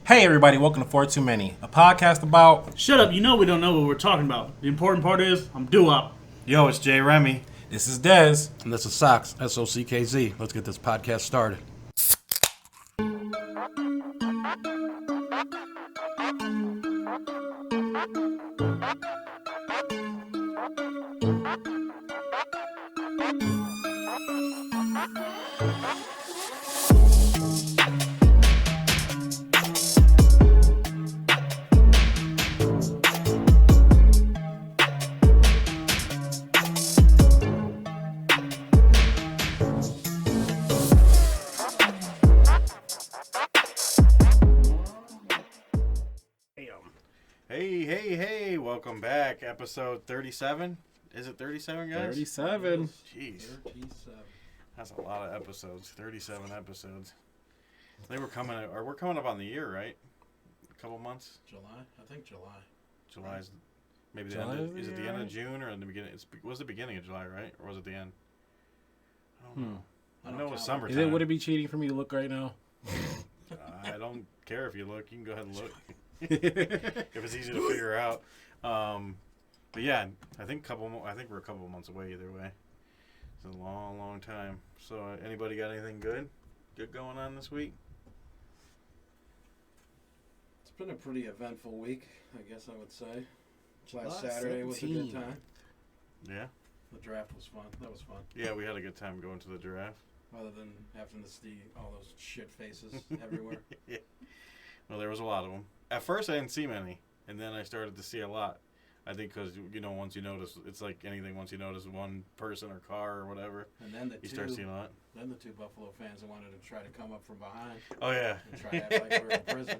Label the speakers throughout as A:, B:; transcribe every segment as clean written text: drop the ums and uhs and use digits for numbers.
A: Hey everybody, welcome to 4 Too Many, a podcast about...
B: Shut up, you know we don't know what we're talking about. The important part is, I'm DEWOP.
C: Yo, it's JRemy.
A: This is Dez.
D: And this is Sox, S-O-C-K-Z. Let's get this podcast started.
C: Hey, welcome back. Episode 37. Is it 37, guys?
A: 37.
C: Jeez. 37. That's a lot of episodes. 37 episodes. We're coming up on the year, right? A couple months?
D: July? I think July.
C: July's maybe
A: July
C: the end of,
A: is
C: is
A: the
C: it the end
A: year?
C: of June or in the beginning? It was the beginning of July, right? Or was it the end? I don't know. I know it's summertime.
A: Would it be cheating for me to look right now?
C: I don't care if you look. You can go ahead and look. If it's easy to figure out. But yeah, I think we're a couple of months away either way. It's a long time. So anybody got anything good going on this week?
D: It's been a pretty eventful week, I guess I would say. Last
A: July
D: Saturday was a good
A: 17th.
D: time.
C: Yeah.
D: The draft was fun. That was fun.
C: Yeah, we had a good time going to the draft.
D: Other than having to see all those shit faces everywhere.
C: Yeah. Well, there was a lot of them. At first, I didn't see many, and then I started to see a lot. I think because, once you notice, it's like anything, once you notice one person or car or whatever,
D: And then
C: you start seeing a lot.
D: Then the two Buffalo fans that wanted to try to come up from behind
C: Oh, yeah.
D: and try to act like we were in prison.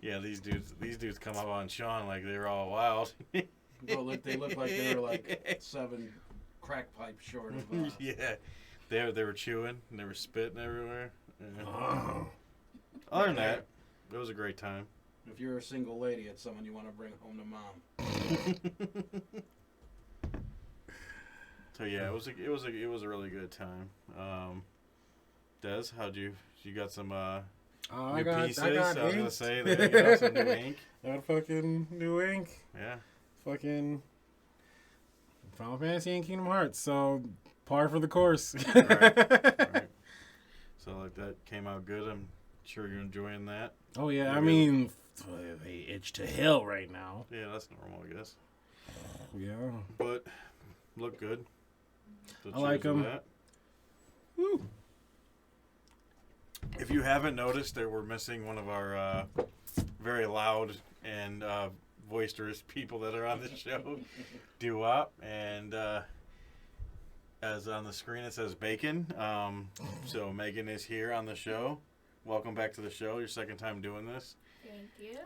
C: Yeah, these dudes come up on Sean like they were all wild.
D: Well, they looked like they were like 7 crack pipes short of...
C: Yeah. They were chewing and they were spitting everywhere. Yeah. Other than that, it was a great time.
D: If you're a single lady, it's someone you want to bring home to mom.
C: So yeah, it was a really good time. Des, you got some new pieces? I was gonna say there you go, some new ink.
A: Got fucking new ink.
C: Yeah.
A: Fucking Final Fantasy and Kingdom Hearts, so par for the course.
C: Right. So like that came out good. I'm sure you're enjoying that.
A: Oh yeah, I mean, they itch to hell right now.
C: Yeah, that's normal, I guess.
A: Yeah.
C: But look good. So
A: I like
C: cheers to
A: 'em.
C: that.
A: Woo.
C: If you haven't noticed, that we're missing one of our very loud and boisterous people that are on the show, DEWOP, and as on the screen it says Bacon. So Megan is here on the show. Welcome back to the show. Your second time doing this.
E: Thank you.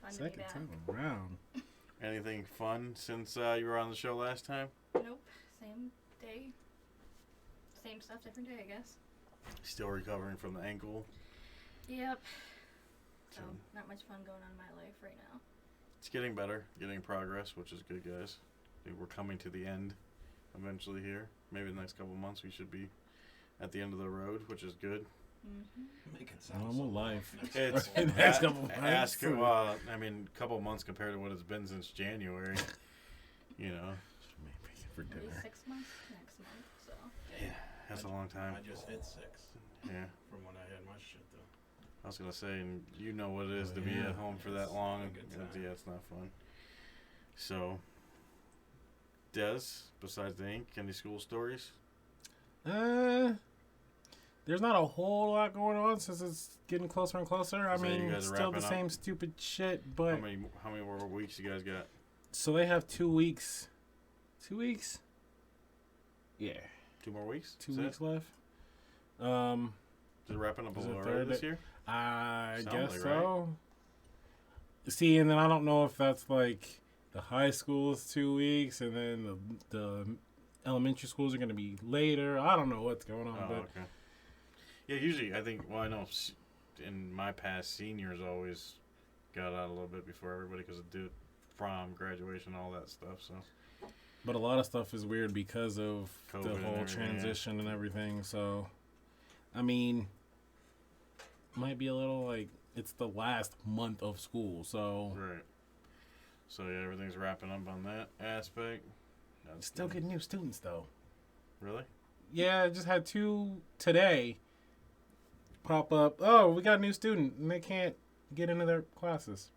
E: Fun
A: Second
E: to be back.
A: time around.
C: Anything fun since you were on the show last time?
E: Nope. Same day. Same stuff, different day, I guess.
C: Still recovering from the ankle.
E: Yep. So,
C: So
E: not much fun going on in my life right now.
C: it's getting better, getting progress, which is good, guys. I think we're coming to the end eventually here. Maybe the next couple months we should be at the end of the road, which is good.
E: Mm-hmm.
D: Make it sound
A: Normal
D: so
A: life.
C: It's
A: Next couple months.
C: ask a couple months compared to what it's been since January.
A: For
E: Maybe
A: dinner.
E: 6 months next month, so.
C: Yeah, that's a long time.
D: I just hit 6
C: Yeah,
D: from when I had my shit, though.
C: I was gonna say, and you know what it is to be
A: Yeah.
C: at home for that
D: It's
C: long.
D: not a good time.
C: Yeah, it's not fun. So, Des, besides the ink, any school stories?
A: There's not a whole lot going on since it's getting closer and closer. I
C: So you
A: mean,
C: guys are
A: still the
C: wrapping up?
A: same stupid shit, but
C: How many more weeks you guys got?
A: so they have 2 weeks. 2 weeks? Yeah,
C: 2 more weeks?
A: 2
C: Is that-
A: weeks left.
C: Is it wrapping up a
A: Is it
C: little early this
A: Thursday?
C: year?
A: I
C: Sounds
A: guess
C: like,
A: so. See, and then I don't know if that's like the high school is 2 weeks, and then the elementary schools are going to be later. I don't know what's going on,
C: Oh,
A: but
C: okay. Yeah, usually I think. Well, I know in my past, seniors always got out a little bit before everybody because of prom, graduation, all that stuff. So
A: But a lot of stuff is weird because of
C: COVID
A: the
C: and
A: whole
C: everything,
A: transition and everything. So, I mean, might be a little like it's the last month of school, so
C: Right. So yeah, everything's wrapping up on that aspect. That's
A: still
C: good.
A: getting new students though.
C: Really?
A: Yeah, I just had 2 today pop up. Oh, we got a new student, and they can't get into their classes.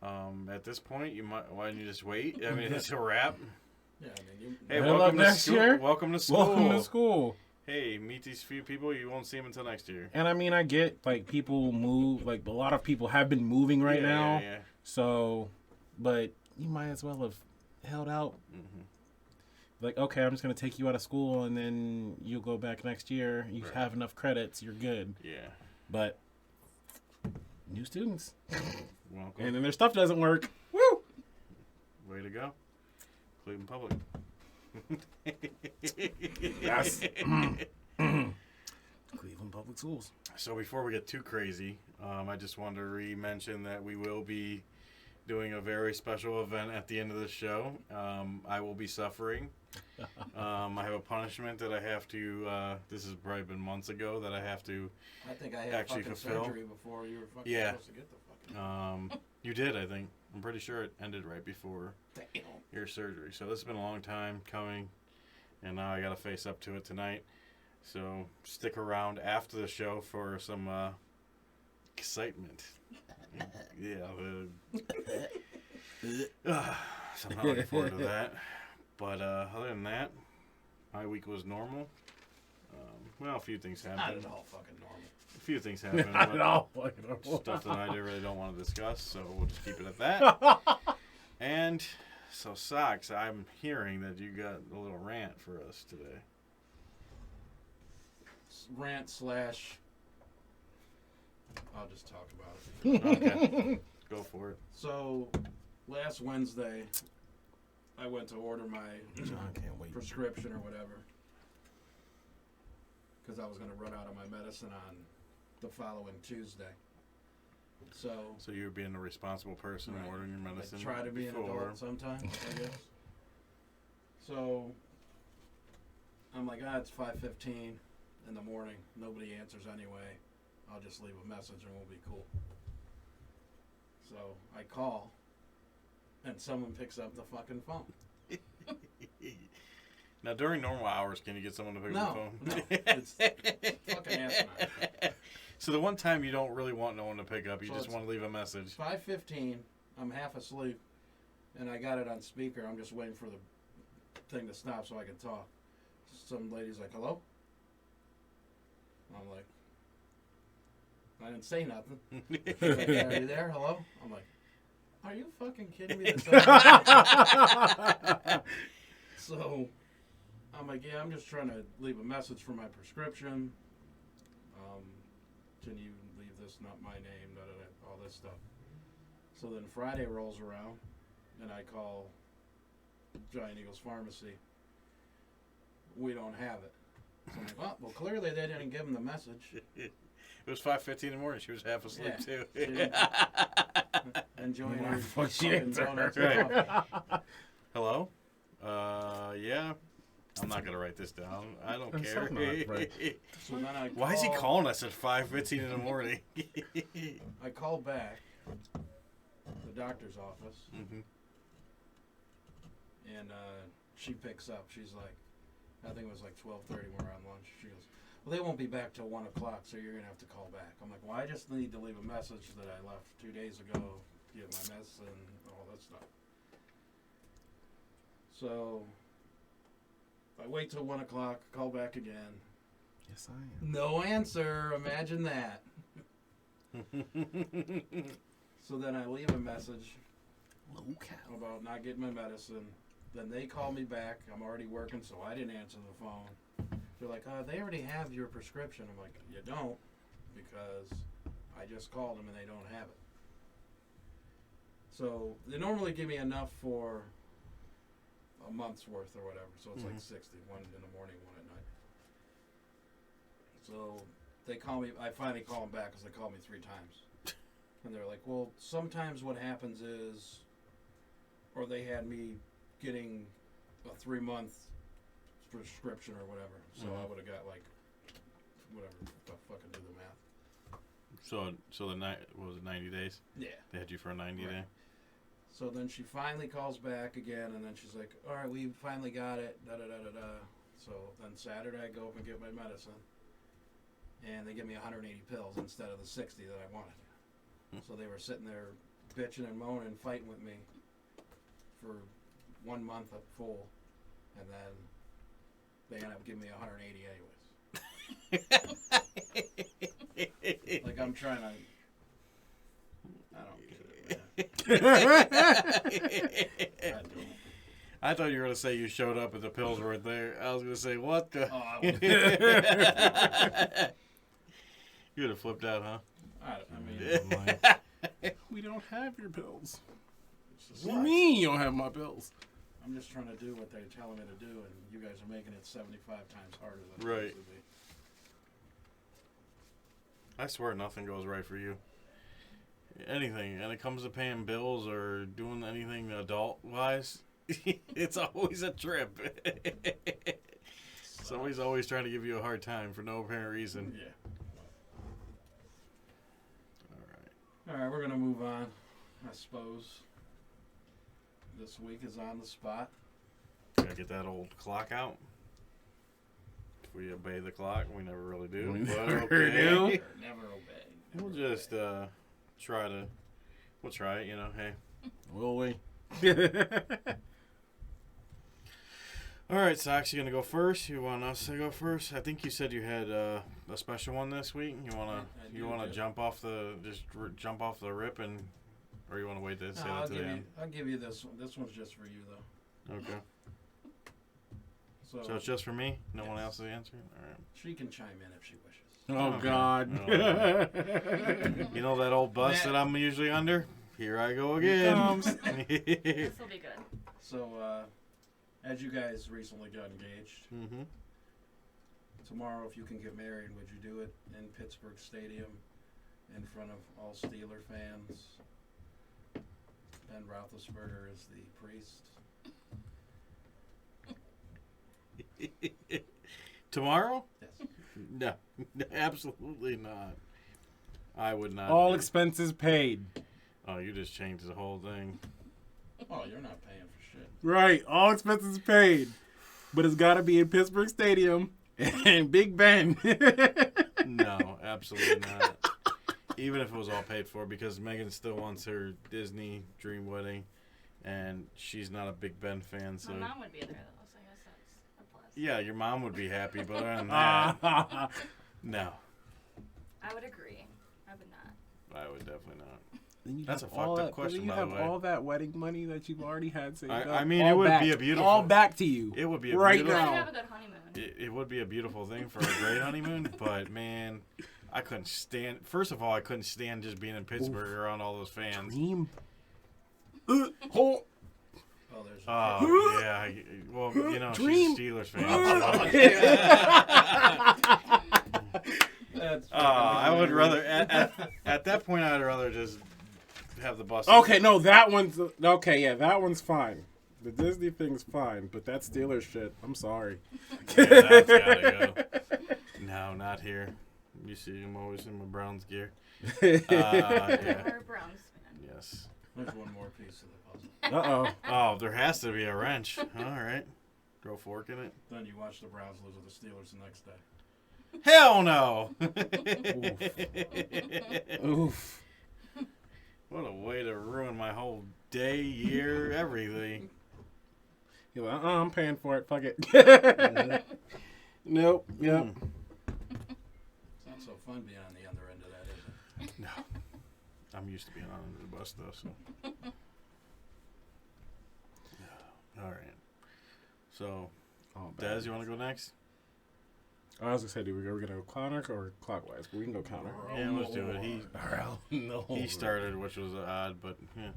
C: At this point, why don't you just wait? I mean, it's a wrap.
D: Yeah, I mean,
C: Hey,
A: Good luck
C: welcome to
A: next
C: school.
A: year.
C: Welcome to school.
A: Welcome to school.
C: Hey, meet these few people. You won't see them until next year.
A: And I mean, I get like people move, like a lot of people have been moving right
C: Yeah,
A: now.
C: Yeah,
A: So, but you might as well have held out.
C: Mm-hmm.
A: Like, okay, I'm just gonna take you out of school, and then you'll go back next year. You
C: Right.
A: have enough credits, you're good.
C: Yeah.
A: But new students,
C: Welcome.
A: and then their stuff doesn't work. Woo!
C: Way to go. Cleveland Public.
A: Yes. Cleveland Public Schools.
C: So before we get too crazy, I just wanted to re-mention that we will be doing a very special event at the end of the show. I will be suffering. I have a punishment that I have to, this has probably been months ago, that I have to,
D: I think I had
C: Actually
D: fucking
C: fulfill.
D: surgery before you were fucking
C: Yeah.
D: supposed to get the fucking.
C: you did, I think. I'm pretty sure it ended right before
D: Damn.
C: your surgery. So this has been a long time coming, and now I got to face up to it tonight. So stick around after the show for some excitement. Yeah. So I'm not looking forward to that. But other than that, my week was normal. Well, a few things
D: Not
C: happened.
D: at all fucking normal.
C: A few things happened.
A: Not
C: but
A: at all. Fucking normal.
C: Stuff that I really don't want to discuss, so we'll just keep it at that. And so, Socks, I'm hearing that you got a little rant for us today.
D: Rant slash. I'll just talk about it.
C: Okay, go for it.
D: So, last Wednesday, I went to order my
A: John can't wait.
D: prescription or whatever. Because I was going to run out of my medicine on the following Tuesday. So
C: you're being a responsible person and
D: Right.
C: ordering your medicine.
D: I try to be an
C: before.
D: adult sometimes, I guess. So I'm like, it's 5:15 in the morning. Nobody answers anyway. I'll just leave a message and we'll be cool. So I call, and someone picks up the fucking phone.
C: Now, during normal hours, can you get someone to pick up the phone?
D: No, it's fucking asinine.
C: So the one time you don't really want no one to pick up, you
D: So
C: just
D: it's
C: want to leave a message.
D: 5:15. I'm half asleep, and I got it on speaker. I'm just waiting for the thing to stop so I can talk. Some lady's like, "Hello?" I'm like, I didn't say nothing. She's like, "Are you there? Hello?" I'm like, "Are you fucking kidding me?" So I'm like, "Yeah, I'm just trying to leave a message for my prescription. Can you leave this, not my name, all this stuff." So then Friday rolls around, and I call Giant Eagles Pharmacy. We don't have it. So I'm like, well, clearly they didn't give him the message.
C: It was 5:15 in the morning. She was half asleep,
D: Yeah.
C: too.
D: She didn't- Enjoying her
A: Fuck, she
D: fucking
A: answered.
D: donuts
C: Right.
D: and coffee.
C: Hello? Yeah. I'm not going to write this down. I don't
A: I'm
C: care.
A: so not, right.
D: So then I
C: Why is he
D: call-
C: calling us at 5:15 in the morning?
D: I call back the doctor's office,
C: Mhm.
D: and she picks up. She's like, I think it was like 12:30 when we're on lunch. She goes, well, they won't be back till 1 o'clock, so you're going to have to call back. I'm like, well, I just need to leave a message that I left 2 days ago, get my medicine, all that stuff. So I wait till 1 o'clock, call back again.
A: Yes, I am.
D: No answer. Imagine that. So then I leave a message
A: Low cow.
D: about not getting my medicine. Then they call me back. I'm already working, so I didn't answer the phone. They're like, they already have your prescription. I'm like, you don't, because I just called them and they don't have it. So they normally give me enough for a month's worth or whatever. So it's like 60, one in the morning, one at night. So they call me. I finally call them back because they called me 3 times. And they're like, well, sometimes what happens is, or they had me getting a 3-month prescription or whatever. So I would have got like, whatever, fucking do the math.
C: So the what was it, 90 days?
D: Yeah.
C: They had you for a 90 day.
D: So then she finally calls back again, and then she's like, all right, we finally got it, da-da-da-da-da. So then Saturday I go up and get my medicine, and they give me 180 pills instead of the 60 that I wanted. So they were sitting there bitching and moaning, fighting with me for 1 month up full, and then they end up giving me 180 anyways. Like I'm trying to... I don't get it, man.
C: I thought you were going to say you showed up and the pills weren't there. I was going to say, what the?
D: Oh, I would.
C: You would have flipped out, huh?
D: I mean,
A: We don't have your pills.
D: it's just
A: What do you mean you don't have my pills?
D: I'm just trying to do what they're telling me to do, and you guys are making it 75 times harder than
C: Right.
D: it used to be.
C: I swear nothing goes right for you. Anything. And it comes to paying bills or doing anything adult-wise, it's always a trip. Somebody's always trying to give you a hard time for no apparent reason.
D: Yeah.
C: All right.
D: All right, we're gonna move on. I suppose this week is on the spot.
C: Gotta get that old clock out. If we obey the clock, we never really do.
A: We
C: but
A: never
C: okay.
A: do.
D: Never obey.
C: We'll just we'll try it, you know, hey.
A: Will we?
C: All right, Sox, you gonna go first? You want us to go first? I think you said you had a special one this week. You wanna jump off the jump off the rip and, or you wanna wait to say that to the end?
D: I'll give you this one. This one's just for you though.
C: Okay.
D: So
C: So it's just for me? No one
D: Yes.
C: else is answering? All right.
D: she can chime in if she wishes.
A: Oh,
C: Okay.
A: God.
C: You know that old bus that I'm usually under? Here I go again.
E: This will be good.
D: So, as you guys recently got engaged,
C: Mm-hmm.
D: tomorrow, if you can get married, would you do it in Pittsburgh Stadium in front of all Steeler fans? Ben Roethlisberger is the priest.
C: Tomorrow?
D: Yes.
C: No, absolutely not. I would not.
A: All
C: do-
A: expenses paid.
C: Oh, you just changed the whole thing.
D: Oh, you're not paying for shit.
A: Right. All expenses paid. But it's got to be in Pittsburgh Stadium and Big Ben.
C: No, absolutely not. Even if it was all paid for, because Megan still wants her Disney dream wedding, and she's not a Big Ben fan. So
E: My mom would be there though, so I guess that's a plus.
C: yeah, your mom would be happy, but other than that, no,
E: I would agree. I would not.
C: I would definitely not.
A: Then you
C: That's
A: have
C: a fucked
A: all
C: up
A: that-
C: question,
A: then you
C: by the
A: have
C: way.
A: all that wedding money that you've already had saved up.
C: I mean,
A: all
C: it would
A: back,
C: be a beautiful.
A: all back to you.
C: It would be a
A: right
C: beautiful.
E: I'd
A: now.
E: have a good honeymoon.
C: It would be a beautiful thing for a great honeymoon, but man, I couldn't stand. First of all, I couldn't stand just being in Pittsburgh around all those fans.
A: Dream.
D: Oh, there's.
C: Oh yeah, well you know
A: Dream.
C: she's a Steelers fan.
D: That's
C: I would rather at that point I'd rather just have the bus.
A: Okay, no, that one's okay. Yeah, that one's fine. The Disney thing's fine, but that Steelers shit, I'm sorry.
C: Yeah, that's gotta go. No, not here. You see, I'm always in my Browns gear. Yeah.
E: We're a Browns fan.
C: Yes.
D: There's one more piece of the puzzle.
A: Uh-oh.
C: Oh, there has to be a wrench. All right. Throw a fork in it.
D: Then you watch the Browns lose to the Steelers the next day.
C: Hell no.
A: Oof.
C: What a way to ruin my whole day, year, everything.
A: You're like, I'm paying for it. Fuck it. Nope. Yep.
C: Mm.
D: It's not so fun being on the other end of that, is it?
C: No. I'm used to being on the bus, though, so. All right. So,
A: Oh,
C: Dez, you want to go next?
A: I was gonna say, we're gonna go counter or clockwise? But we can go counter.
C: Yeah, let's do it.
A: No.
C: He started, which was odd, but yeah,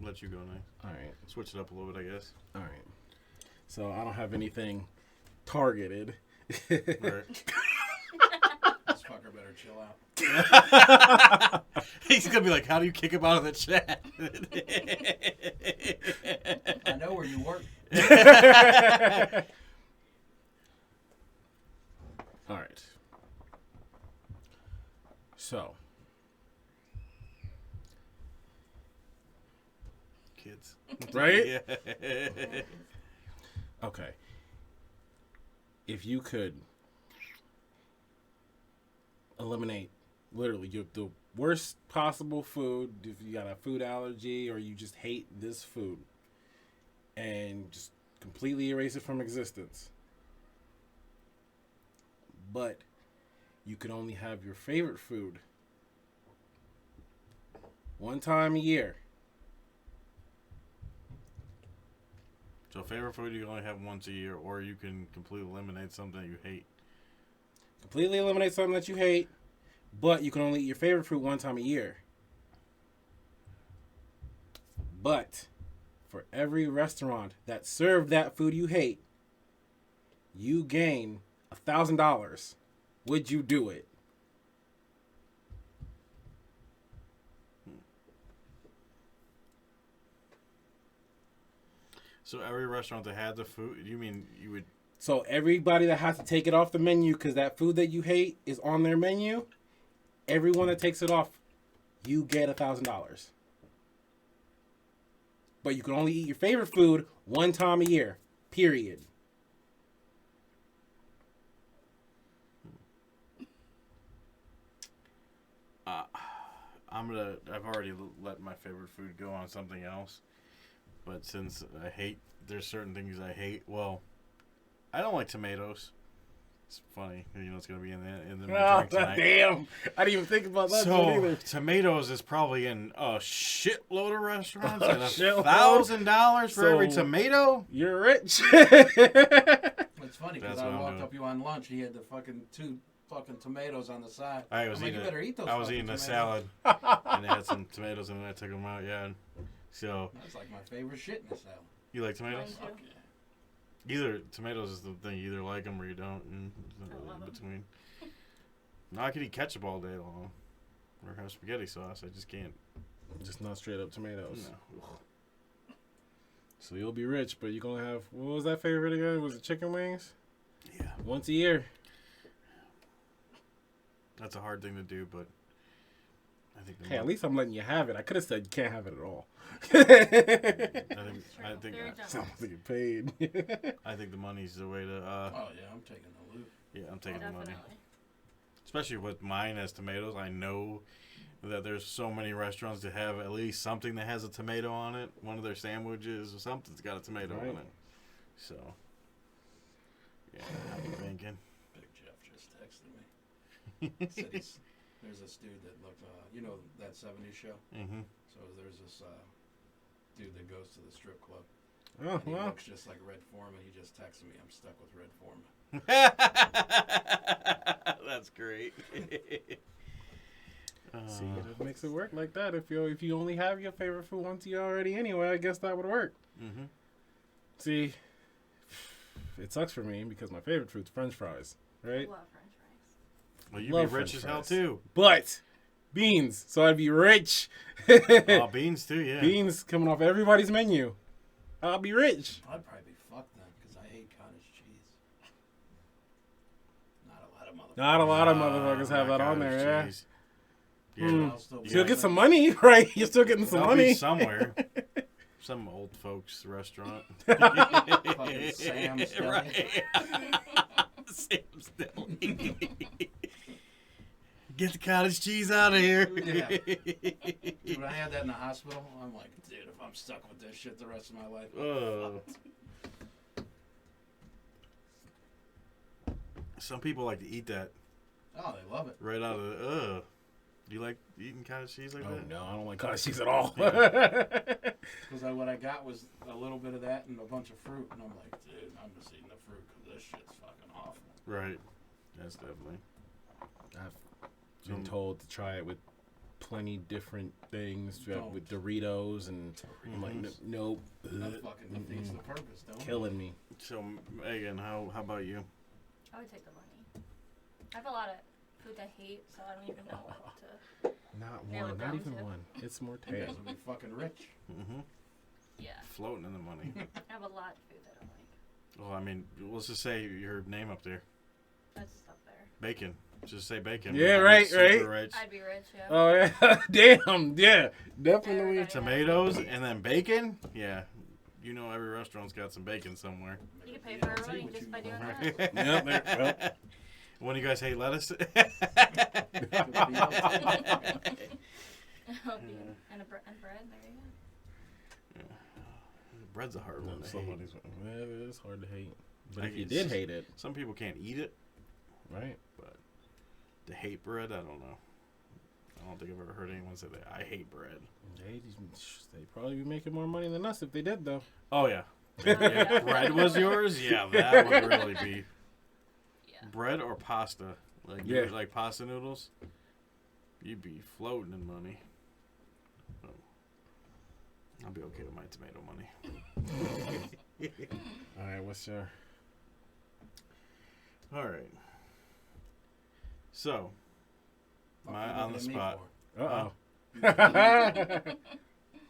C: let you go next.
A: All right.
C: Switch it up a little bit, I guess.
A: All right. So I don't have anything targeted.
C: Right.
D: This fucker better chill out.
C: He's gonna be like, "How do you kick him out of the chat?"
D: I know where you work.
A: All right. So,
C: Kids.
A: right?
C: Yeah.
A: Okay. If you could eliminate literally the worst possible food, if you got a food allergy or you just hate this food, and just completely erase it from existence, but you could only have your favorite food one time a year.
C: So favorite food you can only have once a year, or you can completely eliminate something that you hate.
A: Completely eliminate something that you hate, but you can only eat your favorite fruit one time a year. But for every restaurant that served that food you hate, you gain $1,000. Would you do it?
C: So every restaurant that had the food, you mean you would?
A: So everybody that has to take it off the menu because that food that you hate is on their menu, everyone that takes it off, you get $1,000. But you can only eat your favorite food one time a year. Period.
C: I've already let my favorite food go on something else. But since there's certain things I hate. Well, I don't like tomatoes. It's funny, it's gonna be in the
A: Oh,
C: drink tonight.
A: damn! I didn't even think about that
C: So
A: either.
C: tomatoes is probably in a shitload of restaurants,
A: A
C: and
A: shitload?
C: $1,000 for every
A: So-
C: tomato.
A: You're rich.
D: It's funny because
C: That's
D: I
C: what I'm
D: walked
C: doing.
D: up you on lunch. He had the fucking 2 fucking tomatoes on the side.
C: I was
D: I'm like,
C: eating.
D: you better eat those.
C: I was
D: fucking
C: eating a
D: tomatoes.
C: salad, and they had some tomatoes, and then I took them out. Yeah. So
D: That's like my favorite shit in a salad.
C: you like tomatoes?
E: Mine
D: Fuck
E: too.
D: yeah.
C: Either tomatoes is the thing. You either like them or you don't, and
E: I love
C: in
E: 'em.
C: between. No, I could eat ketchup all day long, or have spaghetti sauce. I just can't.
A: Just not straight up tomatoes.
C: No.
A: So you'll be rich, but you gonna have, what was that favorite again? Was it chicken wings?
C: Yeah,
A: Once a year.
C: that's a hard thing to do, but I think.
A: Hey, at least I'm letting you have it. I could have said you can't have it at all.
C: I think.
E: Very generous.
A: Sounds like you paid.
C: I think the money's the way to.
D: Oh yeah, I'm taking the loot.
C: Yeah, I'm taking the money.
E: Definitely.
C: Especially with mine as tomatoes, I know that there's so many restaurants that have at least something that has a tomato on it. One of their sandwiches or something's got a tomato
A: Right.
C: on it. So, yeah, I'm thinking.
D: Big Jeff just texted me. Said there's this dude that looked, that 70s show?
C: Mm-hmm.
D: So there's this dude that goes to the strip club.
A: Oh,
D: And he
A: well.
D: looks just like Red Foreman. He just texted me, I'm stuck with Red Foreman.
C: That's great.
A: See, it makes it work like that. If you only have your favorite food once a year already anyway, I guess that would work.
C: Mm-hmm.
A: See, it sucks for me because my favorite food's French fries, right?
E: Love French fries.
C: Well, you'd
A: Love
C: be rich
A: French
C: as hell
A: fries.
C: too.
A: But beans, so I'd be rich.
C: Oh, beans too, yeah.
A: Beans coming off everybody's menu. I'll be rich.
D: I'd probably be fucked then because I hate cottage cheese. Not a lot of motherfuckers.
A: Not a lot of motherfuckers have that on
C: cottage
A: there, yeah.
C: cheese. Yeah.
A: Hmm.
D: I'll still be
A: You'll
C: Yeah.
A: get some money, right? You're still getting some
C: I'll be
A: money.
C: somewhere. Some old folks restaurant.
D: Fucking Sam's Deli.
C: Right. Sam's Deli. Get the cottage cheese out of here.
D: Yeah. Dude, when I had that in the hospital, I'm like, dude, if I'm stuck with this shit the rest of my life,
C: Oh. Some people like to eat that
D: oh, they love it.
C: right out of the. Do you like eating cottage cheese like
A: Oh
C: that?
A: no, I don't like cottage cheese at all.
D: Because what I got was a little bit of that and a bunch of fruit, and I'm like, dude, I'm just eating the fruit because this shit's fucking awful.
C: Right. That's definitely.
A: I've been told to try it with plenty different things,
D: Don't.
A: with Doritos, and I'm like, nope,
D: That fucking defeats the purpose, don't it?
A: killing me.
C: So Megan, how about you?
E: I would take the money. I have a lot of food I hate, so I don't even know what to.
A: Not
E: Nail
A: one,
E: it
A: not
E: down
A: even
E: to.
A: one. It's more
D: You guys
A: tail.
D: will be fucking rich.
C: Mm-hmm.
E: Yeah,
C: Floating in the money.
E: I have a lot of food that I don't like.
C: Well, I mean, let's just say your name up there.
E: That's up there.
C: Bacon. Just say bacon.
A: Yeah,
C: We'd be
A: right,
C: super
A: right.
C: Rich.
E: I'd be rich, yeah.
A: Oh yeah, damn, yeah, definitely.
E: Everybody.
C: Tomatoes and then bacon. Yeah, you know every restaurant's got some bacon somewhere.
E: You can pay for everybody just by doing that.
A: Yep, well,
C: When you guys hate lettuce?
E: And bread. There you go.
C: Bread's a hard one to hate.
A: somebody's. Well, it is hard to hate, but
C: Like,
A: if you
C: it's
A: did
C: just-
A: hate it,
C: Some people can't eat it,
A: right?
C: but to hate bread, I don't know. I don't think I've ever heard anyone say that. I hate bread.
A: They'd probably be making more money than us if they did, though.
C: Oh yeah.
E: Yeah.
C: If bread was yours, yeah, that would really be.
E: Yeah.
C: Bread or pasta, like
A: Yeah.
C: like pasta noodles, you'd be floating in money. Oh. I'll be okay with my tomato money.
A: All right, what's your?
C: All right. So,
D: Fuck
C: my
D: you
C: on the
D: looking at me
C: spot.
D: for?
A: Uh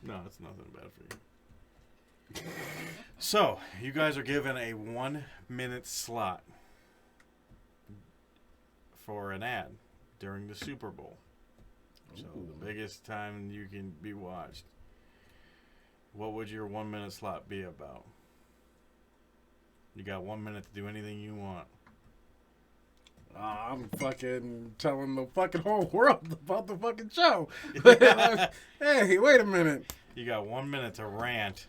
C: No, it's nothing bad for you. So, you guys are given a 1-minute slot for an ad during the Super Bowl. So, the biggest time you can be watched. What would your 1-minute slot be about? You got 1 minute to do anything you want.
A: I'm fucking telling the fucking whole world about the fucking show. Hey, wait a minute.
C: You got 1 minute to rant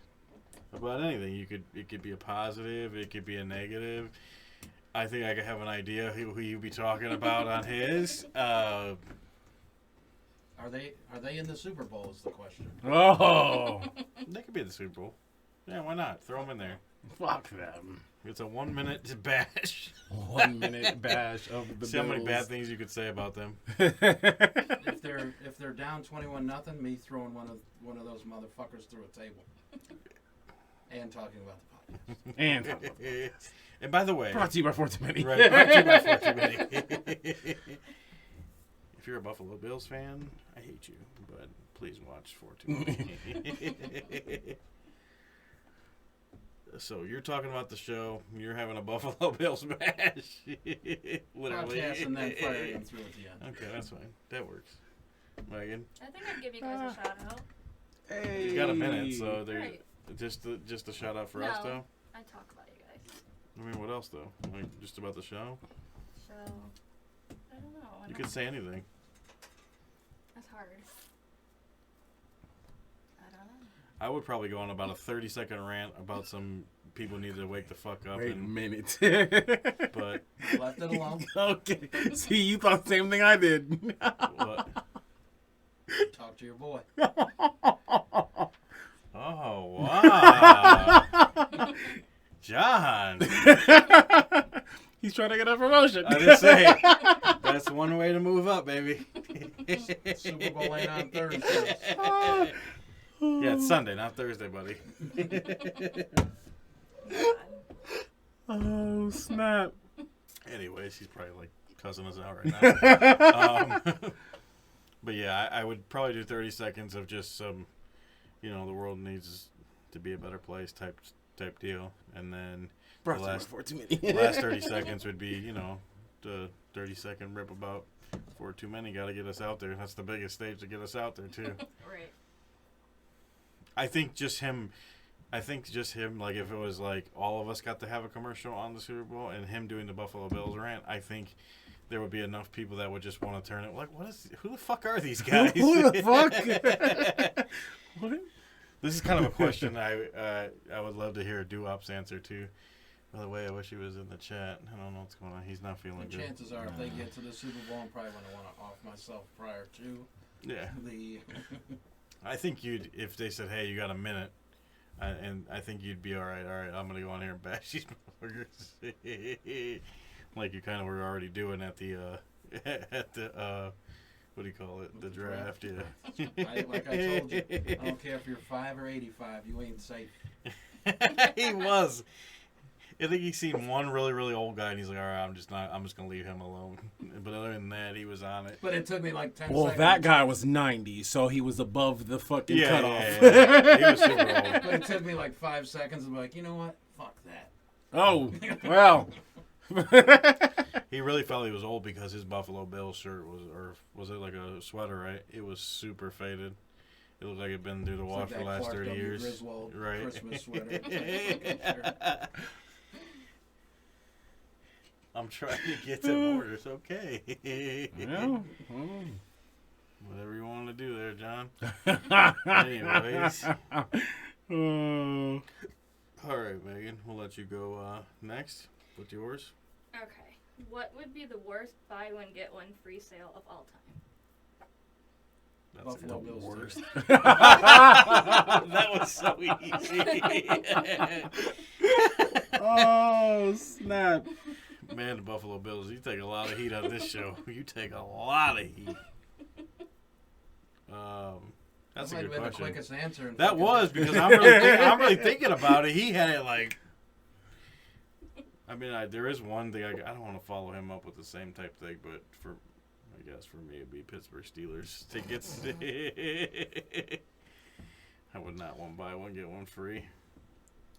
C: about anything. It could be a positive, it could be a negative. I think I could have an idea who you'd be talking about on his.
D: Are they in the Super Bowl? Is the question.
A: Oh,
C: They could be in the Super Bowl. Yeah, why not? Throw them in there.
A: fuck them.
C: It's a 1 minute to bash.
A: 1 minute bash of the
C: See how many
A: Bills.
C: bad things you could say about them.
D: If they're down 21-0, me throwing one of those motherfuckers through a table, and talking about the podcast.
A: And
C: And by the way,
A: brought to you by Fort Many.
C: right, brought to you by 4 Too Many. If you're a Buffalo Bills fan, I hate you, but please watch 4 Too Many. So you're talking about the show. You're having a Buffalo Bills match. Literally.
D: Podcast and then firing them through at the end.
C: Okay, that's fine. That works. Megan,
E: I think I'd give you guys a shout out.
A: Hey.
C: you got a minute, so there.
E: Right.
C: Just a shout out for us,
E: No.
C: though.
E: I talk about you guys.
C: I mean, what else, though? Like just about the show?
E: So, I don't know.
C: You could say anything.
E: That's hard. I don't know.
C: I would probably go on about a 30-second rant about some people need to wake the fuck up.
A: Wait a
C: and
A: minute.
C: But
D: Left it alone.
A: Okay. See, you thought the same thing I did.
C: what?
D: Talk to your boy.
C: Oh wow, John!
A: He's trying to get a promotion.
C: I just say that's one way to move up, baby.
D: Super Bowl ain't on Thursday.
C: Yeah, it's Sunday, not Thursday, buddy.
A: Oh, snap.
C: Anyways, he's probably like cussing us out right now. But yeah, I would probably do 30 seconds of just some, the world needs to be a better place type deal, and then
A: Brought
C: the
A: to you by
C: last
A: Fort Too Many.
C: the last 30 seconds would be, the 30-second rip about 4 Too Many. Got to get us out there. That's the biggest stage to get us out there too.
E: Right.
C: I think just him, like if it was like all of us got to have a commercial on the Super Bowl and him doing the Buffalo Bills rant, I think there would be enough people that would just want to turn it like, who the fuck are these guys?
A: Who the fuck? What?
C: This is kind of a question I would love to hear DEWOP's answer to. By the way, I wish he was in the chat. I don't know what's going on. He's not feeling
D: The
C: good.
D: chances are, if they get to the Super Bowl, I'm probably going to want to off myself prior to
C: Yeah.
D: the.
C: I think if they said, hey, you got a minute, and I think you'd be all right, I'm going to go on here and bash these motherfuckers. Like you kind of were already doing at the, what do you call it? The draft, yeah.
D: Like I told you, I don't care if you're 5 or 85, you ain't safe.
C: He was. I think he's seen one really, really old guy, and he's like, all right, I'm just going to leave him alone. But other than that, he was on it.
D: But it took me like 10
A: Well,
D: seconds.
A: that guy was 90, so he was above the fucking cutoff.
C: Yeah. He was super old.
D: But it took me like 5 seconds to be like, you know what? Fuck that.
A: Oh, well.
C: He really felt he was old because his Buffalo Bills shirt was it like a sweater, right? It was super faded. It looked like it'd been through the
D: It's
C: wash
D: like
C: for the
D: that
C: last
D: Clark
C: 30
D: W.
C: years.
D: Griswold
C: Right.
D: Christmas sweater. It's like a fucking shirt.
C: I'm trying to get some orders. Okay.
A: Well,
C: Whatever you want to do there, John. Anyways. All right, Megan. We'll let you go next with yours.
E: Okay. What would be the worst buy one get one free sale of all time?
C: That's
D: Buffalo Bills
A: worst.
D: ticket.
C: That was so easy.
A: oh, snap.
C: Man, the Buffalo Bills, you take a lot of heat on this show. You take a lot of heat. That's
D: That
C: a
D: might
C: good
D: have been the
C: question.
D: quickest answer. in
C: That
D: fucking
C: was
D: history.
C: because I'm really thinking about it. He had it like. I mean, there is one thing I don't want to follow him up with the same type thing, but I guess for me it'd be Pittsburgh Steelers tickets. I would not want to buy one get one free.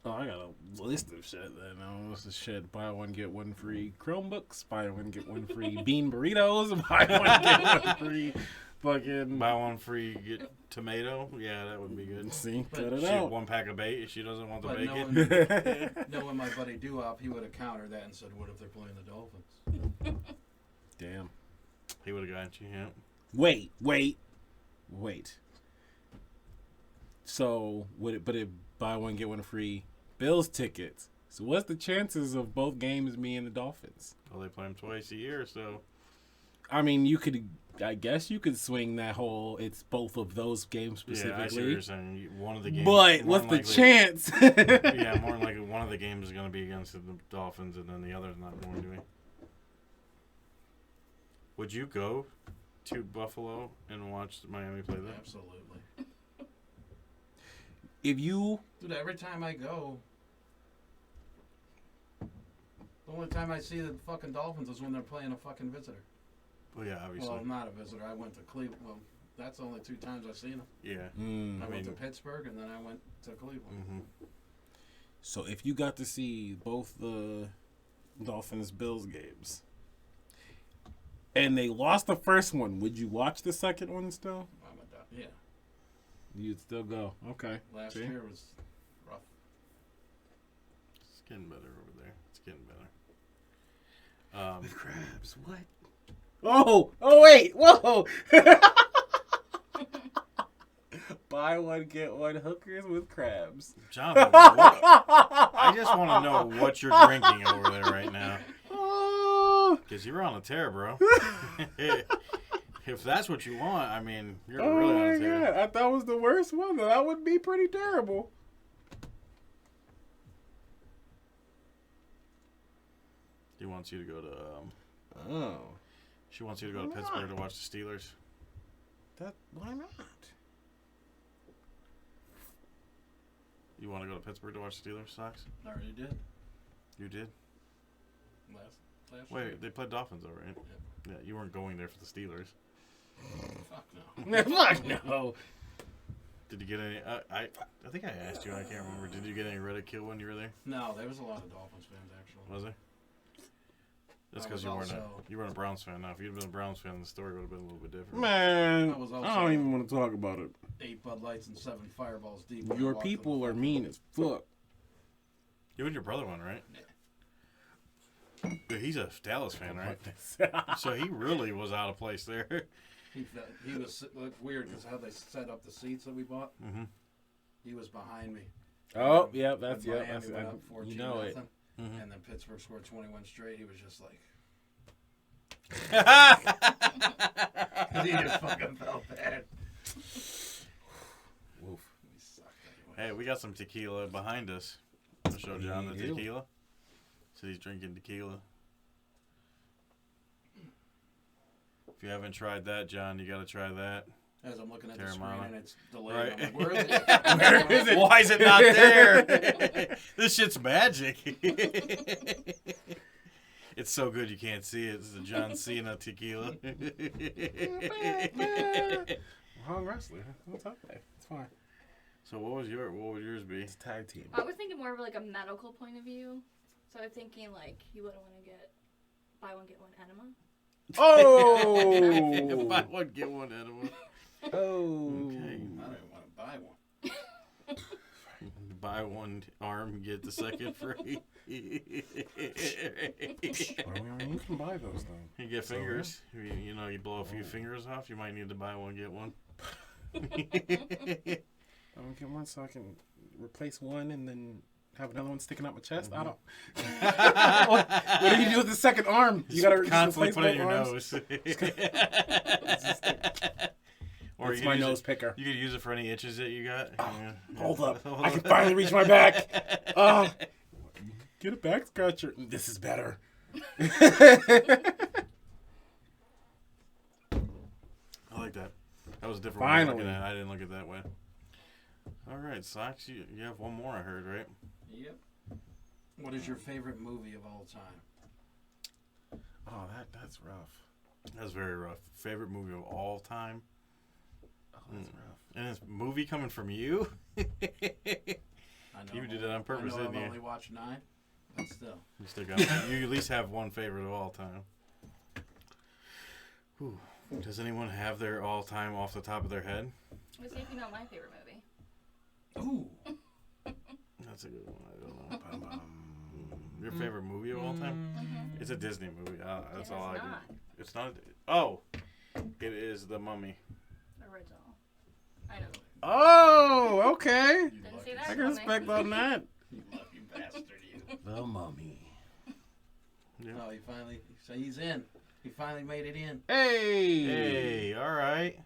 A: Oh, I got a list of shit then. What's the shit? Buy one, get one free Chromebooks. Buy one, get one free bean burritos. Buy one, get one free fucking...
C: Buy one free, get tomato. Yeah, that would be good.
A: See,
D: But
A: cut it
C: Shit,
A: out.
C: one pack of bacon. She doesn't want the
D: But
C: bacon.
D: knowing my buddy DEWOP, he would have countered that and said, "What if they're playing the Dolphins?"
A: Damn.
C: He would have got you, yeah.
A: Wait. So, but if buy one, get one free Bills tickets. So what's the chances of both games being the Dolphins?
C: Well, they play them twice a year, so...
A: I mean, I guess you could swing that whole, it's both of those games specifically.
C: Yeah, I see what you're saying. One of the games...
A: But
C: more
A: what's the
C: likely-
A: chance?
C: Yeah, more than likely one of the games is going to be against the Dolphins, and then the other's not going to be. Would you go to Buffalo and watch Miami play that?
D: Absolutely.
A: If you...
D: Dude, every time I go, the only time I see the fucking Dolphins is when they're playing a fucking visitor.
C: Well, yeah, obviously.
D: Well, not a visitor. I went to Cleveland. Well, that's the only two times I've seen them.
C: Yeah.
D: I went to
C: mean-
D: Pittsburgh and then I went to Cleveland.
C: Mm-hmm.
A: So if you got to see both the Dolphins-Bills games, and they lost the first one, would you watch the second one still?
D: Yeah.
A: You'd still go. Okay.
D: Last
A: See?
D: year was rough.
C: It's getting better over there. It's getting better.
A: Crabs, what? Oh, wait, whoa! Buy one, get one hookers with crabs.
C: Jonathan, I just want to know what you're drinking over there right now.
A: Oh,
C: Because you're on a tear, bro. If that's what you want, I mean, you're
A: oh
C: really on
A: my
C: a tear.
A: god, I thought it was the worst one. That would be pretty terrible.
C: He wants you to go to,
A: Oh,
C: she wants you to go to Pittsburgh to watch the Steelers.
A: why not?
C: You want to go to Pittsburgh to watch the Steelers, Sox?
D: I already did.
C: You did?
D: Last year.
C: Wait, they played Dolphins, though, right? Yeah, you weren't going there for the Steelers.
D: Fuck no.
A: Fuck no.
C: Did you get any? I think I asked you. I can't remember. Did you get any ridicule when you were there?
D: No, there was a lot of Dolphins fans actually.
C: Was there? That's
D: I
C: because
D: was
C: you weren't a Browns fan. Now, if you'd been a Browns fan, the story would have been a little bit different.
A: Man,
D: I was
A: I
D: also-
A: don't even want to talk about it.
D: 8 Bud Lights and 7 Fireballs deep. when I
A: Your
D: walked in
A: people
D: the
A: are mean as fuck.
C: You and your brother went, right? Yeah, he's a Dallas fan, right? So he really was out of place there.
D: He was looked weird because how they set up the seats that we bought.
C: Mm-hmm.
D: He was behind me.
A: Oh, yeah,
D: When
A: that's
D: Miami
A: that's
D: went up 14
A: you know it.
D: nothing,
C: Mhm.
D: and then Pittsburgh scored 21 straight. He was just like, he just fucking felt bad.
A: Woof.
D: We sucked anyway.
C: Hey, we got some tequila behind us. I'll show John the
A: Ew.
C: tequila. So he's drinking tequila. If you haven't tried that, John, you got to try that.
D: As I'm looking at the
C: Terramana.
D: screen and it's delayed,
C: Right.
D: I'm like, where is it?
A: Where is it?
C: Why is it not there? This shit's magic. It's so good you can't see it. This is a John Cena tequila.
A: Wrong wrestler. It's okay. It's fine.
C: So what would yours be?
A: It's tag team.
E: I was thinking more of like a medical point of view. So I'm thinking like you wouldn't want to get buy one, get one enema.
A: Oh!
C: Buy one, get one enema.
A: Oh.
C: Okay.
D: I don't even want to buy one.
C: Buy one arm, get the second free.
A: You can buy those though.
C: You get fingers. You know, you blow a few fingers off. You might need to buy one, get one.
A: I don't get one so I can replace one and then have another one sticking out my chest. I don't. What do you do with the second arm? You gotta
C: Constantly
A: replace
C: put it in
A: both
C: your
A: arms?
C: nose. Or
A: It's
C: you
A: my
C: could use
A: nose
C: it,
A: picker.
C: you could use it for any itches that you got. Yeah.
A: Hold up. I can finally reach my back. Get a back scratcher. This is better.
C: I like that. That was a different way of looking
A: Finally.
C: at it. I didn't look at it that way. All right, Sox, you have one more, I heard, right?
D: Yep. What is your favorite movie of all time?
A: Oh, that's rough.
C: That's very rough. Favorite movie of all time?
A: Oh, that's rough.
C: And it's movie coming from you?
D: I know
C: You did it on purpose,
D: I know
C: didn't
D: I've
C: you?
D: only watched 9, but still.
C: You still got you at least have one favorite of all time. Whew. Does anyone have their all time off the top of their head?
E: Let's see if you know my favorite movie.
D: Ooh.
C: That's a good one. I don't know. Your favorite movie of all time?
E: Mm-hmm.
C: It's a Disney movie. That's
E: It
C: all I
E: is
C: do.
E: not.
C: It's not. Oh, it is The Mummy.
E: Original. I know.
A: Oh, okay.
E: Didn't see that
A: I can
E: coming.
A: respect on that.
D: You lucky bastard, you.
A: The Mummy.
C: Yeah.
D: Oh, he finally. So he's in. He finally made it in.
A: Hey.
C: Hey, all right.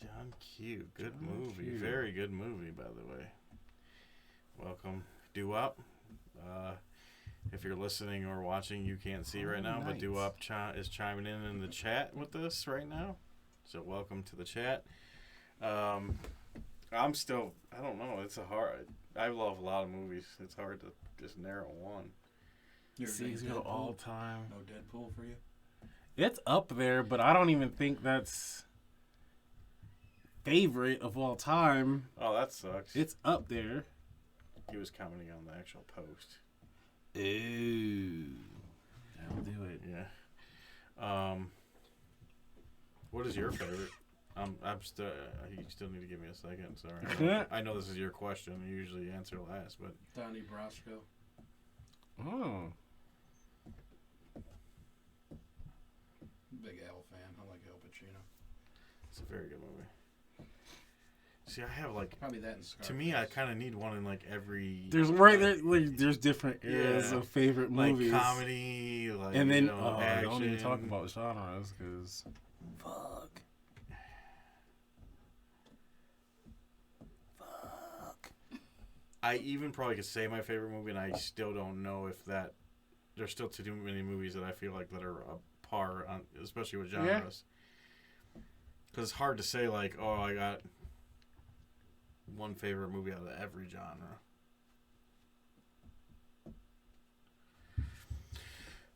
C: John Q. Good
A: John
C: movie.
A: Q.
C: Very good movie, by the way. Welcome. DEWOP. If you're listening or watching, you can't see right now, but
A: nice.
C: DEWOP is chiming in the chat with us right now. So welcome to the chat. I'm still, I don't know. It's a hard, I love a lot of movies. It's hard to just narrow one.
D: You're a
A: See,
D: big
A: he's got
D: Deadpool?
A: all time.
D: No Deadpool for you?
A: It's up there, but I don't even think that's favorite of all time.
C: Oh, that sucks.
A: It's up there.
C: He was commenting on the actual post.
A: Ooh. That'll do it.
C: Yeah. What is your favorite? I'm still. You still need to give me a second. Sorry. I know this is your question. You usually answer last, but
D: Donnie Brasco.
A: Oh.
D: Big Al fan. I like Al Pacino.
C: it's a very good movie. See, I have like.
D: Probably that and Scarface.
C: To me, I kind of need one in like every.
A: There's right there. Like, there's different eras
C: Yeah.
A: of favorite
C: like
A: movies,
C: comedy, like
A: and then
C: action.
A: don't even talk about genres because fuck.
C: I even probably could say my favorite movie, and I still don't know if that. There's still too many movies that I feel like that are a par on, especially with genres. Because it's hard to say like, oh, I got one favorite movie out of every genre.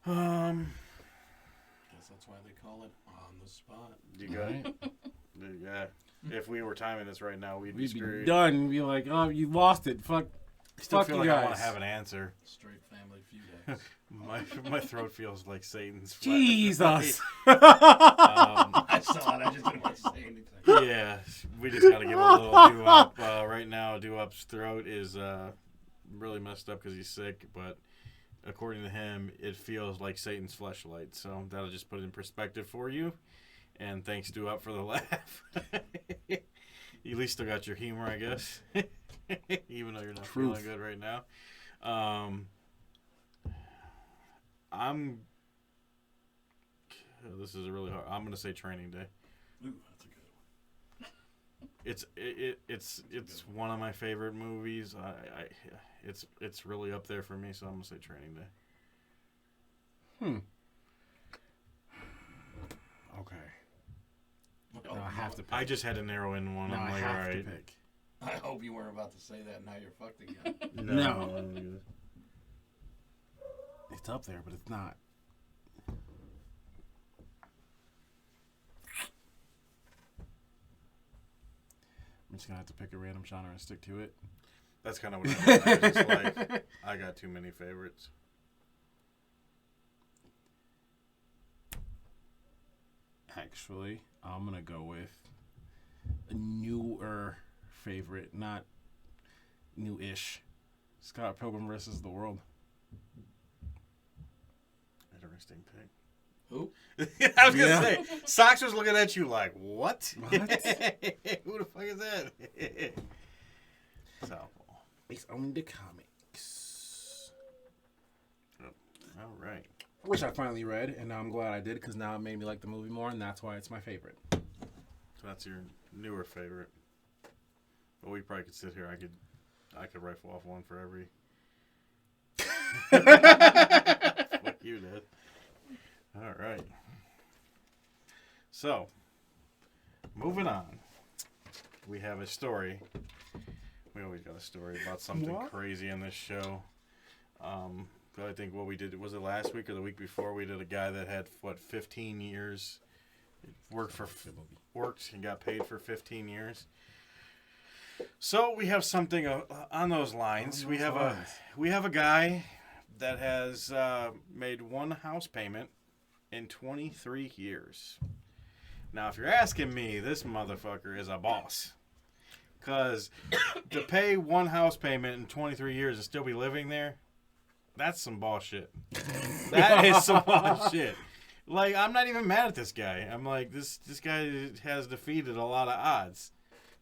D: Guess that's why they call it on the spot.
C: You got it? Yeah. If we were timing this right now, we'd be
A: We'd be
C: screwed.
A: done. We'd be like, oh, you lost it. Fuck.
C: I still
A: Fuck
C: feel
A: you
C: like
A: guys.
C: I want to have an answer.
D: Straight Family Feud.
C: My throat feels like Satan's flesh.
A: Jesus.
D: I saw it. I just didn't want to say anything.
C: Yeah, we just got to give a little doo-wop. Right now, Doo-Wop's throat is really messed up because he's sick, but according to him, it feels like Satan's fleshlight. So that'll just put it in perspective for you. And thanks, Doo-Wop, for the laugh. You at least still got your humor, I guess. Even though you're not feeling good right now. This is a really hard. I'm gonna say Training Day.
D: Ooh, that's a good one.
C: It's one of my favorite movies. It's really up there for me. So I'm gonna say Training Day.
A: Okay.
D: Oh,
A: Now I have to pick.
C: I just had to narrow in one.
A: Now
C: I'm
A: I
C: like,
A: have
C: all
A: to
C: right.
A: pick.
D: I hope you weren't about to say that. Now you're fucked again.
A: No. It's up there, but it's not. I'm just gonna have to pick a random genre and stick to it.
C: That's kind of what I was just like. I got too many favorites.
A: actually. I'm gonna go with a newer favorite, not new-ish. Scott Pilgrim versus the World.
C: Interesting pick.
D: Who?
C: I was gonna say, Sox was looking at you like, what?
A: What?
C: Who the fuck is that? So,
A: Based on the comics.
C: all right.
A: Which I finally read, and I'm glad I did because now it made me like the movie more, and that's why it's my favorite.
C: So that's your newer favorite. But we probably could sit here. I could rifle off one for every. Fuck you, Dad. All right. So, moving on. We have a story. We always got a story about something crazy in this show. I think what we did, was it last week or the week before, we did a guy that had, 15 years, worked and got paid for 15 years. So we have something on those lines. We have a guy that has made one house payment in 23 years. Now, if you're asking me, this motherfucker is a boss. Because to pay one house payment in 23 years and still be living there, that's some bullshit. That is some bullshit. Like, I'm not even mad at this guy. I'm like, this guy has defeated a lot of odds.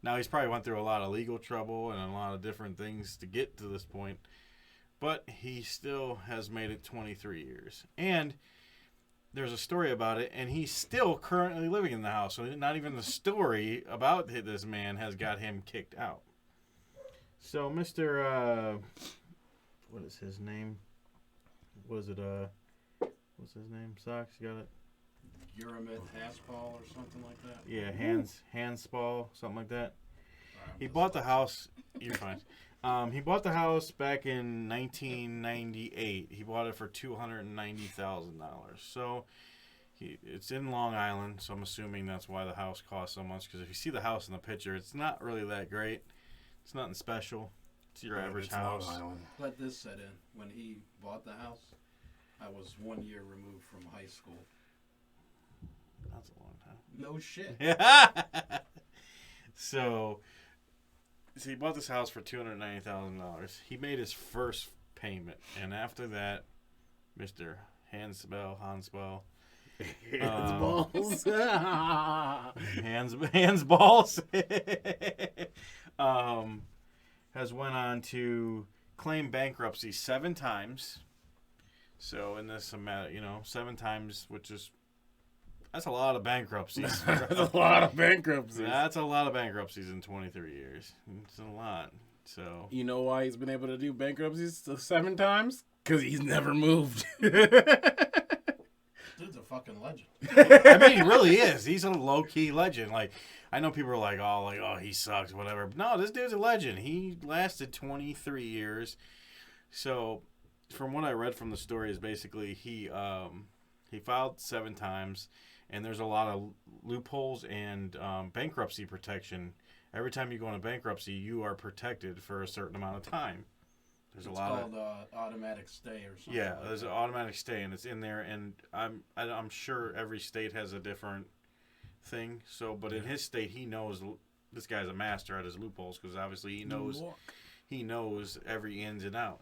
C: Now, he's probably went through a lot of legal trouble and a lot of different things to get to this point. But he still has made it 23 years. And there's a story about it, and he's still currently living in the house. So not even the story about this man has got him kicked out. So Mr. What is his name? What's his name? Socks, you got it?
D: JRemy Haspel or something like that.
C: Yeah, Handspall, something like that. He bought the house. You're fine. He bought the house back in 1998. He bought it for $290,000. So it's in Long Island. So I'm assuming that's why the house cost so much. Because if you see the house in the picture, it's not really that great. It's nothing special. It's your average house.
D: Let this set in. When he bought the house, I was 1 year removed from high school.
C: That's a long time.
D: No shit.
C: So he bought this house for $290,000. He made his first payment, and after that, Mr. Hansbell, Hands balls, has went on to claim bankruptcy 7 times. So in this amount, 7 times, which is, that's a lot of bankruptcies.
A: That's a lot of bankruptcies.
C: That's a lot of bankruptcies in 23 years. It's a lot. So
A: You know why he's been able to do bankruptcies 7 times? Because he's never moved.
D: Dude's a fucking legend.
C: I mean, he really is. He's a low-key legend. Like, I know people are like, oh, he sucks, whatever. No, this dude's a legend. He lasted 23 years. So, from what I read from the story is basically he filed 7 times, and there's a lot of loopholes and bankruptcy protection. Every time you go into bankruptcy, you are protected for a certain amount of time. There's
D: It's
C: a lot
D: called automatic stay or something.
C: Yeah,
D: like
C: there's
D: that.
C: an automatic stay, and it's in there. And I'm sure every state has a different thing. So, but in his state, he knows this guy's a master at his loopholes because obviously he knows every ins and out.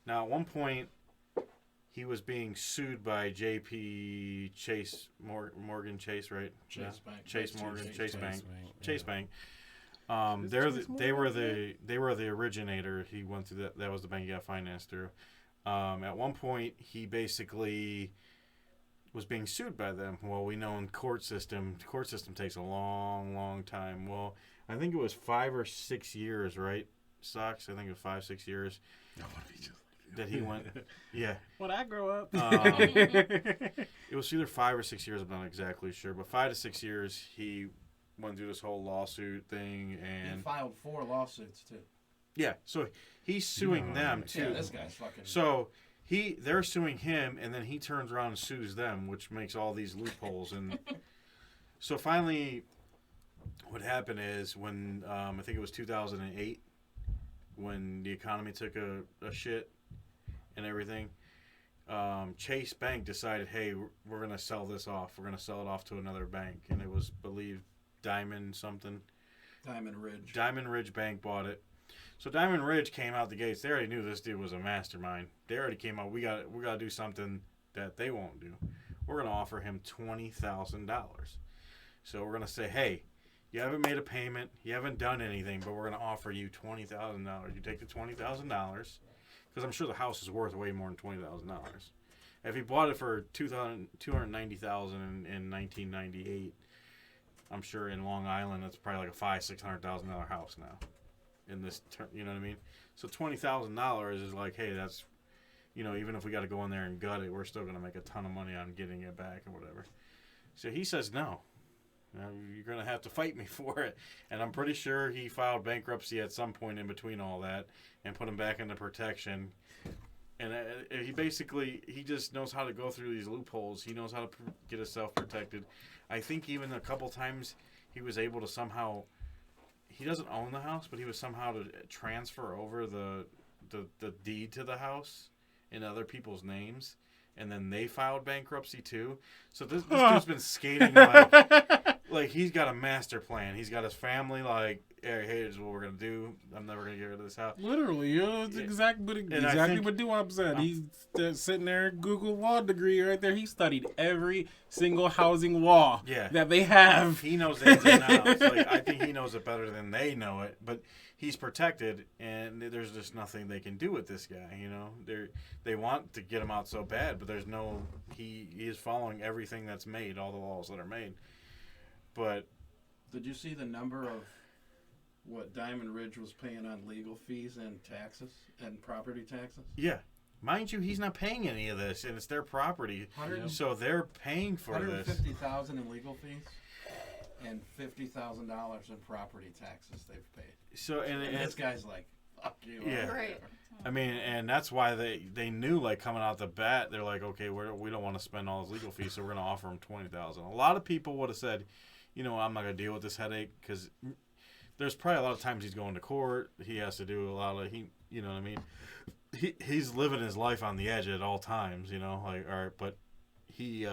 C: Now, at one point, he was being sued by J.P. Chase Morgan Chase, right?
D: Chase Bank.
C: Chase Morgan Chase Bank. Chase
A: yeah.
C: Bank. They were the originator. He went through that. That was the bank he got financed through. At one point, he basically was being sued by them. Well, we know in the court system takes a long, long time. Well, I think it was 5 or 6 years, right? Socks. I think it was 5-6 years. That he went. Yeah.
A: When I grow up.
C: It was either 5 or 6 years. I'm not exactly sure, but 5 to 6 years he went through this whole lawsuit thing, and
D: He filed 4 lawsuits too.
C: yeah, so he's suing them too.
D: Yeah, this guy's fucking.
C: So they're suing him, and then he turns around and sues them, which makes all these loopholes. And so finally, what happened is when I think it was 2008, when the economy took a shit and everything, Chase Bank decided, hey, we're going to sell this off. We're going to sell it off to another bank. And it was, believed, Diamond Ridge. Diamond Ridge Bank bought it. So Diamond Ridge came out the gates. They already knew this dude was a mastermind. They already came out, we got to do something that they won't do. We're going to offer him $20,000. So we're going to say, hey, you haven't made a payment, you haven't done anything, but we're going to offer you $20,000. You take the $20,000, because I'm sure the house is worth way more than $20,000. If he bought it for $290,000 in 1998, I'm sure in Long Island it's probably like a $600,000 house now. In this, you know what I mean? So $20,000 is like, hey, that's, you know, even if we got to go in there and gut it, we're still going to make a ton of money on getting it back or whatever. So he says no. You're going to have to fight me for it. And I'm pretty sure he filed bankruptcy at some point in between all that and put him back into protection. And he just knows how to go through these loopholes. He knows how to get himself protected. I think even a couple times he was able to somehow, he doesn't own the house, but he was somehow to transfer over the deed to the house in other people's names. And then they filed bankruptcy too. So this dude's been skating like he's got a master plan. He's got his family like, hey, here's what we're gonna do. I'm never gonna get rid of this house.
A: Literally, you know, it's exactly what DEWOP said. He's sitting there, Google law degree right there. He studied every single housing law that they have.
C: He knows ins and outs. Like, I think he knows it better than they know it. But he's protected, and there's just nothing they can do with this guy. You know, they want to get him out so bad, but there's no. He is following everything that's made, all the laws that are made. But
D: did you see the number of what Diamond Ridge was paying on legal fees and taxes and property taxes?
C: Yeah. Mind you, he's not paying any of this, and it's their property. So they're paying for this.
D: $150,000 in legal fees and $50,000 in property taxes they've paid.
C: So and
D: this guy's like, fuck you.
C: Yeah.
E: Right.
C: I mean, and that's why they knew, like, coming out the bat, they're like, okay, we don't want to spend all his legal fees, so we're going to offer him $20,000. A lot of people would have said, you know, I'm not going to deal with this headache, because there's probably a lot of times he's going to court. He has to do a lot of, you know what I mean? He's living his life on the edge at all times, you know, like, all right, but he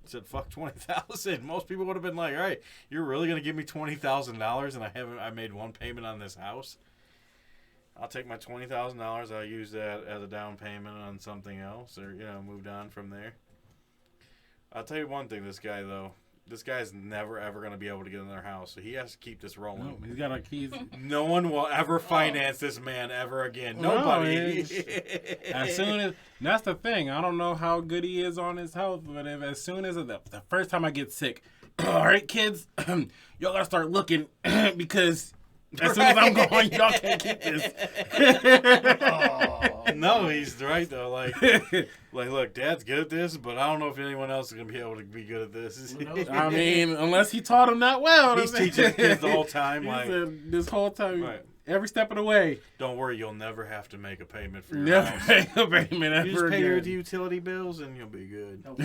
C: said, fuck $20,000. Most people would have been like, all right, you're really going to give me $20,000 and I made one payment on this house? I'll take my $20,000. I'll use that as a down payment on something else, or, you know, moved on from there. I'll tell you one thing, this guy's never ever going to be able to get in their house, so he has to keep this rolling.
A: No, he's got a keys.
C: No one will ever finance this man ever again. Nobody.
A: As soon as that's the thing. I don't know how good he is on his health, but as soon as the first time I get sick, all right, kids, y'all gotta start looking because. As soon as I'm going, y'all can't keep this.
C: No, he's right though. Like, look, Dad's good at this, but I don't know if anyone else is gonna be able to be good at this.
A: I mean, unless he taught him that well.
C: He's teaching kids the whole time. Like
A: this whole time,
C: right.
A: Every step of the way.
C: Don't worry, you'll never have to make a payment for your
A: never
C: house.
A: Make a payment ever
C: You just pay your
A: again.
C: utility bills, and you'll be good.
D: He'll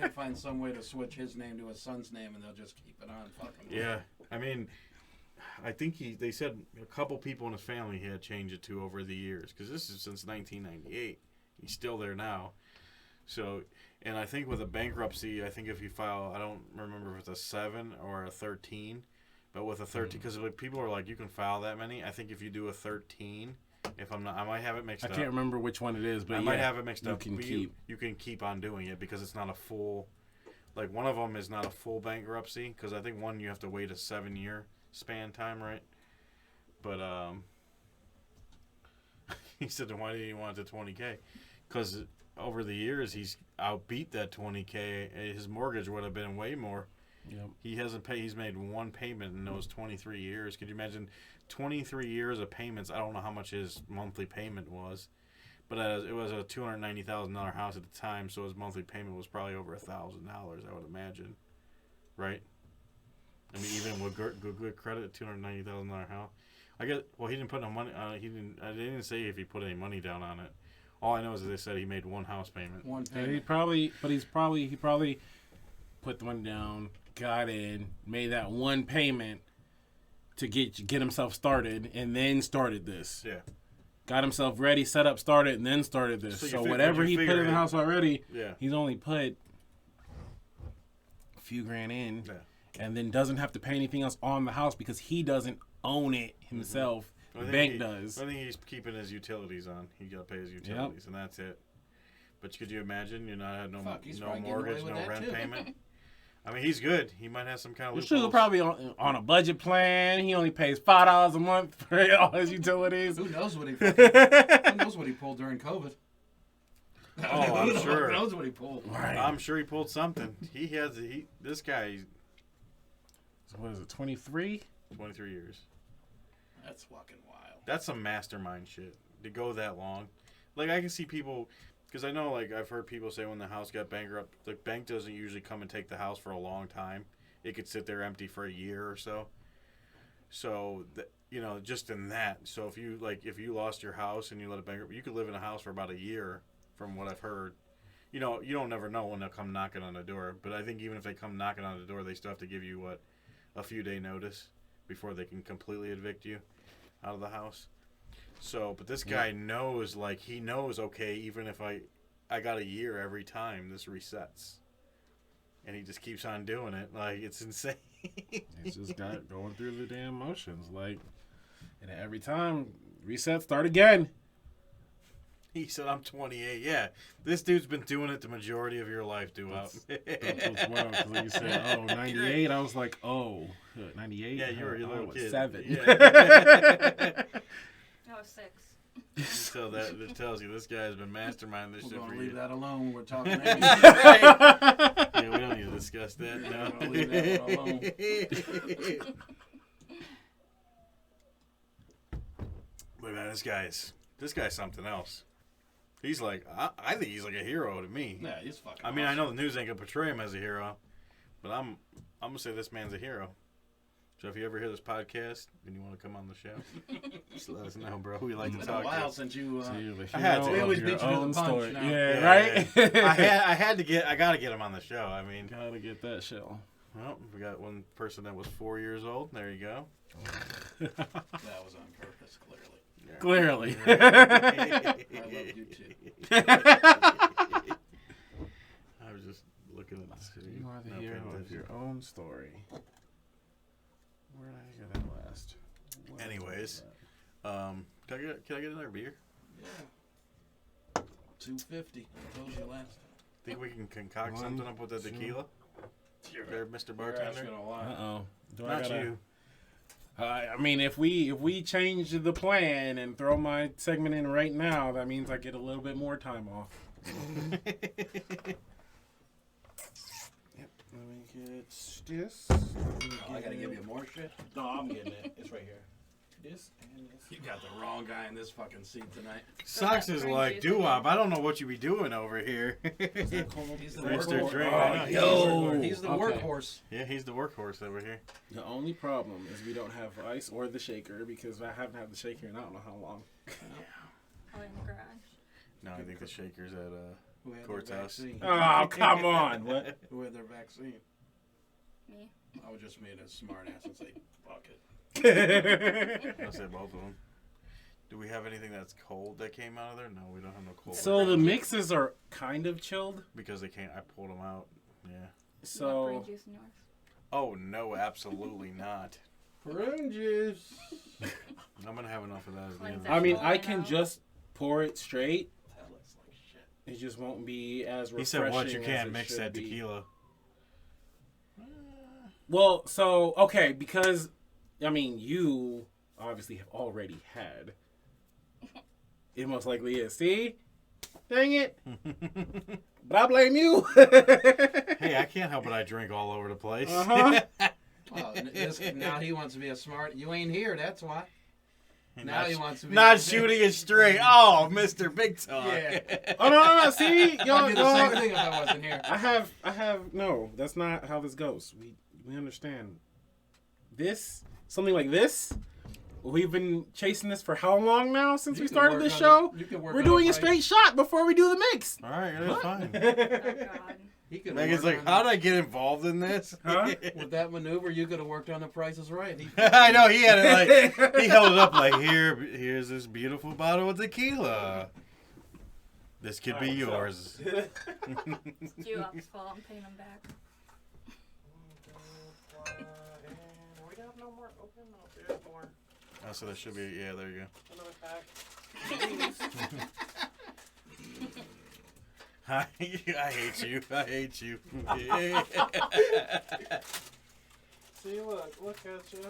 D: find some way to switch his name to his son's name, and they'll just keep it on. Fuck him.
C: Yeah, I mean. I think they said a couple people in his family he had changed it to over the years, because this is since 1998. He's still there now. So, and I think with a bankruptcy, I think if you file, I don't remember if it's a 7 or a 13, but with a 13, because people are like, you can file that many. I think if you do a 13, if I'm not, I might have it mixed up.
A: I can't remember which one it is, but
C: I might have it mixed up.
A: You
C: can keep on doing it because it's not a full, like one of them is not a full bankruptcy, because I think one you have to wait a 7-year span time, right? But he said, then why did he want it to $20K? Because over the years he's outbeat that $20K. His mortgage would have been way more.
A: Yep.
C: He hasn't paid. He's made one payment in those 23 years. Could you imagine 23 years of payments? I don't know how much his monthly payment was, but it was a $290,000 house at the time, so his monthly payment was probably over $1,000. I would imagine, right? I mean, even with good credit, $290,000 house. I guess. Well, he didn't put no money. He didn't. I didn't say if he put any money down on it. All I know is that they said he made one house payment.
D: One
A: Yeah,
D: payment.
A: he probably put the money down, got in, made that one payment to get himself started, and then started this.
C: Yeah.
A: got himself ready, set up, started, and then started this.
C: So you
A: So
C: fig-
A: whatever
C: would you
A: he put in
C: figure
A: the
C: it-
A: house already,
C: Yeah.
A: he's only put a few grand in,
C: Yeah.
A: and then doesn't have to pay anything else on the house because he doesn't own it himself.
C: I
A: The
C: think
A: bank
C: he-
A: does.
C: I think he's keeping his utilities on. He got to pay his utilities, and that's it. But could you imagine you not had no
D: Fuck, he's
C: no
D: probably getting away
C: mortgage,
D: with
C: no
D: that,
C: rent
D: too.
C: payment? I mean, he's good. He might have some kind of
A: This
C: loopholes.
A: sugar probably on a budget plan. He only pays $5 a month for all his utilities.
D: Who knows what he who knows what he pulled during COVID?
C: Oh, I'm sure.
D: Who knows what he pulled?
A: Right.
C: I'm sure he pulled something. This guy,
A: So what is it? 23.
C: 23 years.
D: That's fucking wild.
C: That's some mastermind shit to go that long. Like, I can see people, because I know, like, I've heard people say when the house got bankrupt, the bank doesn't usually come and take the house for a long time. It could sit there empty for a year or so. So, just in that. So, if you lost your house and you let it bankrupt, you could live in a house for about a year, from what I've heard. You don't never know when they'll come knocking on the door. But I think even if they come knocking on the door, they still have to give you, a few day notice before they can completely evict you out of the house. So, but this guy knows, okay, even if I got a year every time, this resets. And he just keeps on doing it. Like, it's insane.
A: He's just got going through the damn motions. Like, and every time, reset, start again.
C: He said, I'm 28. Yeah, this dude's been doing it the majority of your life, DEWOP.
A: That's what's wild, 'cause you said, oh, 98. I was like, oh, 98?
C: Yeah, you were a little kid.
A: 7.
C: Yeah.
E: I was 6.
C: So that tells you this guy has been masterminding this
D: We're
C: shit
D: going
C: for
D: to leave
C: years.
D: that alone when we're talking.
C: Yeah, we don't need to discuss that. No.
D: We're gonna leave that one alone.
C: But man, this guy's something else. He's like, I think he's like a hero to me.
D: Yeah, he's fucking.
C: I mean, I know the news ain't gonna portray him as a hero, but I'm gonna say this man's a hero. So if you ever hear this podcast and you want to come on the show, just let us know, bro. We like
D: It's
C: to
D: been a
C: talk.
D: while
C: To
D: since you.
C: I had to.
D: We always
A: Your
D: beat you to the
A: own
D: punch
A: story.
D: now.
A: Yeah, right?
C: I gotta get him on the show. I mean,
A: Gotta get that show.
C: well, we got one person that was 4 years old. There you go.
D: That was on purpose, clearly.
C: Yeah.
A: Clearly.
D: I love you too.
C: I was just looking at the city.
A: You are the
C: Not
A: hero
C: paying
A: of
C: attention.
A: your own story. Where did I hear that last? Where
C: Anyways.
A: was that?
C: Can I get another beer?
D: Yeah. 250. I told you last time.
C: Think we can concoct
A: One,
C: something up with the
A: two.
C: tequila? There, Mr.
D: You're
C: Bartender.
D: asking a lot.
A: Uh-oh. Do
C: Not
A: gotta,
C: you.
A: I mean, if we change the plan and throw my segment in right now, that means I get a little bit more time off. Yep. Let me get this.
D: I gotta give you more shit.
A: No, I'm getting it. It's right here. This and this.
D: You got the wrong guy in this fucking seat tonight.
C: Sucks is
E: Orange
C: like,
E: juice
C: DEWOP, I don't know what you be doing over here.
D: He's the
C: Mr.
D: workhorse.
C: Drink.
A: Oh,
C: He's
A: yo.
D: He's the
A: Okay.
D: workhorse.
C: Yeah, he's the workhorse over here.
A: The only problem is we don't have ice or the shaker because I haven't had the shaker in I don't know how long.
E: Probably in the garage.
C: No, I think the shaker's at
D: Who had
C: Court's
D: their
C: house.
D: vaccine?
A: Oh, come on. What?
D: Who had their vaccine?
E: Me.
D: I would just made a smart ass and say, fuck it.
C: I'll say both of them. Do we have anything that's cold that came out of there? No, we don't have no cold.
A: So the mixes are kind of chilled.
C: Because they can't, I pulled them out. Yeah.
E: You want
A: So
E: green juice in yours?
C: Oh, no, absolutely not.
D: Prune juice.
C: I'm going to have enough of that. At the
E: Cleanse
C: end.
E: it.
A: I mean,
E: Well,
A: I
E: I
A: can
E: know.
A: just pour it straight.
D: That looks like shit.
A: It just won't be as
C: He
A: refreshing.
C: said, "What? You
A: as
C: can't
A: it
C: mix
A: should
C: that
A: be.
C: tequila."
A: Well, so okay, because I mean, you obviously have already had. It most likely is. See, dang it! But I blame you.
C: Hey, I can't help it. I drink all over the place.
A: Uh-huh.
D: Well, now he wants to be a smart. You ain't here, that's why. Now he wants to be.
C: Not shooting it straight. Oh, Mr. Big Talk.
D: Yeah.
A: Oh no! See,
D: I'd
A: y'all.
D: do the same thing if I wasn't here.
A: I have. No, that's not how this goes. We understand. This something like this. We've been chasing this for how long now since
D: You
A: we
D: can
A: started
D: work
A: this
D: on
A: show?
D: it. You can work
A: We're
D: on
A: doing
D: it
A: a straight shot before we do the mix.
C: All right, that's fine.
E: Oh, God.
D: He could.
C: Megan's like, how did I get involved in this?
A: Huh?
D: With that maneuver, you could have worked on The Price is Right.
C: I know, he had it like, he held it up like, here's this beautiful bottle of tequila. This could be yours.
E: It's DEWOP's fault. I'm paying them back.
F: We have no more open. No, there's more.
C: Oh, so there should be, yeah, there you
F: Another pack.
C: go. I hate you. I hate you.
F: See, look at you.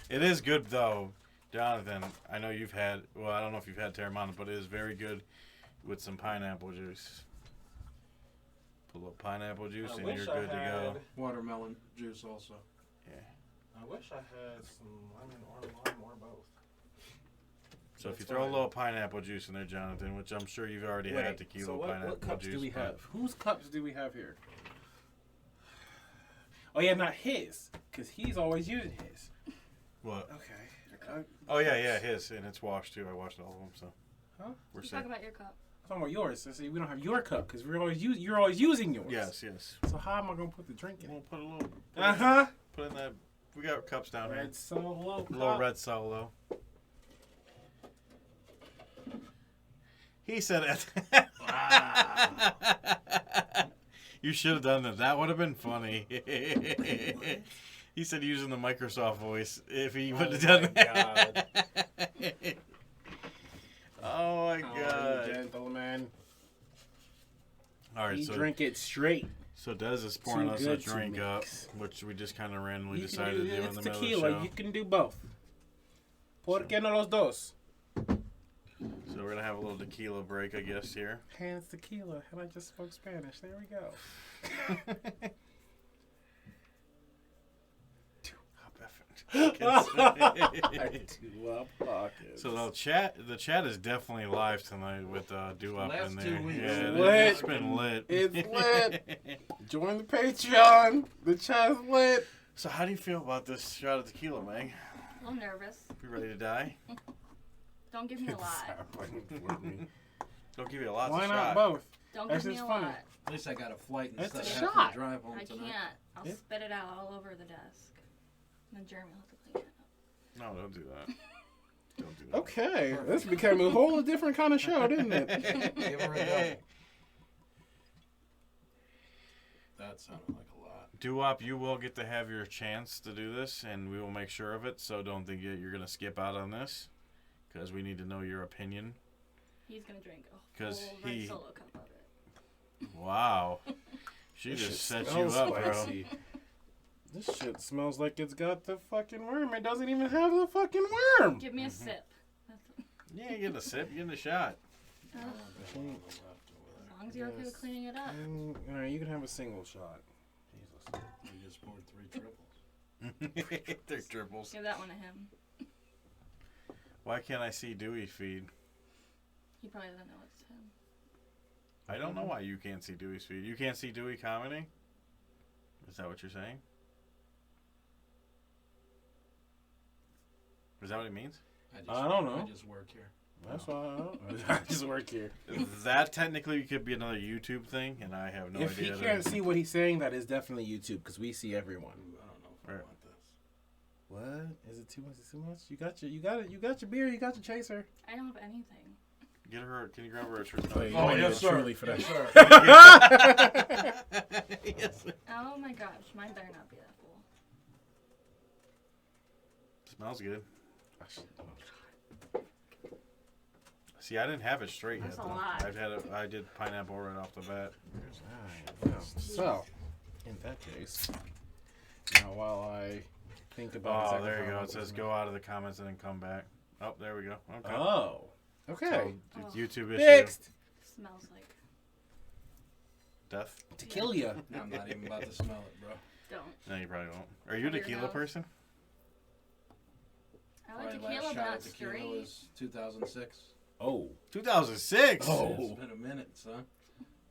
C: It is good, though. Jonathan, I know you've had, well, I don't know if you've had Terramana, but it is very good with some pineapple juice. Put a little pineapple juice and you're good to go.
D: Watermelon juice also.
C: Yeah.
F: I wish I had some lemon or lime or both.
C: So if you throw a little pineapple juice in there, Jonathan, which I'm sure you've already had tequila
A: so
C: pineapple
A: what cups
C: juice.
A: do we
C: but-
A: have? Whose cups do we have here? Oh yeah, not his, because he's always using his.
C: What?
A: Okay.
C: Oh yeah, his, and it's washed too. I washed all of them, so.
A: Huh?
C: We're
E: You
C: safe.
E: talk about your cup.
A: I'm talking about yours. So see, we don't have your cup because you're always using yours.
C: Yes.
A: So how am I gonna put the drink in?
C: We'll put a little. Put in that. We got cups down
A: Red
C: here.
A: Solo.
C: A little red solo. He said it. You should have done that. That would have been funny. He said using the Microsoft voice. If he would have done that. Oh my god.
A: Gentlemen.
C: All right,
A: You
C: so
A: drink it straight.
C: So Des is pouring
A: Too
C: us a
A: good to
C: drink up,
A: mix.
C: which we just kind of randomly
A: You can
C: decided to do in
A: it's
C: the middle
A: tequila.
C: of the show.
A: You can do both. ¿Por qué no los dos?
C: So we're gonna have a little tequila break, I guess, here.
A: Hands tequila. And I just spoke Spanish. There we go.
C: So the chat is definitely live tonight with DEWOP
D: Last
C: in
D: 2
C: there.
D: weeks.
C: Yeah,
A: Lit.
C: it's been lit.
A: It's lit. Join the Patreon. The chat's lit.
C: So how do you feel about this shot of tequila, Meg?
E: I'm nervous.
C: You ready to die?
E: Don't give me a lot.
C: Don't give you a lot.
A: Why
C: of
A: not
C: shot.
A: both?
E: Don't
A: That's
E: give me a
A: just funny.
E: lot.
D: At least I got a flight
A: It's
D: instead
A: a
D: of having
A: shot.
D: to drive home
E: I
D: tonight.
E: can't. I'll
A: Yeah.
E: spit it out all over the desk. And then JRemy will have to clean it up.
C: No, don't do that. Don't do that.
A: Okay, this became a whole different kind of show, didn't it?
D: Give her a double. That sounded like a lot.
C: DEWOP, you will get to have your chance to do this, and we will make sure of it. So don't think you're going to skip out on this, because we need to know your opinion.
E: He's gonna drink a
C: 'Cause
E: whole red
C: he-
E: solo cup of it.
C: Wow. She
A: This
C: just
A: shit
C: set you
A: smells
C: up, bro.
A: spicy. This shit smells like it's got the fucking worm. It doesn't even have the fucking worm.
E: Give me a sip. That's
C: Yeah, you get a sip, you get a shot.
E: as long as you're okay with cleaning it up.
A: All right, you can have a single shot. Jesus.
D: We just poured 3 triples.
C: They're triples.
E: Give that one to him.
C: Why can't I see Dewey's feed?
E: He probably doesn't know it's him.
C: I don't know why you can't see Dewey's feed. You can't see Dewey commenting? Is that what you're saying? Is that what it means?
A: I don't know.
D: I just work here.
A: That's why I just work here.
C: That technically could be another YouTube thing, and I have no
A: If
C: idea.
A: he can't see what he's saying, that is definitely YouTube because we see everyone.
D: I don't know if I
C: Right.
D: want this.
A: What? Is it too much? Is it too much? You got your beer. You got your chaser.
E: I don't have anything.
C: Get her. Can you grab her a shirt?
A: Oh, you
D: Oh,
A: wanted
D: yes,
A: it
D: sir.
A: truly for that.
C: Yes.
E: Oh my gosh, mine better not be that full.
C: Smells good. See, I didn't have it straight
E: That's
C: yet.
E: a
C: Though.
E: lot.
C: I did pineapple right off the bat.
A: So, in that case, now while I think about
C: Oh,
A: exactly
C: there you
A: how
C: go.
A: I'm
C: It says
A: gonna-
C: go out of the comments and then come back. Oh, there we go. Okay.
A: Oh, okay.
C: So, it's YouTube issue.
A: Fixed.
E: Smells like.
C: Death.
A: Tequila.
D: I'm not even about to smell it, bro.
E: Don't.
C: No, you probably won't. Are you a
E: Cover your
C: tequila
E: mouth.
C: person?
E: I like
D: Probably
E: tequila,
D: last
E: but
D: shot
E: not
D: of tequila
E: straight.
D: was 2006.
A: Oh.
C: 2006.
A: Oh.
D: It's been a minute, son.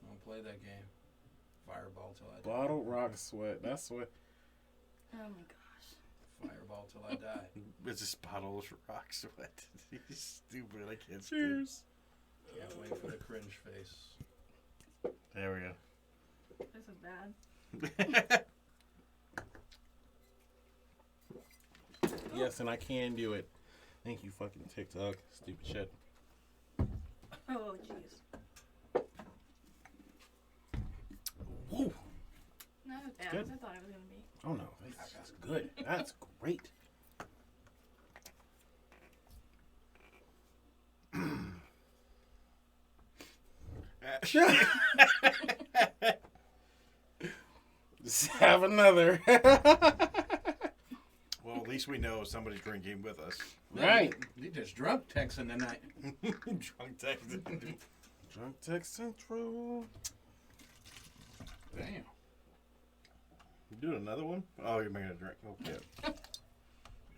D: Don't play that game. Fireball till I die.
A: Bottle rock sweat. That's what.
E: Oh my gosh.
D: Fireball till I die.
C: It's just bottle of rock sweat. He's stupid. I can't stand.
A: Cheers.
D: Can't wait for the cringe face.
C: There we go.
E: This is bad.
A: Yes, and I can do it. Thank you, fucking TikTok. Stupid shit.
E: Oh, jeez.
A: Woo.
E: Not as bad
A: Good.
E: as I thought it was gonna be.
A: Oh no, that's good. That's great. Just have another.
C: Well, at least we know somebody's drinking with us.
A: Right.
D: You just drunk texting tonight.
C: Drunk text.
A: Drunk text central.
D: Damn.
C: You doing another one? Oh, you're making a drink. Okay.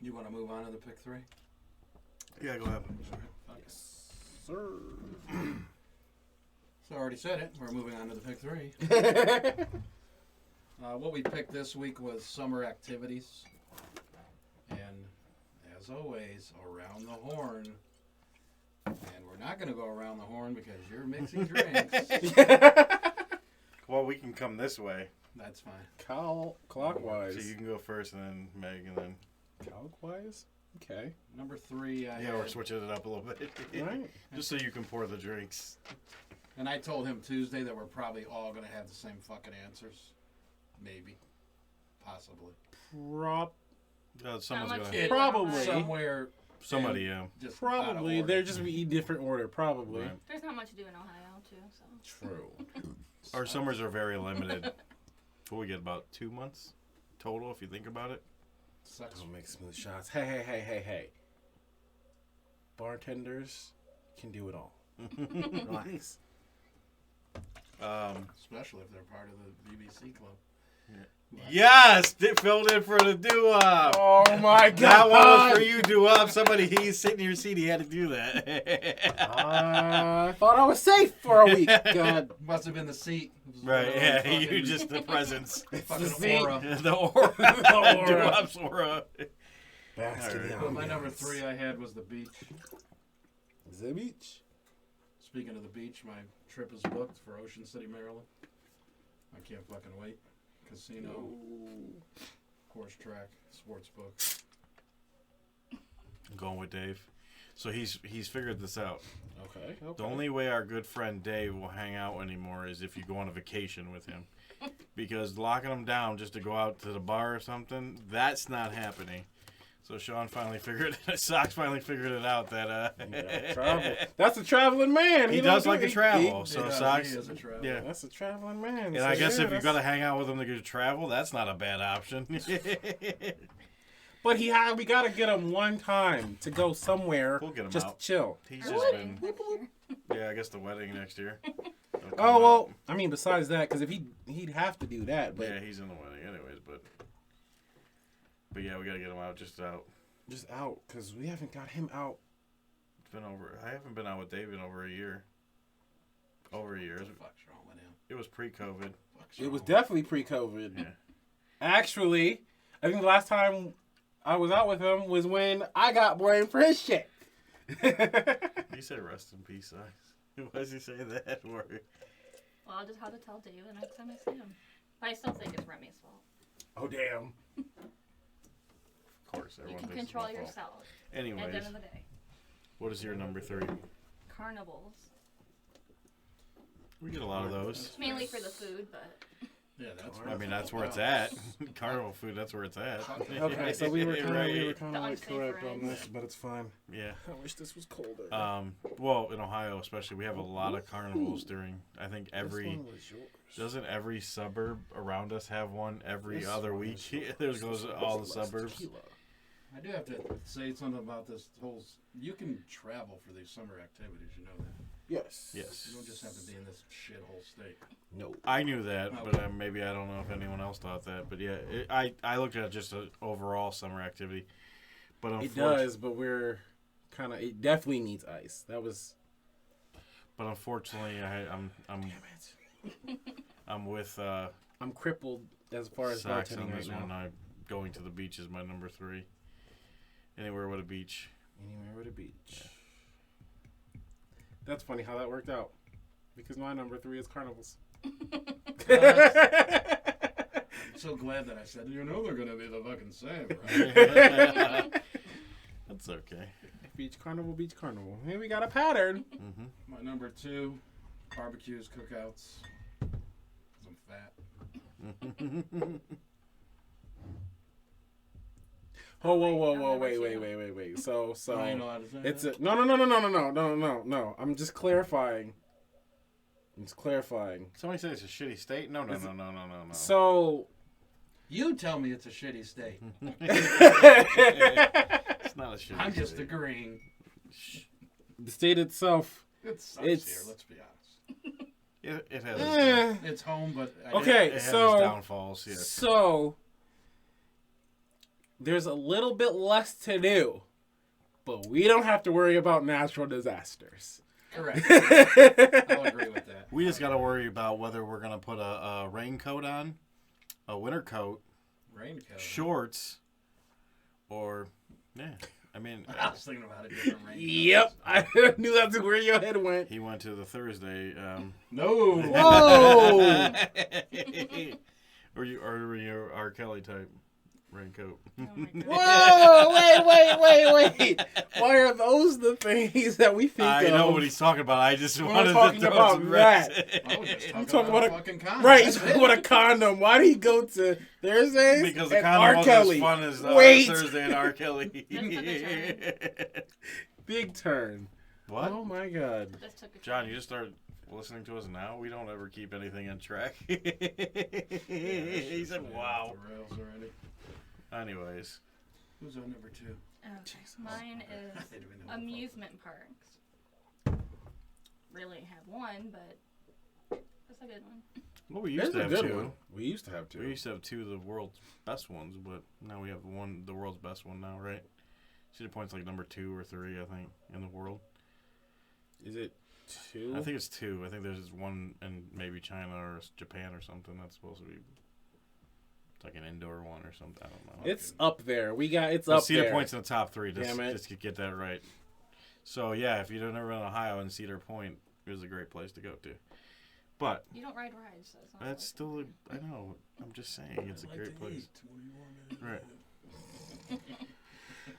D: You want to move on to the pick 3?
C: Yeah, go ahead.
A: Yes, sir.
D: So I already said it. We're moving on to the pick 3. What we picked this week was summer activities. And as always, around the horn. And we're not going to go around the horn because you're mixing drinks.
C: Well, we can come this way.
D: That's fine.
A: Clockwise.
C: So you can go first and then Meg and then...
A: Clockwise? Okay.
D: Number 3, I
C: Yeah,
D: had,
C: we're switching it up a little bit.
A: Right.
C: Just so you can pour the drinks.
D: and I told him Tuesday that we're probably all going to have the same fucking answers. Maybe. Possibly.
C: Someone's
E: much
C: gonna...
E: do you
A: Probably.
D: Somewhere.
C: Somebody,
D: in
C: yeah.
D: just
A: Probably.
D: out of
A: They're
D: order.
A: just in different order. Probably.
C: Right.
E: There's not much to do in Ohio, too, so.
A: True.
C: Our summers are very limited. What we get, about 2 months total, if you think about it?
D: Sucks.
A: Don't make smooth shots. Hey. Bartenders can do it all. Relax.
D: Especially if they're part of the BBC club.
C: Yes! It filled in for the DEWOP!
A: Oh my god.
C: That one was for you, DEWOP. Somebody, he's sitting in your seat, he had to do that.
A: I thought I was safe for a week. God.
D: Must have been the seat. It was
C: Right,
D: one of
C: yeah,
D: those
C: you
D: fucking-
C: just the presence.
D: fucking
A: seat.
D: aura.
C: The aura. DEWOP's aura.
A: Basket
C: Alright.
D: But my number 3 I had was the beach.
A: The beach.
D: Speaking of the beach, my trip is booked for Ocean City, Maryland. I can't fucking wait. Casino, horse track, sports book.
C: I'm going with Dave. So he's figured this out.
A: Okay.
C: The only way our good friend Dave will hang out anymore is if you go on a vacation with him. Because locking him down just to go out to the bar or something, that's not happening. So Sean finally figured Sox finally figured it out that
A: Travel. That's a traveling man.
C: he
A: don't
C: does
A: do-
C: like to travel.
D: He
C: So
D: does,
C: Sox
D: he is a traveler.
C: yeah.
A: That's a traveling man.
C: And
A: So,
C: I guess
A: yeah,
C: if you've
A: that's-
C: got to hang out with him to go travel, that's not a bad option.
A: But we gotta get him one time to go somewhere
C: We'll get him
A: just
C: out.
A: to chill.
C: He's
E: Or
C: just
E: wedding
C: been
E: next year.
C: yeah, I guess the wedding next year.
A: Oh well, I mean besides that, because if he'd have to do that, but
C: yeah, he's in the wedding anyways. But yeah, we gotta get him out. Just out.
A: just out because we haven't got him out.
C: It's been over. I haven't been out with David in over a year. Over a year.
D: What the fuck's wrong with him?
C: It was pre-COVID.
D: Fuck's
A: It was
D: wrong?
A: definitely pre-COVID.
C: Yeah.
A: Actually, I think the last time I was out with him was when I got blamed for his shit.
C: You said rest in peace, Ice. Why does he say that? Or...
E: Well, I'll just have to tell Dave the next time I see him. But I still think it's Remy's fault.
A: Oh damn.
C: Of course,
E: You
C: everyone
E: can
C: thinks it's
E: control
C: my fault.
E: yourself at the
C: Anyways,
E: end of the day.
C: what is your number 3?
E: Carnivals.
C: We get a lot of those.
E: It's mainly for the food, but
D: Yeah, that's.
C: I mean, that's where it's at. Carnival food, that's where it's at.
A: Okay, so we were kind of
C: Right.
E: The
A: like
E: unsafe
A: correct on
E: rides.
A: this, but it's fine.
C: Yeah.
A: I wish this was colder.
C: Well, in Ohio especially, we have a lot of carnivals during, I think
A: This
C: every,
A: one was yours.
C: doesn't every suburb around us have one every
A: This
C: other
A: one
C: week?
A: is yours.
C: There
A: This
C: goes
A: one
C: all the
A: was less
C: suburbs.
A: tequila.
D: I do have to say something about this whole. You can travel for these summer activities. You know that.
A: Yes.
C: Yes.
D: You don't just have to be in this shithole state.
A: No.
C: I knew that, but maybe I don't know if anyone else thought that. But yeah, I looked at just an overall summer activity. But
A: It does, but we're kind of. It definitely needs ice. That was.
C: But unfortunately, I'm with
A: I'm crippled as far as
C: Sox
A: bartending
C: on
A: right
C: this
A: now.
C: one. Going to the beach is my number 3. Anywhere with a beach.
A: Anywhere with a beach. That's funny how that worked out. Because my number 3 is carnivals.
D: I'm so glad that I said, they're gonna be the fucking same, right?
C: That's okay.
A: Beach carnival, beach carnival. Here we got a pattern.
C: Mm-hmm.
D: My number 2, barbecues, cookouts. 'Cause I'm fat.
A: Oh, whoa, wait. So
D: I ain't allowed to say
A: it's
D: that.
A: no. I'm just clarifying.
C: Somebody said it's a shitty state? No.
A: So
D: You tell me it's a shitty state.
C: It's not a shitty
D: I'm just
C: state.
D: agreeing.
A: the state itself.
D: It sucks
A: It's-
D: here, let's be honest.
C: It has
A: eh.
D: It's home, but
A: Okay.
C: it has
A: so-
C: its downfalls, yes.
A: So there's a little bit less to do, but we don't have to worry about natural disasters.
D: correct. I'll agree with that.
C: We just got to worry about whether we're going to put a raincoat on, a winter coat,
D: Raincoat.
C: shorts, or, yeah. I mean,
D: I was thinking about a different raincoat.
A: Yep, I knew that's where your head went.
C: he went to the Thursday.
D: No.
A: Whoa!
C: or were you R. Kelly type raincoat?
E: Oh my God.
A: Whoa! Wait! Why are those the things that we think
C: I
A: of?
C: know what he's talking about. I just
A: We're not
C: wanted
A: talking
C: to throw
A: about
C: some
A: that.
D: I was just
A: I'm
D: talking
A: talking
D: about
A: about
D: a fucking condom.
A: Right,
D: That's
A: he's
D: it.
A: talking about a condom. Why did he go to Thursdays
C: Because the
A: and
C: condom
A: R.
C: wasn't
A: Kelly?
C: as fun as
A: Wait.
C: Thursday and R. Kelly.
A: Big turn.
C: What?
A: Oh my God.
E: This took a
C: John,
E: turn.
C: you just started listening to us now? We don't ever keep anything in track.
D: Yeah,
C: He said,
D: shit's
C: wow.
D: off the rails already.
C: Anyways.
D: Who's on number 2?
E: Mine is
D: I didn't even know.
E: amusement parks. Really have one, but that's a good one.
C: Well, we used
A: That's
C: to
A: a
C: have
A: good
C: two.
A: one. We used to have
C: We
A: two.
C: used to have two of the world's best ones, but now we have one, the world's best one now, right? Cedar Point's like number 2 or 3, I think, in the world.
A: Is it two?
C: I think it's 2. I think there's one in maybe China or Japan or something that's supposed to be it's like an indoor one or something. I don't know.
A: It's up there. It's
C: But
A: up
C: Cedar
A: there.
C: Point's in the top 3.
A: Damn it.
C: Just to get that right. So yeah, if you've never been in Ohio, and Cedar Point is a great place to go to. But
E: You don't ride rides, so it's not
C: that's
E: really-
C: still, I know. I'm just saying, it's a great place. Right.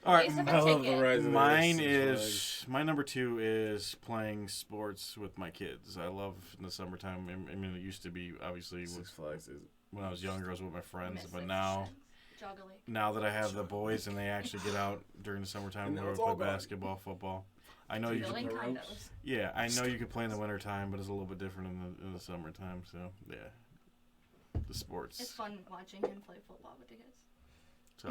C: All right.
E: They used to
A: I
E: have a
A: love the
E: ticket.
A: rise of the
C: Mine
A: Six
C: is
A: Flags.
C: my number 2 is playing sports with my kids. I love in the summertime. I mean, it used to be obviously
A: Six Flags is
C: when I was younger, I was with my friends,
E: Miss
C: but
E: it.
C: now
E: Joggle Lake.
C: that I have the boys and they actually get out during the summertime,
A: And now
C: we
A: it's
C: play
A: all gone.
C: basketball, football. I know you
E: Building
D: the ropes.
E: condos.
C: yeah, I know you can play in the wintertime, but it's a little bit different in the summertime. So yeah, the sports.
E: It's fun watching him play football with the kids.
C: So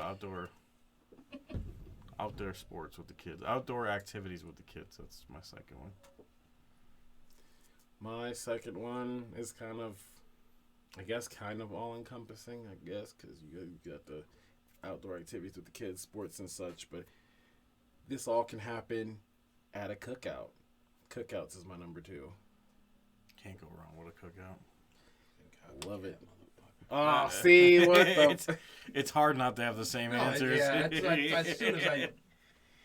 C: outdoor sports with the kids, outdoor activities with the kids. That's my second one.
A: My second one is kind of all encompassing, because you got the outdoor activities with the kids, sports and such, but this all can happen at a cookout. Cookouts is my number 2.
C: Can't go wrong with a cookout.
A: Love it. Oh, see what the
C: It's hard not to have the same answers.
D: Yeah, it's like, as soon as I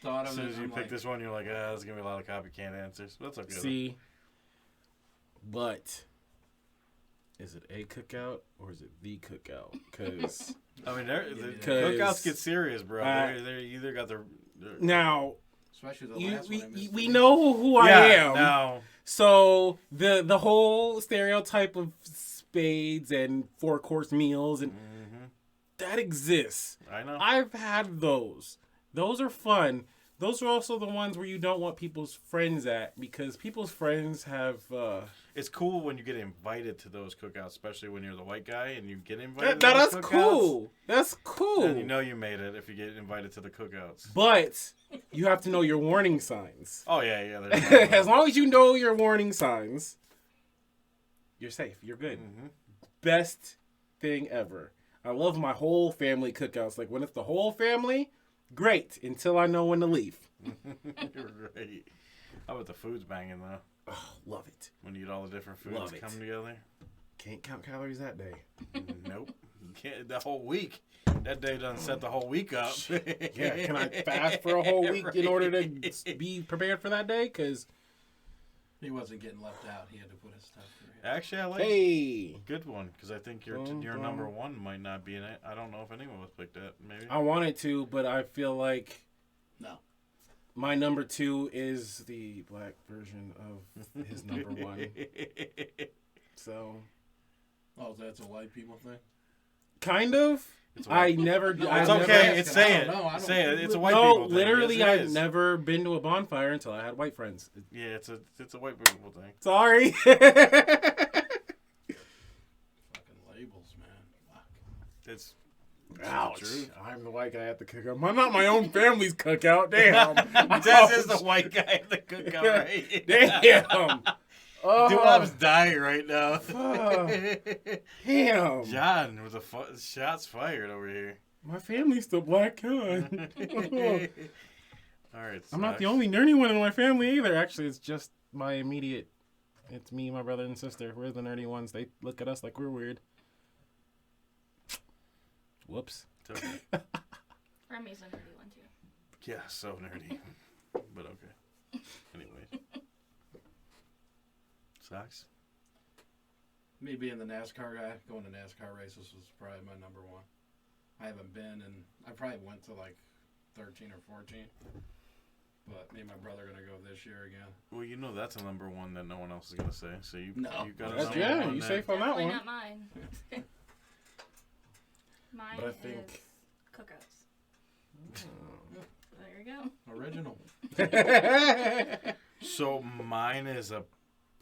D: thought
C: As
D: of
C: soon
D: it,
C: as you
D: I'm
C: pick
D: like,
C: this one, you're like, there's gonna be a lot of copycat answers. But that's okay.
A: see. But is it a cookout or is it the cookout? Because
C: I mean, the
A: 'Cause
C: cookouts get serious, bro.
A: I-
C: They either got the
A: now
D: especially the last one I missed.
A: we know who I am.
C: Now,
A: So the whole stereotype of spades and 4-course meals and that exists.
C: I know.
A: I've had those. Those are fun. Those are also the ones where you don't want people's friends at, because people's friends have
C: It's cool when you get invited to those cookouts, especially when you're the white guy and you get invited.
A: now
C: to those
A: that's
C: cookouts.
A: cool. That's cool.
C: And you know you made it if you get invited to the cookouts.
A: But you have to know your warning signs.
C: Oh yeah.
A: As long as you know your warning signs, you're safe. You're good. Best thing ever. I love my whole family cookouts. Like when it's the whole family, great. Until I know when to leave.
C: You're right. How about the food's banging though?
A: Oh, love it.
C: When you get all the different foods
A: Love it.
C: come together.
A: Can't count calories that day.
C: Nope. You can't. The whole week. That day doesn't set the whole week up.
A: Yeah, can I fast for a whole week in order to be prepared for that day? Because
D: He wasn't getting left out. He had to put his stuff through here.
C: Actually, I like
A: Hey,
C: good one because I think your number one might not be in it. I don't know if anyone was picked that. Maybe.
A: I wanted to, but I feel like
D: No.
A: my number 2 is the black version of his number 1. So,
D: Oh, that's a white people thing?
A: kind of.
C: It's
A: I
C: white.
A: never.
D: No,
A: I
C: It's
A: never,
C: okay. It's say
D: I
C: it.
D: don't know. I don't-
C: Say it. It's a white
A: No,
C: people thing.
A: literally,
C: Yes, it
A: I've
C: is.
A: never been to a bonfire until I had white friends.
C: Yeah, it's a white people thing.
A: Sorry.
D: Fucking labels, man. Fuck.
C: It's
A: Ouch.
C: True.
A: I'm the white guy at the cookout. I'm not my own family's cookout. Damn.
C: This is the white guy at the cookout, right?
A: Damn. Oh,
C: DEWOP's dying right now.
A: damn.
C: John with the shots fired over here.
A: My family's the black guy.
C: All right.
A: I'm not the
C: Sox.
A: only nerdy one in my family either. Actually, it's just my immediate. It's me, my brother, and sister. We're the nerdy ones. They look at us like we're weird. Whoops.
C: It's okay.
E: Remy's a nerdy one too.
C: Yeah, so nerdy. But okay. Anyways. Sox?
D: Me being the NASCAR guy, going to NASCAR races was probably my number 1. I haven't been, and I probably went to like 13 or 14. But me and my brother are going to go this year again.
C: Well, you know that's a number 1 that no one else is going to say. So you
D: No.
C: got a
A: That's,
C: number
A: yeah,
C: 1
A: you
C: that-
A: safe on that
E: Definitely
A: one.
E: not mine. Mine
A: But I think-
E: is cookouts. There you go.
D: Original.
C: So mine is a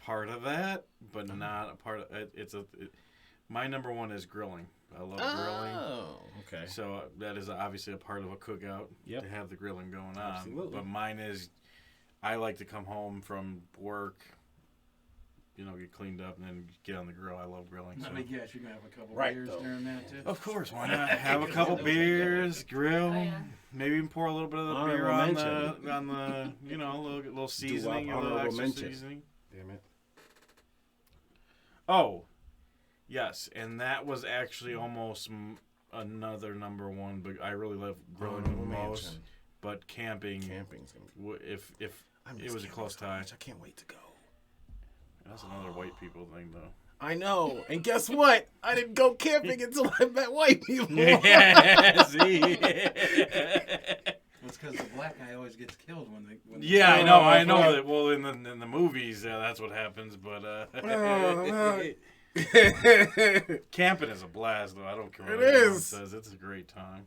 C: part of that, but not a part of it. My number 1 is grilling. I love grilling.
A: Oh, okay.
C: So that is obviously a part of a cookout
A: Yep.
C: to have the grilling going on.
A: Absolutely.
C: But mine is, I like to come home from work, get cleaned up and then get on the grill. I love grilling. So.
D: Let me guess, you're going to have a couple
A: Right,
D: beers
A: though.
D: during that too?
C: Of course, why not? Have a couple beers, grill,
E: Oh, yeah.
C: maybe even pour a little bit of the
A: Honorable
C: beer on
A: mention.
C: the, a little seasoning, a little
A: honorable
C: extra
A: mention.
C: seasoning.
A: Damn it.
C: Oh, yes, and that was actually almost another number 1, but I really love grilling the
A: Honorable
C: most.
A: mention.
C: But camping,
A: Camping's gonna be.
C: if
A: I
C: it
A: miss
C: was a
A: camping
C: close
A: so
C: tie.
A: much. I can't wait to go.
C: That's another white people thing, though.
A: I know. And guess what? I didn't go camping until I met white people.
C: Yeah, see.
D: It's because the black guy always gets killed when they. When
C: Yeah, I
A: Oh,
C: know
A: fuck.
C: that. Well, in the movies, that's what happens. But camping is a blast, though. I don't care what
A: It
C: anyone
A: is.
C: says. It's a great time.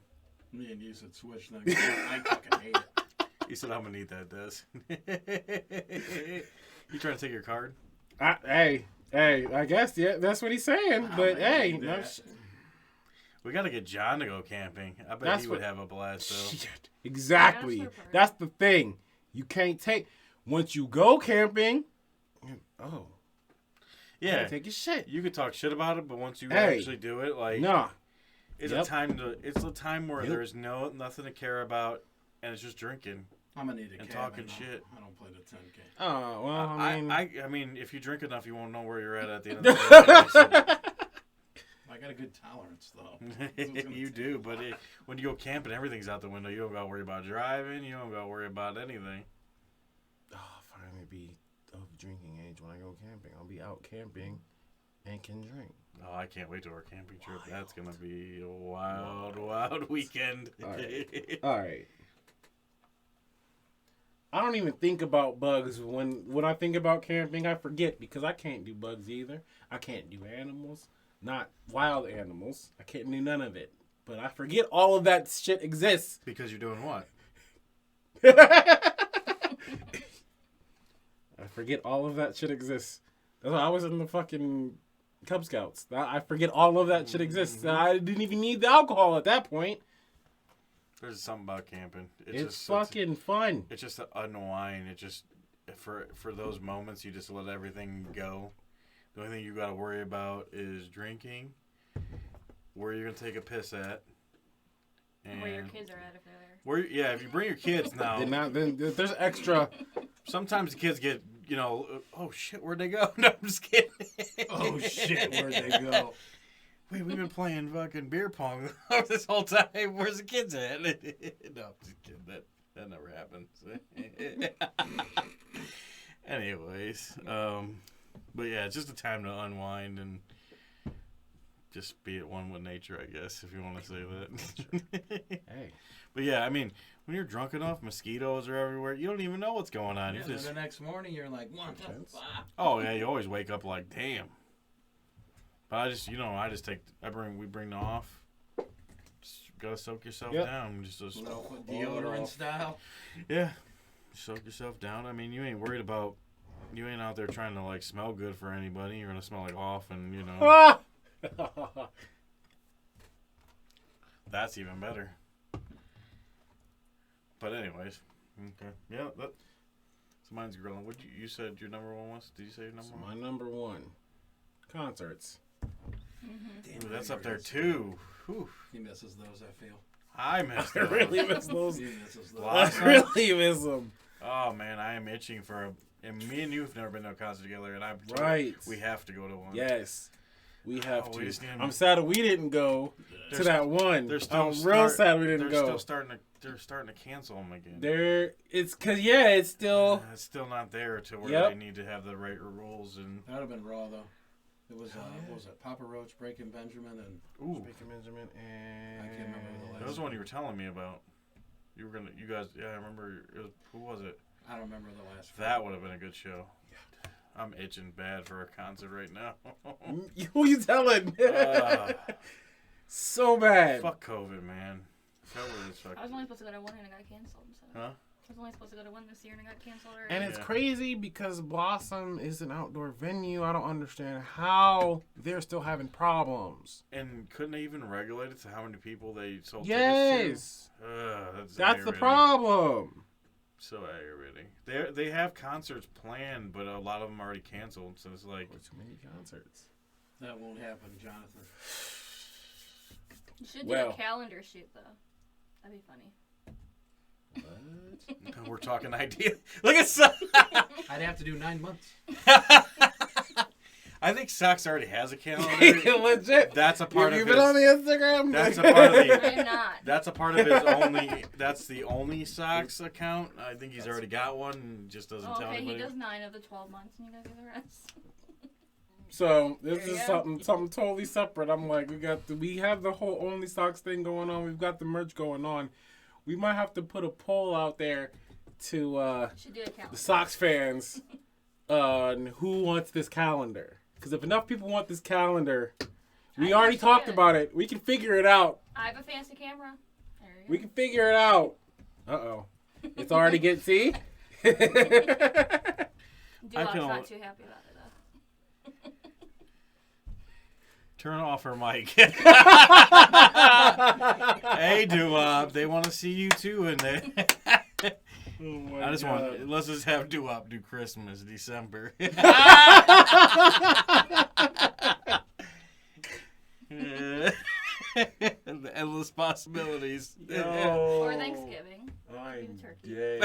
D: Me and you said switch things. I fucking hate it.
C: You said I'm gonna need that, Des. You trying to take your card?
A: Hey, I guess yeah, that's what he's saying. But
D: might
A: hey,
D: need
A: no,
D: that.
C: We gotta get John to go camping. I bet
A: That's
C: he would
A: what-
C: have a blast, though.
A: shit. Exactly.
E: Bachelor party.
A: That's the thing. You can't take once you go camping. Oh, you
C: Yeah,
A: gotta take your shit.
C: you could talk shit about it, but once you
A: Hey.
C: actually do it, like
A: Nah.
C: it's
A: Yep.
C: It's a time where
A: Yep.
C: there's nothing to care about, and it's just drinking.
D: I'm gonna need a
C: And
D: cabin.
C: talking shit.
D: I don't play the 10K.
A: Oh well, I mean,
C: I mean, if you drink enough, you won't know where you're at the end of the day.
D: I got a good tolerance though.
C: So- you do, but when you go camping, everything's out the window. You don't got to worry about driving. You don't got to worry about anything.
A: oh, finally be of drinking age when I go camping. I'll be out camping and can drink.
C: Oh, I can't wait to our camping trip. That's gonna be a wild weekend.
A: All right. All right. I don't even think about bugs when I think about camping. I forget because I can't do bugs either. I can't do animals, not wild animals. I can't do none of it. But I forget all of that shit exists.
C: Because you're doing what?
A: I forget all of that shit exists. That's why I was in the fucking Cub Scouts. I forget all of that shit exists. I didn't even need the alcohol at that point.
C: There's something about camping.
A: It's fucking fun.
C: It's just to unwind. It just for those moments, you just let everything go. The only thing you got to worry about is drinking, where you're gonna take a piss at, and
E: Where your kids are at if they're there.
C: yeah, if you bring your kids now,
A: Then there's extra.
C: sometimes the kids get, oh shit, where'd they go? No, I'm just kidding.
D: Oh shit, where'd they go?
C: Wait, we've been playing fucking beer pong this whole time. Where's the kids at? No, I'm just kidding. That never happens. Anyways, but yeah, it's just a time to unwind and just be at one with nature, I guess, if you want to say that.
A: Hey.
C: But yeah, I mean, when you're drunk enough, mosquitoes are everywhere. You don't even know what's going on.
D: Yeah,
C: You
D: then
C: just,
D: the next morning you're like, what the fuck?
C: oh yeah, you always wake up like, damn. But we bring the off. Just gotta soak yourself down. Just
D: Deodorant style.
C: yeah, soak yourself down. I mean, you ain't worried about. You ain't out there trying to like smell good for anybody. You're gonna smell like off, and you know. That's even better. But anyways, okay, yeah. So mine's grilling. What you said your number one was? Did you say your number one?
A: My number one, concerts.
C: Ooh, that's up there too. Whew.
D: He misses those, I feel.
C: I missed
A: I
C: those.
A: really miss those.
D: He misses those.
C: Last
A: I
C: time?
A: really miss them.
C: Oh man, I am itching for a. And me and you have never been to a concert together, and I'm
A: Right.
C: We have to go to one.
A: Yes, we have
C: Oh,
A: to.
C: we just need 'em.
A: I'm sad that we didn't go to that one.
C: They're still
A: I'm real sad we didn't
C: they're
A: go.
C: Still starting to. They're starting to cancel them again.
A: It's still.
C: It's still not there to where
A: Yep.
C: they need to have the right rules and.
D: That would have been raw, though. It was, what was it? Papa Roach, Breaking Benjamin, and
C: Ooh,
A: Bacon Benjamin and
D: I can't remember the last
C: that was the one you were telling me about. You guys. Yeah, I remember. Who was it?
D: I don't remember the last
C: That would have been a good show. I'm itching bad for a concert right now.
A: Who you telling? So bad.
C: Fuck COVID, man. COVID is fucking.
E: I was only supposed to go to one and it got canceled. So.
C: Huh?
E: I was only supposed to go to one this year and it got canceled already.
A: And it's
C: Yeah.
A: crazy because Blossom is an outdoor venue. I don't understand how they're still having problems.
C: And couldn't they even regulate it to how many people they sold
A: Yes.
C: tickets to? That's
A: the
C: aggravating.
A: problem.
C: So aggravating. They have concerts planned, but a lot of them already canceled. So it's like,
A: Too many concerts.
D: That won't happen, Jonathan.
E: You should do
A: Well.
E: a calendar shoot though. That'd be funny.
A: What?
C: we're talking idea. Look at Sock.
D: I'd have to do 9 months.
C: I think Socks already has a calendar.
A: Legit.
C: That's a part
A: Have
C: of
A: you
C: his.
A: been on the Instagram?
C: That's a part of the.
E: I'm not.
C: That's a part of his only. That's the only Socks account. I think he's already got one and just doesn't tell
E: Okay, he
C: anybody.
E: does 9 of the 12 months and you guys do the rest.
A: So this is
E: Yeah.
A: something totally separate. I'm like, we have the whole Only Socks thing going on. We've got the merch going on. We might have to put a poll out there to
E: Should do a calendar.
A: the Sox fans on who wants this calendar. Because if enough people want this calendar, we
E: I
A: already
E: think we
A: talked
E: should.
A: about it. We can figure it out.
E: I have a fancy camera. There you go.
A: We can figure it out. Uh-oh. It's already get see?
E: Duwop's
C: I can
E: not
C: al-
E: too happy about it though.
C: Turn off her mic. Hey, DEWOP, they want to see you too, and they. I just want. Let's just have DEWOP do Christmas, December. The endless possibilities.
E: Or Thanksgiving.
A: I'm
E: Turkey.
A: dead.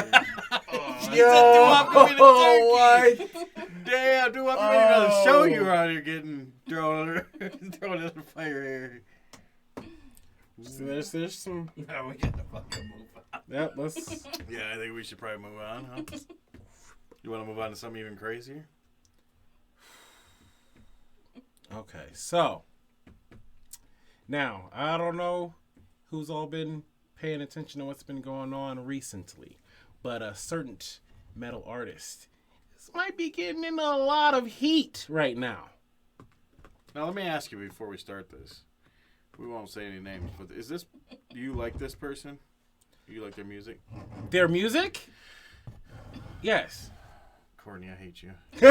C: She said DEWOP would be the
A: Oh,
C: turkey.
A: what?
C: Damn, DEWOP made another show you were out here getting thrown in the fire here.
A: So there's some.
D: No, we gotta fucking move on.
A: Yep, let's.
C: Yeah, I think we should probably move on, huh? You want to move on to something even crazier?
A: Okay, so. Now, I don't know who's all been paying attention to what's been going on recently, but a certain metal artist might be getting in a lot of heat right now.
C: Now, let me ask you before we start this. We won't say any names, but do you like this person? Do you like their music?
A: Their music? Yes.
C: Courtney, I hate you.
E: Yes,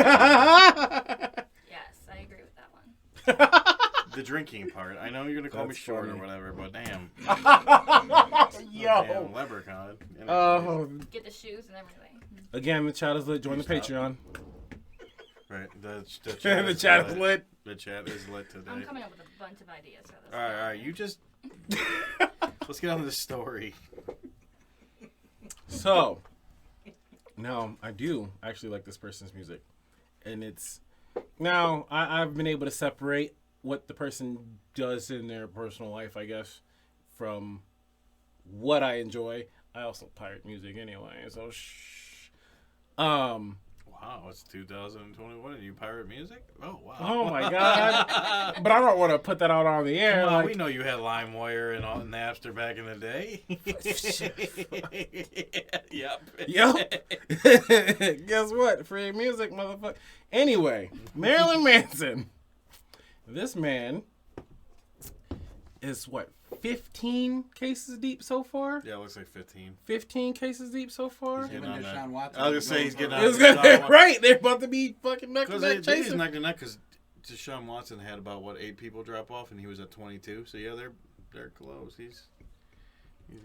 E: I agree with that one.
C: The drinking part. I know you're going to call me
A: That's
C: short
A: funny.
C: or whatever, but damn.
A: Yo.
C: Damn, leprechaun.
A: Oh,
E: Get the shoes and everything.
A: again, the chat is lit. Join the
C: Stop.
A: Patreon.
C: Right. The
A: The
C: chat,
A: chat is lit.
C: The chat is lit today.
E: I'm coming up with a bunch of ideas for this.
C: All right. You just. Let's get on to the story.
A: So, now I do actually like this person's music, and it's now I've been able to separate what the person does in their personal life, I guess, from what I enjoy. I also pirate music anyway, so
C: Wow, it's 2021 and you pirate music? Oh, wow.
A: Oh my god! But I don't want to put that out on the air.
C: Come on,
A: like,
C: we know you had LimeWire and all Napster back in the day.
A: Yep. Guess what? Free music, motherfucker. Anyway, Marilyn Manson. This man is what, 15 cases deep so far?
C: Yeah, it looks like 15.
A: 15 cases deep so far?
C: He's
D: Him
C: getting
D: and
C: on that.
D: Deshaun Watson.
C: I was gonna say he's getting on
A: It's
C: that.
A: gonna, right, they're about to be fucking neck to
C: Because
A: neck
C: they
A: chasing.
C: neck to neck because Deshaun Watson had about 8 people drop off and he was at 22. So yeah, they're close. He's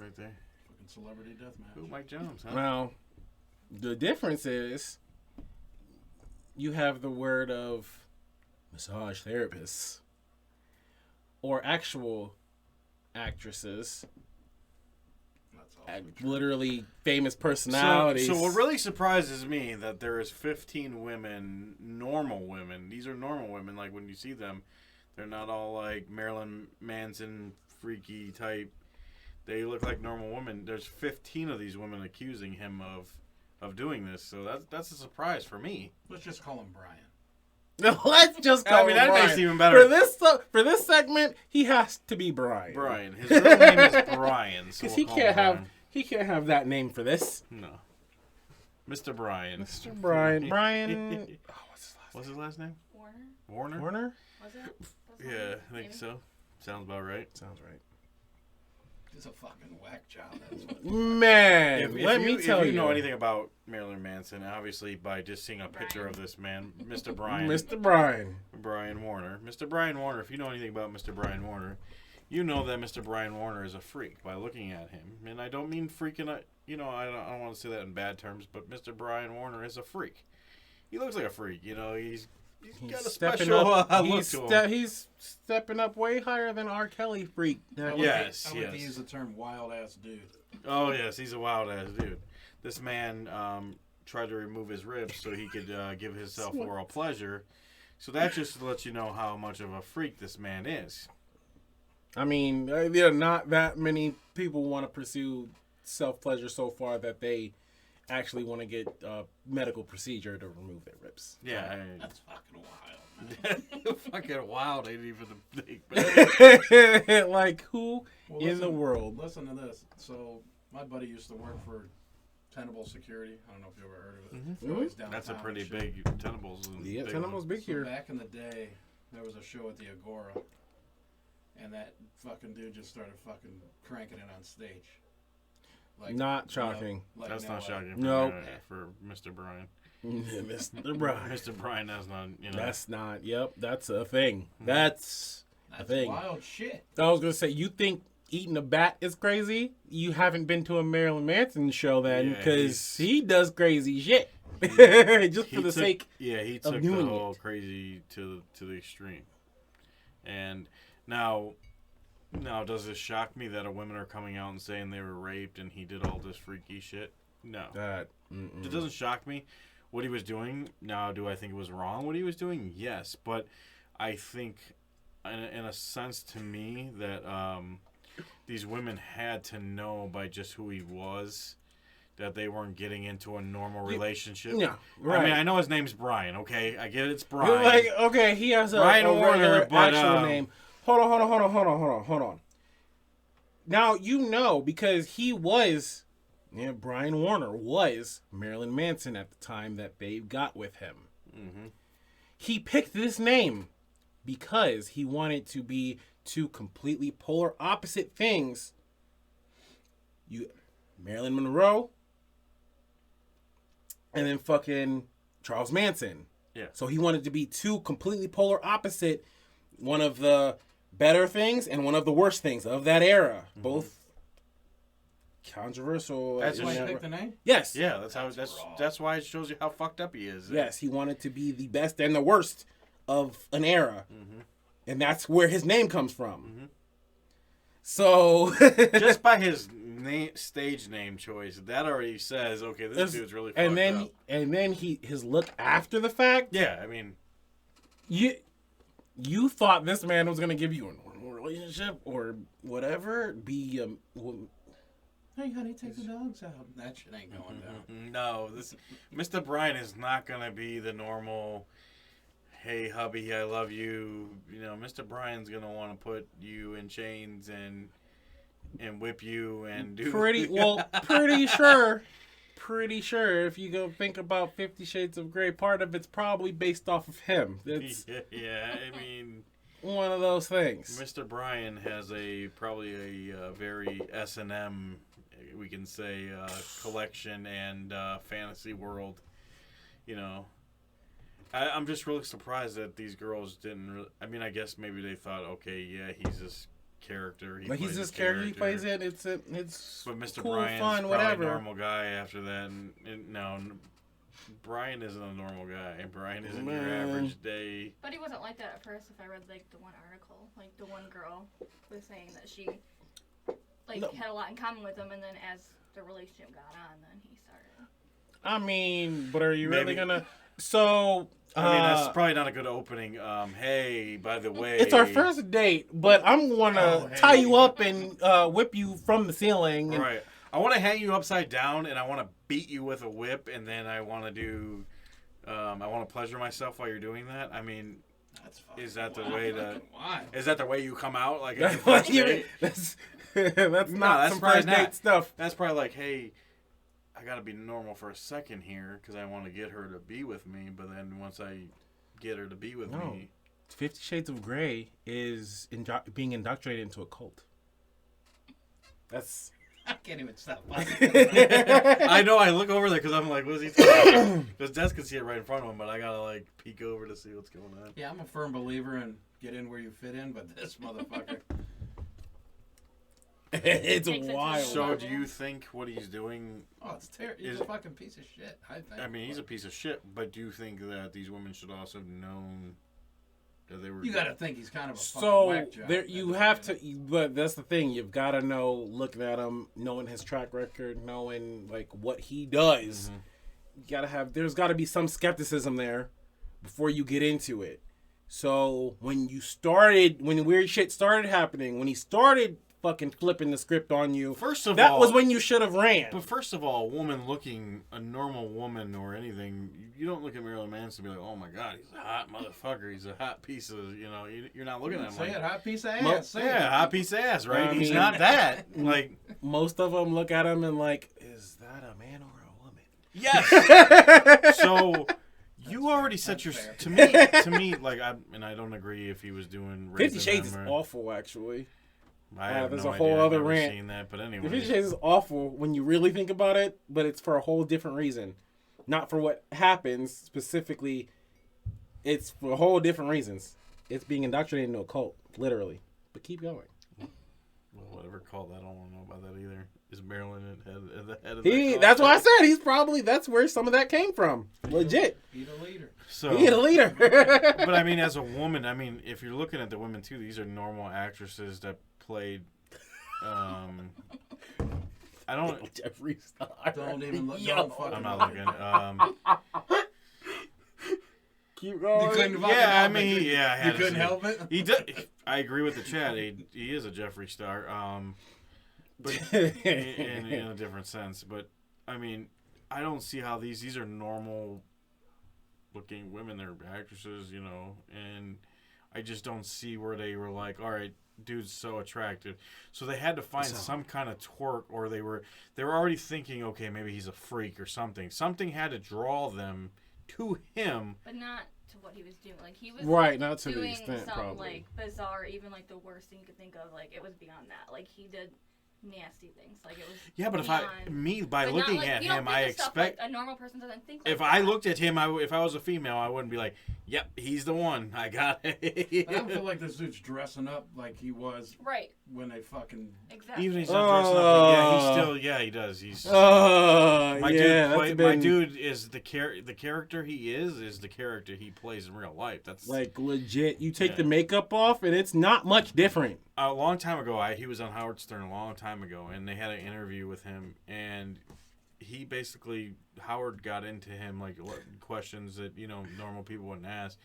C: right there.
D: Fucking celebrity deathmatch.
C: Ooh, Mike Jones, huh?
A: Now, the difference is you have the word of massage therapists or actual actresses,
D: That's all.
A: literally famous personalities.
C: So what really surprises me that there is 15 women, normal women. These are normal women. Like when you see them, they're not all like Marilyn Manson freaky type. They look like normal women. There's 15 of these women accusing him of doing this. So that's a surprise for me.
D: Let's just call him Brian.
A: Let's just call
C: I mean,
A: him
C: that
A: Brian.
C: makes it even better.
A: For this segment, he has to be Brian.
C: Brian. His real name is Brian. So
A: Because
C: we'll call him Brian.
A: he can't have that name for this.
C: No. Mr. Brian.
A: Mr. Brian. Brian. Oh,
C: What's his last name?
E: Warner?
C: Warner?
E: Was it? That's not
C: Yeah,
E: it?
C: I think
E: Maybe.
C: so. Sounds about right.
A: Sounds right.
D: He's a fucking whack job. That's what.
A: Man, let me tell
C: if
A: you.
C: you know anything about Marilyn Manson, obviously by just seeing a picture of this man, Mr. Brian,
A: Mr. Brian.
C: Brian Warner. Mr. Brian Warner, if you know anything about Mr. Brian Warner, you know that Mr. Brian Warner is a freak by looking at him. And I don't mean freaking, I don't want to say that in bad terms, but Mr. Brian Warner is a freak. He looks like a freak, He's got a
A: stepping
C: special
A: up.
C: look to him.
A: He's stepping up way higher than R. Kelly freak.
D: I like
C: Yes,
D: to
C: yes.
D: use the term wild ass dude.
C: Oh, yes, he's a wild-ass dude. This man tried to remove his ribs so he could give himself oral pleasure. So that just lets you know how much of a freak this man is.
A: I mean, there are not that many people want to pursue self-pleasure so far that they actually want to get a medical procedure to remove their ribs.
C: Yeah.
D: That's fucking wild, man.
C: Fucking wild ain't even the thing.
A: Like, who
D: Well,
A: in the world?
D: Listen to this. So, my buddy used to work for Tenable Security. I don't know if you ever heard of it. They're always downtown
C: That's a pretty
D: and shit.
C: big Tenables.
A: Yeah,
C: big
A: Tenables
C: one.
A: big
D: So
A: here.
D: back in the day, there was a show at the Agora, and that fucking dude just started fucking cranking it on stage. Like,
A: Not shocking.
D: like
C: That's
D: no
C: not
D: way.
C: shocking
A: No.
C: for Mr. Brian.
A: Mr. Brian.
C: Mr. Brian, that's not,
A: That's not. Yep, that's a thing. That's a
D: That's
A: thing.
D: wild shit.
A: I was gonna say, you think eating a bat is crazy? You haven't been to a Marilyn Manson show then,
C: Yeah,
A: because he does crazy shit. Just for the sake.
C: Yeah, he
A: of
C: took the
A: doing
C: whole
A: it.
C: crazy to the extreme. And now does it shock me that women are coming out and saying they were raped and he did all this freaky shit? No.
A: That.
C: It doesn't shock me what he was doing. Now, do I think it was wrong what he was doing? Yes, but I think in a sense to me that these women had to know by just who he was that they weren't getting into a normal relationship.
A: Yeah, right.
C: I mean, I know his name's Brian, okay? I get it, it's Brian.
A: Like, okay, he has a
C: Brian Warner,
A: regular
C: but,
A: actual name. Hold on. Now you know because he was, Brian Warner was Marilyn Manson at the time that Babe got with him.
C: Mm-hmm.
A: He picked this name because he wanted to be two completely polar opposite things. Marilyn Monroe, and then fucking Charles Manson.
C: Yeah.
A: So he wanted to be two completely polar opposite, one of the better things and one of the worst things of that era.
C: Mm-hmm.
A: Both controversial.
C: That's
D: That's
A: in
D: why
A: that
D: you picked
A: re-
D: the name?
A: Yes.
C: Yeah, that's why it shows you how fucked up he is.
A: Yes, he wanted to be the best and the worst of an era.
C: Mm-hmm.
A: And that's where his name comes from. Mm-hmm. So
C: Just by his stage name choice, that already says, okay, this dude's really fucked up.
A: And then his look after the fact.
C: Yeah, I mean,
A: you thought this man was gonna give you a normal relationship or whatever, be
D: Hey, honey, take the dogs out. That shit ain't going down.
C: No, this Mr. Bryan is not gonna be the normal. Hey, hubby, I love you. You know, Mr. Bryan's gonna want to put you in chains and whip you and do
A: pretty sure if you go think about 50 Shades of Grey, part of it's probably based off of him. It's
C: yeah, I mean,
A: one of those things.
C: Mr. Bryan has probably a very S&M, we can say, collection and fantasy world. You know, I'm just really surprised that these girls didn't really, I mean, I guess maybe they thought, okay, yeah, he's this character.
A: He's this character. He plays it. It's
C: but Mr.
A: cool,
C: Bryan's
A: fun,
C: probably
A: whatever.
C: a normal guy after that. And no, Bryan isn't a normal guy. Bryan isn't your average day.
E: But he wasn't like that at first. If I read like the one article, like the one girl was saying that she had a lot in common with him, and then as the relationship got on, then he started.
A: I mean, but are you really gonna? So.
C: I mean, that's probably not a good opening. Hey, by the way,
A: it's our first date, but I'm gonna tie you up and whip you from the ceiling. And,
C: right. I want to hang you upside down, and I want to beat you with a whip, and then I want to do. I want to pleasure myself while you're doing that. I mean, is that the way to? Is that the way you come out? Like
A: that's not some first date stuff.
C: That's probably like, hey, I gotta be normal for a second here because I want to get her to be with me. But then once I get her to be with me,
A: 50 Shades of Grey is being indoctrinated into a cult.
D: I can't even stop.
C: I know. I look over there because I'm like, "What's he talking about?" Because Des can see it right in front of him, but I gotta like peek over to see what's going on.
D: Yeah, I'm a firm believer in get in where you fit in, but this motherfucker.
A: It's wild.
C: So, do you think what he's doing?
D: Oh, it's terrible. He's a fucking piece of shit. I think.
C: I mean, he's a piece of shit. But do you think that these women should also have known that they were?
D: You got to think he's kind of a fucking whack job.
A: There, you have to. But that's the thing. You've got to know, looking at him, knowing his track record, knowing like what he does.
C: Mm-hmm.
A: You gotta have. There's got to be some skepticism there before you get into it. So when weird shit started happening, when he started fucking flipping the script on you.
C: First of
A: that
C: all,
A: was when you should have ran.
C: But first of all, a normal woman or anything, you don't look at Marilyn Manson and be like, oh my God, he's a hot motherfucker. He's a hot piece of, you're not looking at him like.
D: Say it, hot piece of ass.
C: Hot piece of ass, right? He's not that. Like,
A: most of them look at him and like, is that a man or a woman?
C: Yes. So. You already set your to me like I don't agree if he was doing
A: 50 Shades is awful actually.
C: I have
A: there's
C: no
A: a whole
C: idea.
A: other
C: I've never
A: rant.
C: seen that, but anyway.
A: 50 Shades is awful when you really think about it, but it's for a whole different reason. Not for what happens specifically. It's for a whole different reasons. It's being indoctrinated into a cult, literally. But keep going.
C: Well, whatever cult, I don't want to know about that either. Is Maryland at the head of
A: that? That's why I said that's where some of that came from. Legit.
D: He the leader.
A: He the leader.
C: But I mean, as a woman, if you're looking at the women too, these are normal actresses that played. I don't.
A: Jeffree Star.
D: Don't even look.
C: I'm not looking.
A: Keep going.
D: You couldn't
C: You
D: couldn't help it.
C: He did. I agree with the chat. He is a Jeffree Star. But in a different sense. But I mean, I don't see how these are normal looking women. They're actresses, and I just don't see where they were like, all right, dude's so attractive. So they had to find some kind of twerk, or they were already thinking, okay, maybe he's a freak or something. Something had to draw them to him.
E: But not to what he was doing. Like he was
A: not to the
E: doing
A: extent
E: some
A: probably.
E: like bizarre, even like the worst thing you could think of. Like it was beyond that. Like he did nasty things. Like it was.
C: Yeah, but
E: beyond,
C: by looking at him, I expect
E: a normal person doesn't think. Like
C: if
E: that.
C: I looked at him, if I was a female, I wouldn't be like, "Yep, he's the one. I got it."
D: I don't feel like this dude's dressing up like he was
E: right
D: when they fucking.
E: Exactly.
C: Even if he's not dressing up, he does. He's my dude is the character he is the character he plays in real life. That's
A: like legit. You take the makeup off, and it's not much different.
C: A long time ago, he was on Howard Stern a long time ago, and they had an interview with him, and he basically Howard got into him like questions that normal people wouldn't ask,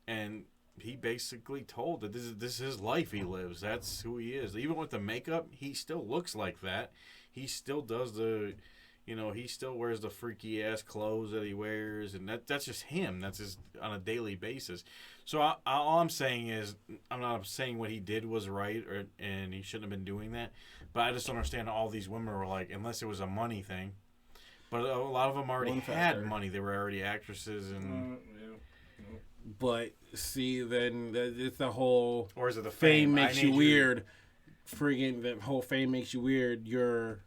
C: and he basically told that this is his life he lives. That's who he is. Even with the makeup, he still looks like that. he still does the, he still wears the freaky ass clothes that he wears, and that's just him. That's just on a daily basis. So all I'm saying is, I'm not saying what he did was right, and he shouldn't have been doing that. But I just don't understand all these women were like, unless it was a money thing. But a lot of them already had money. They were already actresses and.
A: But see, then it's the whole.
C: Or is it the
A: fame makes you weird? Friggin' the whole fame makes you weird. Your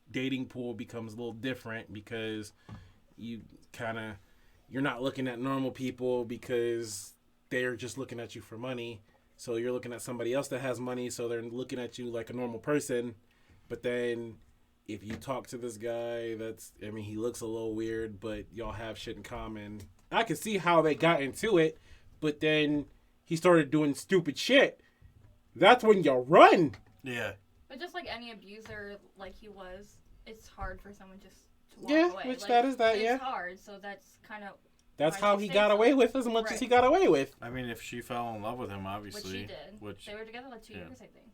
A: dating pool becomes a little different because you're not looking at normal people because they're just looking at you for money. So you're looking at somebody else that has money, so they're looking at you like a normal person. But then if you talk to this guy, he looks a little weird, but y'all have shit in common. I can see how they got into it, but then he started doing stupid shit. That's when you run.
C: Yeah.
E: But just like any abuser, like he was, it's hard for someone just to walk away.
A: Which
E: like,
A: that is that,
E: it's
A: yeah.
E: It's hard, so that's kind of.
A: That's how he got away with as much as he got away with.
C: I mean, if she fell in love with him, obviously.
E: Which she did. They were together like 2 years, I think.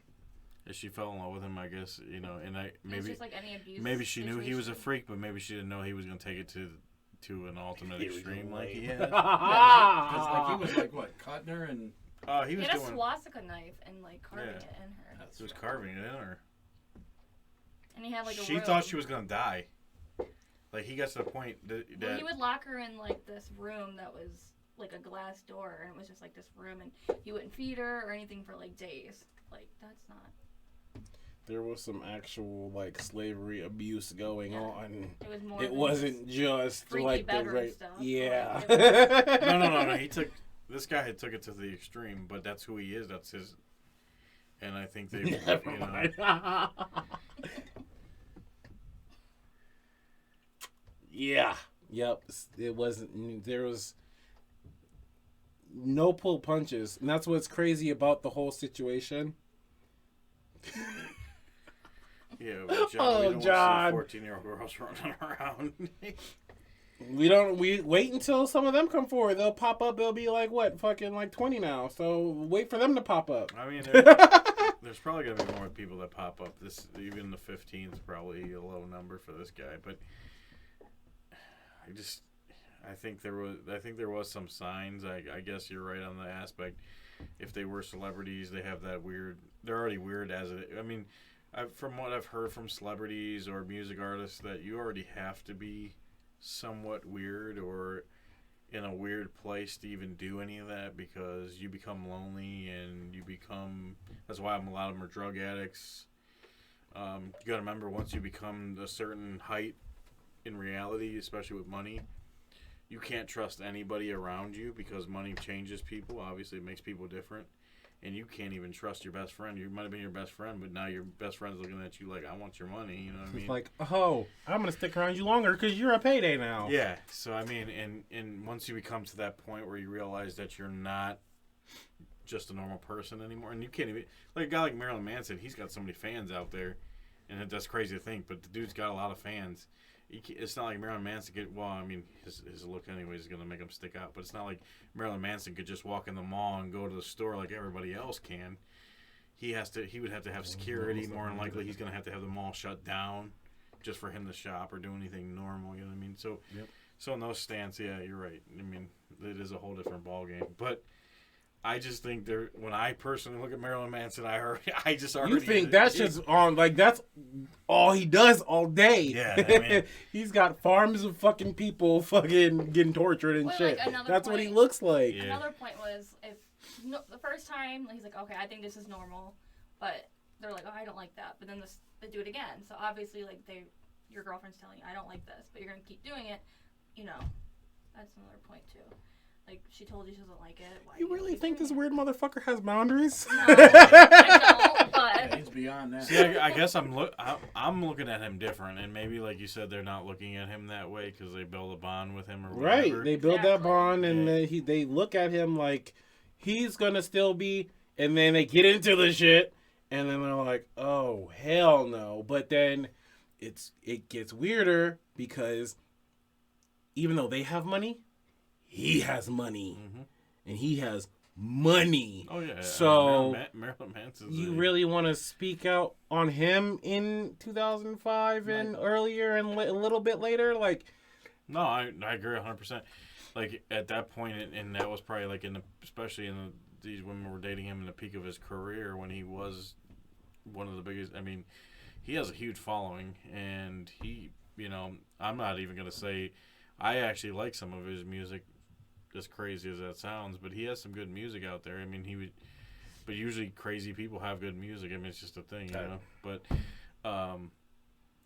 C: If she fell in love with him, I guess, and maybe.
E: It's just like any abuse
C: maybe she knew he was a
E: situation.
C: freak, but maybe she didn't know he was going to take it to an ultimate extreme like he had.
D: Because like he was like what, cutting her and.
C: He was
E: had
C: doing.
E: a swastika knife and like carving it in her.
C: He was carving it in her.
E: And he had like a
C: She
E: room.
C: thought she was going to die. Like, he got to the point that
E: Well, he would lock her in like this room that was like a glass door, and it was just like this room, and he wouldn't feed her or anything for like days. Like, that's not.
A: There was some actual like slavery abuse going on.
E: It was more.
A: It wasn't just
E: freaky
A: like the
E: bedroom
A: right.
E: stuff.
A: Yeah.
E: Like,
C: No. This guy had took it to the extreme, but that's who he is. That's his. And I think they.
A: Never mind. Yeah. Yep. It wasn't. There was no pull punches, and that's what's crazy about the whole situation.
C: Yeah, but John, we don't
A: John.
C: want to see 14-year-old girls running around.
A: We wait until some of them come forward. They'll pop up. They'll be like what, fucking like 20 now. So wait for them to pop up.
C: I mean, there's probably gonna be more people that pop up. Even the 15 is probably a low number for this guy, but I think there was some signs. I guess you're right on the aspect. If they were celebrities, they have that weird. They're already weird as it. I mean, from what I've heard from celebrities or music artists, that you already have to be somewhat weird or in a weird place to even do any of that, because you become lonely and that's why a lot of them are drug addicts. You gotta remember, once you become a certain height in reality, especially with money, you can't trust anybody around you, because money changes people. Obviously it makes people different, and you can't even trust your best friend. You might have been your best friend, but now your best friend's looking at you like, I want your money, you know what I mean?
A: It's like, oh, I'm going to stick around you longer because you're a payday now.
C: Yeah, so I mean, and once you become to that point where you realize that you're not just a normal person anymore, and you can't even, like a guy like Marilyn Manson, he's got so many fans out there, and that's crazy to think, but the dude's got a lot of fans. It's not like Marilyn Manson could, well, I mean, his look anyways is going to make him stick out, but it's not like Marilyn Manson could just walk in the mall and go to the store like everybody else can. He would have to have security. More than likely, he's going to have the mall shut down just for him to shop or do anything normal, you know what I mean? So, So in those stance, yeah, you're right. I mean, it is a whole different ballgame, but I just think when I personally look at Marilyn Manson, I just already.
A: You think that's just on, like, that's all he does all day.
C: Yeah, I mean,
A: he's got farms of fucking people fucking getting tortured and shit.
E: Like,
A: that's what he looks like.
C: Yeah.
E: Another point was, the first time, he's like, okay, I think this is normal, but they're like, oh, I don't like that. But then they do it again. So obviously, like, your girlfriend's telling you, I don't like this, but you're going to keep doing it, that's another point too. Like, she told you she doesn't like it. Why
A: You really
E: keep
A: think this
E: doing
A: weird motherfucker has boundaries?
E: it? No, I don't, but
D: He's beyond that.
C: See, I guess I'm looking at him different, and maybe, like you said, they're not looking at him that way because they build a bond with him or whatever.
A: Right, they build that
E: Exactly.
A: bond, and
C: Yeah.
A: they look at him like he's gonna still be, and then they get into the shit, and then they're like, oh hell no. But then it gets weirder because even though they have money, he has money, and he has money.
C: Oh yeah.
A: So
C: Marilyn Manson's
A: you really want to speak out on him in 2005 and earlier and a little bit later? Like,
C: No, I agree 100%. Like at that point, and that was probably like especially these women were dating him in the peak of his career when he was one of the biggest. I mean, he has a huge following, and he, I'm not even gonna say, I actually like some of his music, as crazy as that sounds, but he has some good music out there. I mean, but usually crazy people have good music. I mean, it's just a thing, But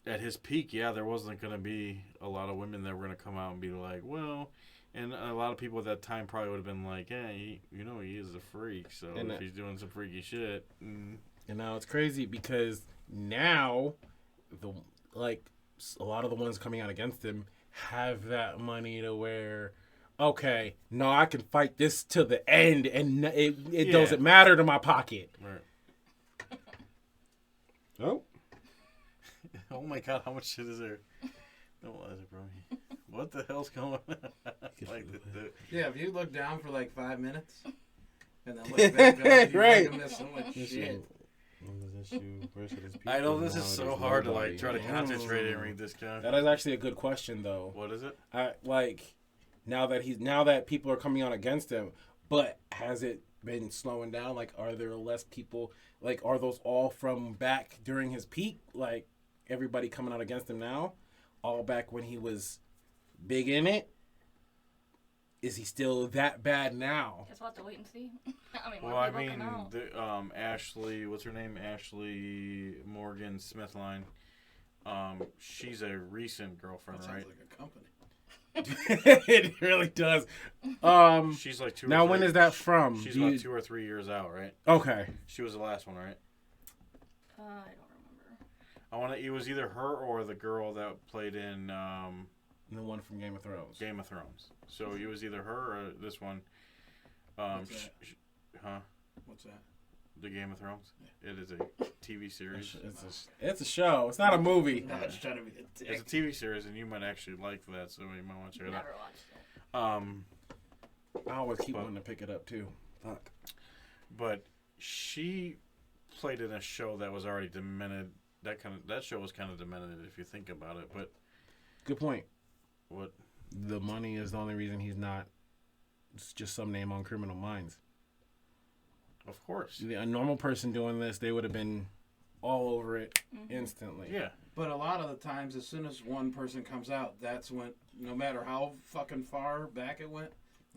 C: at his peak, there wasn't gonna be a lot of women that were gonna come out and be like, well. And a lot of people at that time probably would have been like, he is a freak. So if he's doing some freaky shit.
A: And now it's crazy because now, a lot of the ones coming out against him have that money to where, okay, no, I can fight this to the end and it doesn't matter to my pocket.
C: Right.
A: Oh.
C: Oh my God, how much shit is there? No, bro. What the hell's going on?
D: Yeah, if you look down for like 5 minutes and then look back up, you're
A: right.
D: gonna miss so much shit.
C: I know this is so hard to try to concentrate and read this guy.
A: That is actually a good question, though.
C: What is it?
A: Now that people are coming on against him, but has it been slowing down? Like, are there less people? Like, are those all from back during his peak? Like, everybody coming out against him now, all back when he was big in it? Is he still that bad now?
E: Guess we'll have to wait and see.
C: Ashley, what's her name? Ashley Morgan Smithline. She's a recent girlfriend,
D: That
C: right?
D: sounds like a company.
A: It really does.
C: She's like 2 or 3.
A: Now, when is that from?
C: She's about 2 or 3 years out, right?
A: Okay.
C: She was the last one, right?
E: I don't remember.
C: It was either her or the girl that played in
A: The one from Game of Thrones.
C: Game of Thrones. So it was either her or this one.
D: What's that? What's that?
C: The Game of Thrones. Yeah. It is a TV series.
A: It's a show. It's not a movie.
D: I'm just trying to be the dick.
C: It's a TV series, and you might actually like that, so you might want to check it out.
E: Never watched it.
A: I always keep wanting to pick it up too. Fuck.
C: But she played in a show that was already demented. That show was kind of demented if you think about it. But
A: good point.
C: What?
A: The money is the only reason he's not. It's just some name on Criminal Minds.
C: Of course.
A: A normal person doing this, they would have been all over it instantly.
C: Yeah.
D: But a lot of the times, as soon as one person comes out, that's when, no matter how fucking far back it went,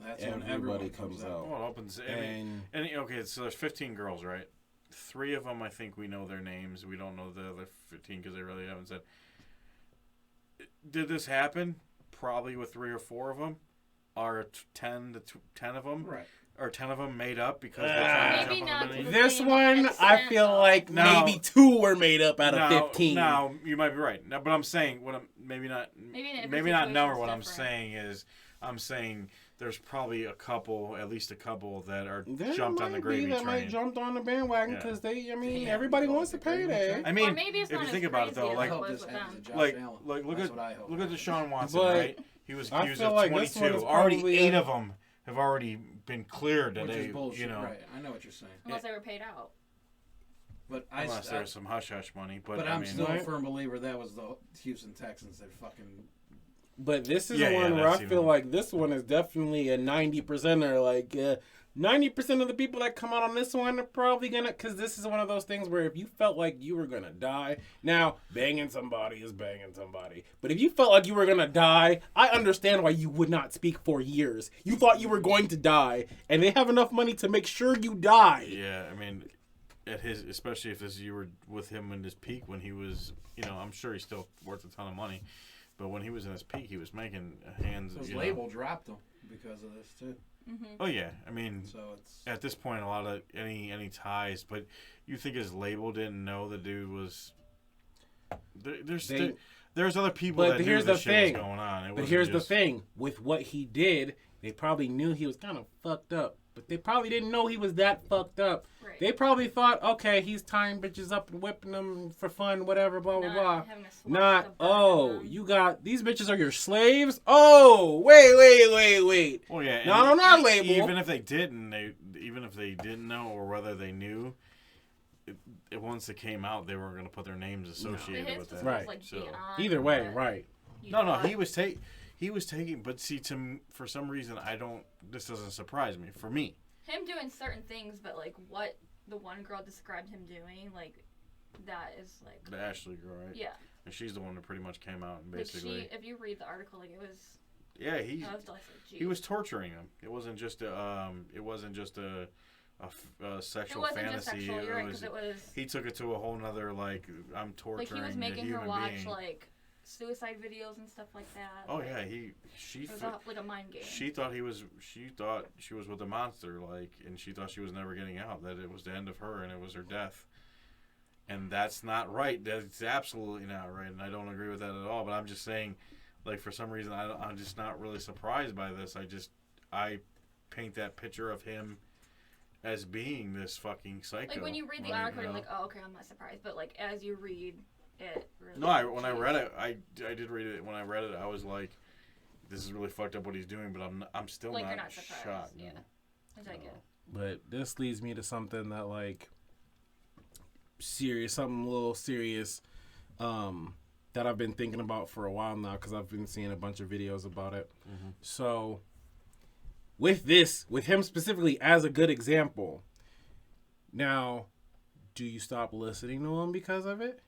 D: that's when everybody comes out.
C: Well, it opens. And okay, so there's 15 girls, right? 3 of them, I think we know their names. We don't know the other 15 because they really haven't said. Did this happen? Probably with 3 or 4 of them. Are 10 of them?
D: Right.
C: Or 10 of them made up because they're trying to
E: Maybe
C: jump on
E: not
C: the
E: to
C: money?
E: the
A: This one, I feel like
C: Now-
A: maybe 2 were made up out of 15.
C: Now, you might be right. No, but I'm saying, maybe not number. What I'm saying is, there's probably at least a couple that are jumped on the gravy train.
A: Might jumped on the bandwagon because everybody wants to pay that.
C: I mean,
E: Or maybe it's
C: if
E: not
C: you
E: as
C: think about it
E: crazy
C: though,
E: as
C: like
E: it was
D: this
E: with
D: happens to
E: them.
D: Josh Allen.
C: look
D: That's
C: at
D: what I hope.
C: look at Deshaun Watson,
A: But
C: right? He was
A: I
C: accused
A: feel
C: of
A: like this one
C: 22.
A: is
C: Already
A: probably
C: 8 of them have already been cleared
D: Which
C: today.
D: is bullshit. Right. I know what you're saying.
E: Unless they were paid out.
D: But
C: Unless there's some hush hush money, but
D: I'm
C: mean,
D: still a firm believer that was the Houston Texans that fucking.
A: But this is
C: Yeah,
A: the one where
C: that's
A: I feel
C: even-
A: like this one is definitely a 90%er. Like 90% of the people that come out on this one are probably gonna, because this is one of those things where if you felt like you were gonna die, now banging somebody is banging somebody. But if you felt like you were gonna die, I understand why you would not speak for years. You thought you were going to die, and they have enough money to make sure you die.
C: Yeah, I mean, especially if you were with him in his peak when he was, I'm sure he's still worth a ton of money, but when he was in his peak, he was making hands.
D: His label dropped him because of this too.
C: Oh yeah, I mean,
D: So it's
C: at this point, a lot of any ties, but you think his label didn't know the dude was. There's other people that knew this shit was going on.
A: But here's the thing: with what he did, they probably knew he was kind of fucked up. But they probably didn't know he was that fucked up.
E: Right.
A: They probably thought, okay, he's tying bitches up and whipping them for fun, whatever, blah, blah, blah.
E: Having a swatch
A: Not,
E: of burn
A: oh,
E: on them.
A: you got, these bitches are your slaves? Oh, wait.
C: Well, yeah.
A: Not on our label.
C: Even if they didn't know, or whether they knew, once it came out, they weren't going to put their names associated
E: But
C: with
E: his
C: that.
A: Right.
E: was, like,
C: So
E: beyond
A: Either way,
E: what
A: right.
E: you
C: no,
E: thought.
C: he was taking. But see, for some reason, this doesn't surprise me. For me,
E: Him doing certain things, but like what the one girl described him doing, like that is like.
C: the Ashley girl, right?
E: Yeah.
C: And she's the one that pretty much came out and basically.
E: Like if you read the article, like it was.
C: Yeah,
E: I was just like,
C: he
E: geez.
C: was torturing him. It wasn't just a sexual
E: It wasn't
C: fantasy.
E: just sexual. You're right, 'cause it was.
C: He took it to a whole nother, like, I'm
E: Like
C: torturing
E: he was
C: a
E: making
C: human
E: her watch
C: being.
E: like suicide videos and stuff like that.
C: Oh
E: like,
C: yeah, she
E: It was like a mind game.
C: she thought she was with a monster, like, and she thought she was never getting out. That it was the end of her and it was her death. And that's not right. That's absolutely not right, and I don't agree with that at all. But I'm just saying, like, for some reason, I'm just not really surprised by this. I paint that picture of him as being this fucking psycho.
E: Like when you read the
C: right,
E: article,
C: you
E: you're
C: know?
E: like, oh, okay, I'm not surprised. But like as you read it, really.
C: No, when I read it, I did read it. When I read it, I was like, this is really fucked up what he's doing. But I'm still
E: Like,
C: not,
E: you're not surprised,
C: shocked.
E: yeah.
C: No.
E: Which I get.
A: But this leads me to something that, like, something a little serious, that I've been thinking about for a while now because I've been seeing a bunch of videos about it.
C: Mm-hmm.
A: So, with him specifically as a good example, now, do you stop listening to him because of it?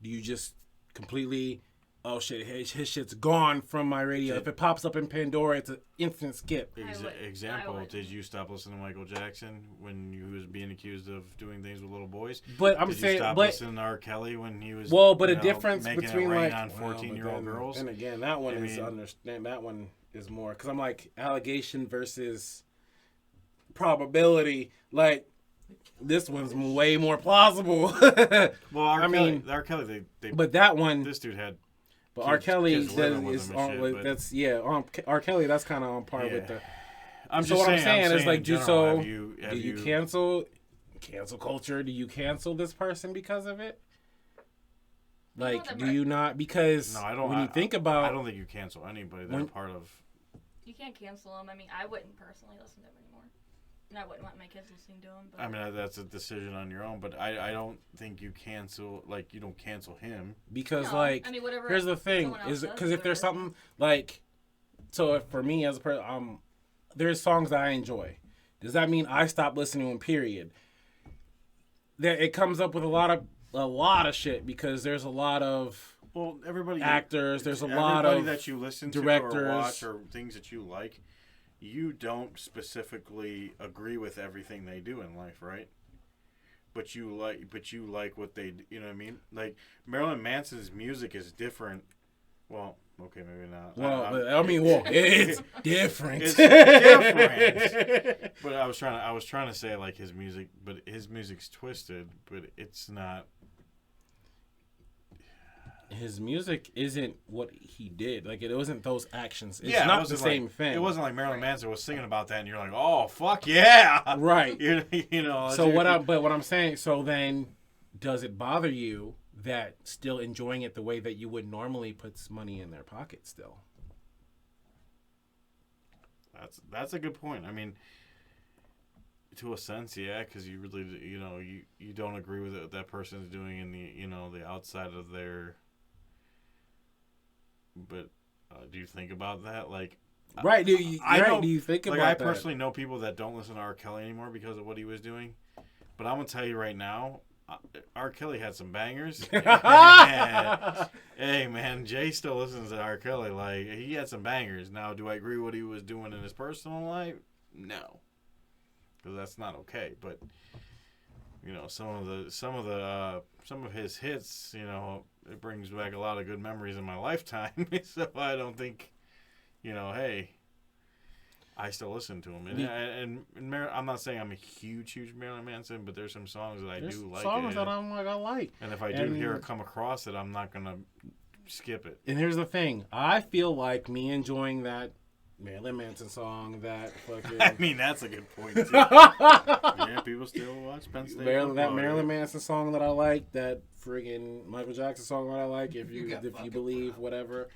A: Do you just completely, oh shit, his shit's gone from my radio? If it pops up in Pandora, it's an instant skip.
C: Example,
E: I would.
C: did you stop listening to Michael Jackson when he was being accused of doing things with little boys?
A: But I'm
C: did
A: saying,
C: you stop
A: but
C: listening to R. Kelly when he was
A: a
C: you know,
A: difference
C: making
A: between
C: it rain
A: like
C: on 14-year-old girls?
A: And again, that one
C: I
A: is
C: mean-
A: that one is more because I'm like allegation versus probability. Like this one's way more plausible.
C: Well, R. Kelly, they
A: but that one,
C: this dude had.
A: but R. Kelly
C: kids living with
A: is
C: him and
A: on,
C: shit,
A: like,
C: but-
A: that's R. Kelly. That's kind of on par with the.
C: I'm
A: So
C: just
A: what
C: saying,
A: I'm saying is like,
C: in
A: do
C: general,
A: so.
C: have
A: Do you cancel culture? Do you cancel this person because of it? Like,
E: them
A: do
E: right.
A: you not? Because
C: No, I don't.
A: when you think about,
C: I don't think you cancel anybody. They're
A: When-
C: part of.
E: You can't cancel him. I mean, I wouldn't personally listen to him anymore. And I wouldn't want my kids listening to him. But
C: I mean, that's a decision on your own, but I don't think you cancel. Like, you don't cancel him.
A: because
E: no,
A: like
E: I mean, whatever
A: here's the thing
E: someone else
A: is
E: does,
A: because if there's
E: whatever.
A: something like, so if for me as a person, there's songs that I enjoy. Does that mean I stop listening to them? Period. That it comes up with a lot of shit because there's a lot of
C: Well, everybody
A: actors. There's a lot of
C: that you listen
A: directors.
C: to or watch or things that you like. You don't specifically agree with everything they do in life, right? But you like what they, you know what I mean? Like Marilyn Manson's music is different. Well, okay, maybe not.
A: it's different.
C: It's different. But I was trying to say like his music, but his music's twisted, but it's not.
A: His music isn't what he did. Like it wasn't those actions. It's
C: It
A: not the
C: wasn't
A: same
C: like,
A: thing.
C: It wasn't like Marilyn Manson was singing about that, and you're like, "Oh, fuck yeah!"
A: Right.
C: you know.
A: So what I'm saying, so then does it bother you that still enjoying it the way that you would normally puts money in their pocket still?
C: That's a good point. I mean, to a sense, yeah, because you really, you don't agree with what that person's doing in the outside of their. But do you think about that? Like,
A: Right. Do you,
C: I know,
A: do you think
C: like,
A: about
C: I
A: that?
C: personally know people that don't listen to R. Kelly anymore because of what he was doing. But I'm gonna tell you right now, R. Kelly had some bangers. Hey man, Jay still listens to R. Kelly. Like he had some bangers. Now, do I agree with what he was doing in his personal life? No, because that's not okay. But some of his hits, it brings back a lot of good memories in my lifetime. So I don't think, hey. I still listen to him, and I'm not saying I'm a huge Marilyn Manson, but there's some songs that I do like.
A: Songs that I'm like I like,
C: and if I do come across it, I'm not gonna skip it.
A: And here's the thing: I feel like me enjoying that Marilyn Manson song that fucking.
C: I mean, that's a good point, too. Yeah, people still watch Penn State
A: that
C: football,
A: Marilyn
C: yeah.
A: Manson song that I like, that friggin' Michael Jackson song that I like, if
D: You
A: you
D: got
A: if you
D: fucking
A: believe,
D: problem.
A: whatever.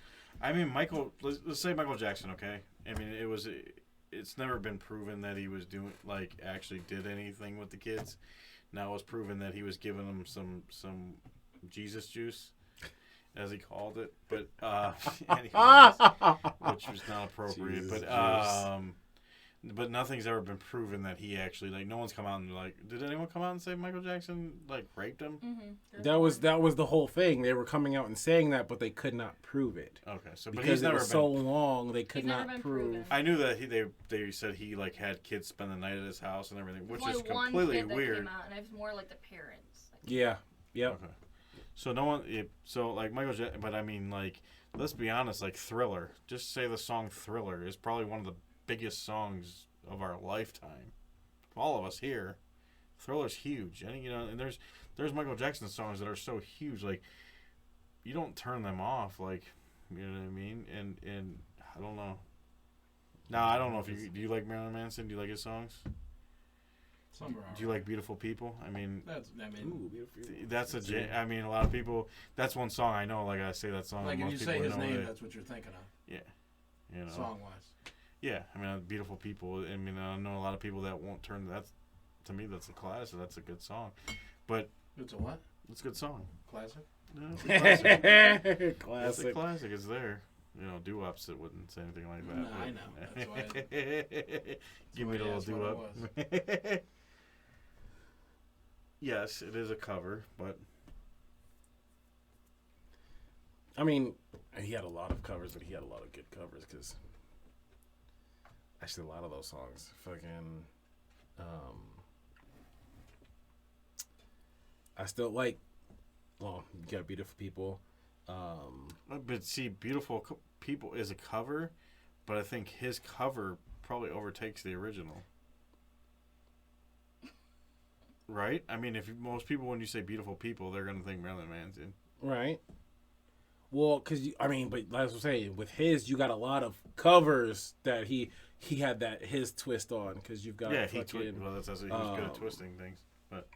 C: I mean, let's say Michael Jackson, okay? I mean, it's never been proven that he was actually did anything with the kids. Now it was proven that he was giving them some Jesus juice, as he called it. But, anyways, which was not appropriate.
A: Jesus
C: But nothing's ever been proven that he actually, no one's come out and did anyone come out and say Michael Jackson, raped him?
E: Mm-hmm.
A: That was the whole thing. They were coming out and saying that, but they could not prove it.
C: Okay, so but
A: Because
C: he's
A: it
C: never
A: was
C: been.
A: so long, they could
E: He's never
A: not
E: been
A: prove.
E: proven.
C: I knew that they said he had kids spend the night at his house and everything, which
E: There's
C: is
E: only one
C: completely
E: kid that
C: weird.
E: Came out, and it was more like the parents.
A: Yeah. Yep.
C: Okay. So no one. Michael Jackson, but I mean, let's be honest. Thriller. Just say the song "Thriller" is probably one of the biggest songs of our lifetime. All of us here, Thriller's huge, and there's Michael Jackson songs that are so huge, you don't turn them off, you know what I mean? And I don't know. Now I don't know if do you like Marilyn Manson? Do you like his songs?
D: Some are
C: Do you like Beautiful People? I mean,
A: Ooh, beautiful.
C: that's I mean, a lot of people. That's one song I know. I say that song.
D: like if
C: most
D: you
C: people
D: say his
C: know
D: name,
C: it.
D: that's what you're thinking of,
C: You know.
D: song wise.
C: Yeah, I mean, Beautiful People. I mean, I know a lot of people that won't turn that. To me, that's a classic. That's a good song. But
D: It's a what?
C: it's a good song.
D: Classic?
C: No, it's a classic. It's a
A: Classic.
C: classic. It's there. DEWOPs that wouldn't say anything like that.
D: No,
C: but-
D: I know. That's why.
C: Give me
D: why
C: the
D: I
C: little
D: asked what it
C: doo-wop. Yes, it is a cover, but
A: I mean, he had a lot of covers, but he had a lot of good covers, because actually a lot of those songs fucking I still like. Well, you got Beautiful People.
C: but see, Beautiful People is a cover, but I think his cover probably overtakes the original. Right? I mean, most people, when you say Beautiful People, they're going to think Marilyn Manson.
A: Right. Well, but as I'm saying, with his, you got a lot of covers that he had his twist on, because you've got
C: Yeah,
A: fucking,
C: he was good at twisting things. But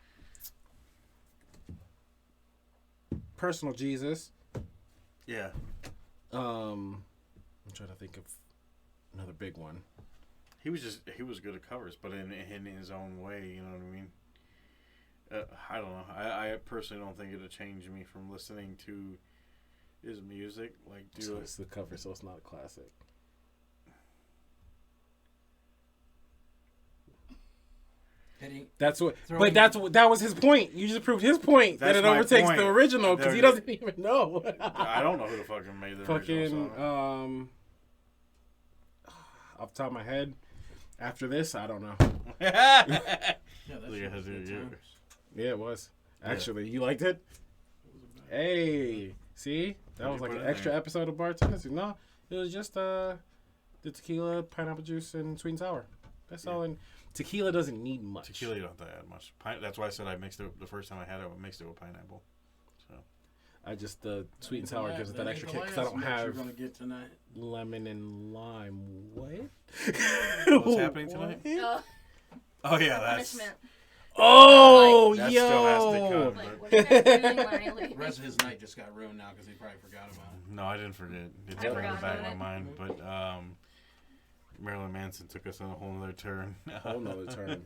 A: Personal Jesus.
C: yeah,
A: I'm trying to think of another big one.
C: he was good at covers, but in his own way. You know what I mean? I don't know. I personally don't think it'll change me from listening to his music.
A: So it's the cover, so it's not a classic. That's what. But that was his point. You just proved his point, that
C: That's
A: it
C: my
A: overtakes
C: point.
A: the original, because he doesn't even know.
C: I don't know who the fucking made the original
A: Fucking
C: song.
A: off the top of my head, after this, I don't know.
D: Yeah, that's
C: Yeah,
D: what
C: dude,
D: good
C: yeah.
D: times.
A: Yeah, it was. Actually, you liked it? Hey, see? That was
C: What'd you
A: like
C: put
A: an
C: in
A: extra
C: there?
A: episode of Bar Tennessee. No, it was just the tequila, pineapple juice, and sweet and sour. That's all. And tequila doesn't need much.
C: Tequila, you don't have to add much. That's why I said I mixed it the first time I had it. I mixed it with pineapple. So
A: I just the sweet and sour gives it that
D: ain't
A: extra
D: the
A: kick, because I
D: last
A: don't
D: mix you're
A: have
D: gonna get tonight.
A: lemon and lime. What?
C: What's happening tonight?
E: No,
C: Oh yeah, that's
E: punishment.
A: Oh,
C: that
A: yo!
C: still has to come.
E: Like, what are you guys doing when I
D: The
E: leave?
D: rest of his night just got ruined now because he probably forgot about it.
C: No, I didn't forget. It's
E: I
C: in the
E: forgot
C: back of
E: about
C: my
E: it.
C: mind. But Marilyn Manson took us on a whole nother turn.
A: Whole nother turn.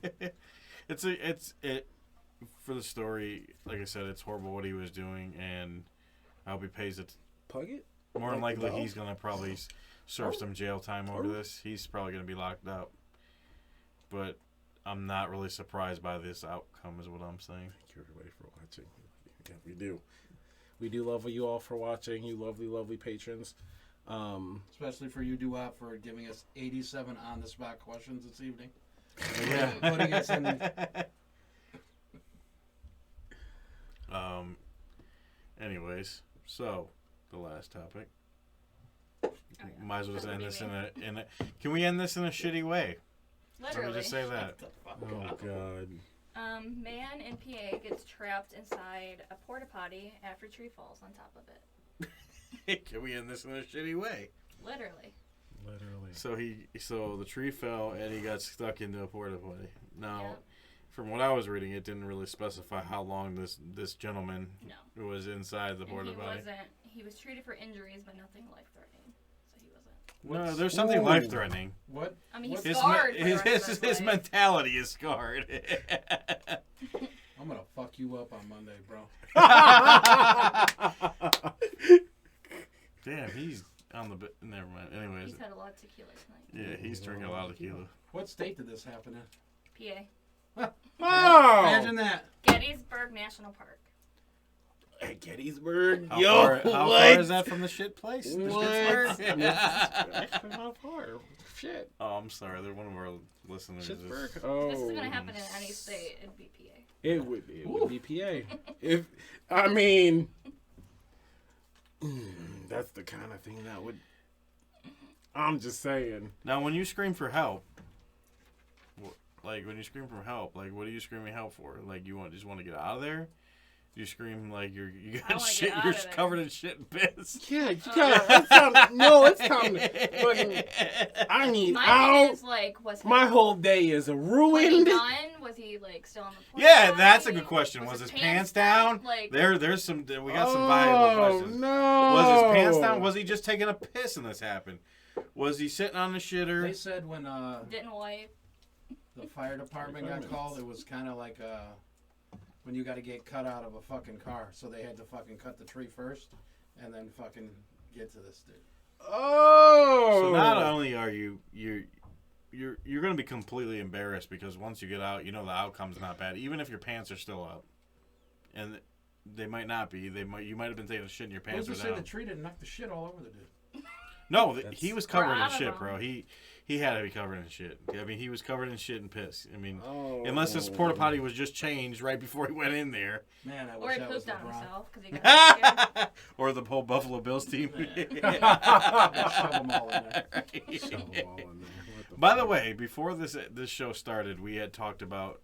C: It's for the story. Like I said, it's horrible what he was doing, and I hope he pays it.
A: Pug it?
C: More than
A: Like the
C: likely,
A: dog?
C: he's gonna probably serve some jail time over
A: Oh.
C: this. He's probably gonna be locked up. But I'm not really surprised by this outcome, is what I'm saying.
A: Thank you, everybody, for watching. Yeah, we do. We do love you all for watching, you lovely, lovely patrons.
D: Especially for you, DEWOP, for giving us 87 on-the-spot questions this evening.
C: Yeah.
D: Putting us in.
C: Anyways, so the last topic.
E: Oh, yeah.
C: Might as well just
E: That'll
C: end
E: be
C: this
E: me.
C: in a. Can we end this in a shitty way? Let
E: Literally.
C: me just say that.
A: Oh, God.
E: Man in PA gets trapped inside a porta potty after tree falls on top of it.
C: Can we end this in a shitty way?
E: Literally.
A: Literally.
C: So the tree fell and he got stuck into a porta potty. Now,
E: Yeah.
C: from what I was reading, it didn't really specify how long this gentleman
E: No.
C: was inside the
E: And
C: porta potty.
E: he was treated for injuries, but nothing life-threatening. So he wasn't.
C: No, there's something
A: Ooh.
C: life-threatening.
D: What?
E: I mean, he's
C: His,
E: scarred. for the
C: his,
E: rest of
C: his
E: life.
C: mentality is scarred.
D: I'm gonna fuck you up on Monday, bro.
C: Damn, he's on the bit. Never mind. Anyways,
E: He's had a lot of tequila tonight.
C: yeah, he's drinking a lot of tequila.
D: What state did this happen in?
E: PA.
A: Oh!
D: Imagine that.
E: Gettysburg National Park.
A: At Gettysburg?
C: How
A: Yo,
C: far
A: what?
C: is that from the shit place? The
A: What?
C: Shittsburg?
A: Actually, not far. Shit.
C: Oh, I'm sorry. They're one of our listeners.
A: Shittsburg? Oh.
E: This is gonna happen in any state. It'd be PA.
A: It would be PA. If I mean, that's the kind of thing that would. I'm just saying.
C: Now, when you scream for help, like when you scream for help, like what are you screaming help for? Like you just want to get out of there? You scream like you
E: I
C: got
E: wanna
C: shit.
E: get out
C: You're
E: of there.
C: covered in shit and piss.
A: Yeah, you gotta. It's time, no, it's time to fucking. I need
E: My
A: out.
E: thing is like, was he,
A: My whole day is
E: was he
A: ruined.
E: done? Was he like still on the porch?
C: Yeah, that's a good question. Was his
E: his
C: pants down?
E: Like,
C: There's some. We got some valuable questions.
A: No.
C: Was his pants down? Was he just taking a piss and this happened? Was he sitting on the
D: They
C: shitter?
D: said when
E: didn't wipe.
D: the fire department got called, it was kind of like when you got to get cut out of a fucking car. So they had to fucking cut the tree first, and then fucking get to this dude.
A: Oh.
C: So not only are you're going to be completely embarrassed because once you get out, you know the outcome's not bad, even if your pants are still up, and they might not be. You might have been taking a shit in your pants
D: Who's to
C: or
D: say the
C: down.
D: tree didn't knock the shit all over the dude?
C: No, he was covered
E: We're
C: in
E: out of
C: shit,
E: them.
C: bro. He had to be covered in shit. I mean, he was covered in shit and piss. I mean,
A: Oh.
C: unless this porta potty was just changed right before he went in there,
D: Man, I
E: Or
D: wish
E: he
D: that was
E: pooped on
D: LeBron.
E: himself because he got scared.
C: or the whole Buffalo Bills team.
D: Shove them all in there.
A: Shove 'em all in there. What
C: By the
A: fuck?
C: way, before this show started, we had talked about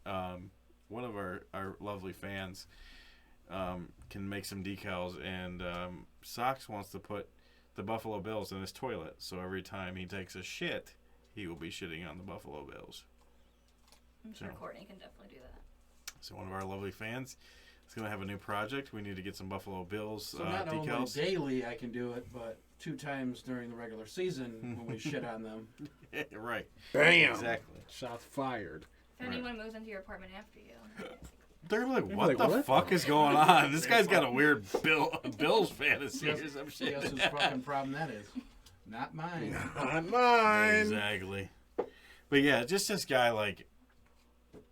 C: one of our lovely fans can make some decals, and Sox wants to put the Buffalo Bills in his toilet, so every time he takes a shit, he will be shitting on the Buffalo Bills.
E: I'm sure
C: So.
E: Courtney can definitely do that.
C: So one of our lovely fans is going to have a new project. We need to get some Buffalo Bills
D: So not only
C: decals.
D: daily I can do it, but 2 times during the regular season when we shit on them.
C: Right.
A: Bam.
C: Exactly.
A: Shots fired.
E: If
C: Right.
E: anyone moves into your apartment after you,
C: They're like,
A: They're
C: what
A: like,
C: the
A: what
C: fuck
A: the
C: is going on? This guy's got a weird Bills fantasy or some shit.
D: Guess whose fucking problem that is? Not mine.
A: Not mine.
C: Exactly. But yeah, just this guy, like,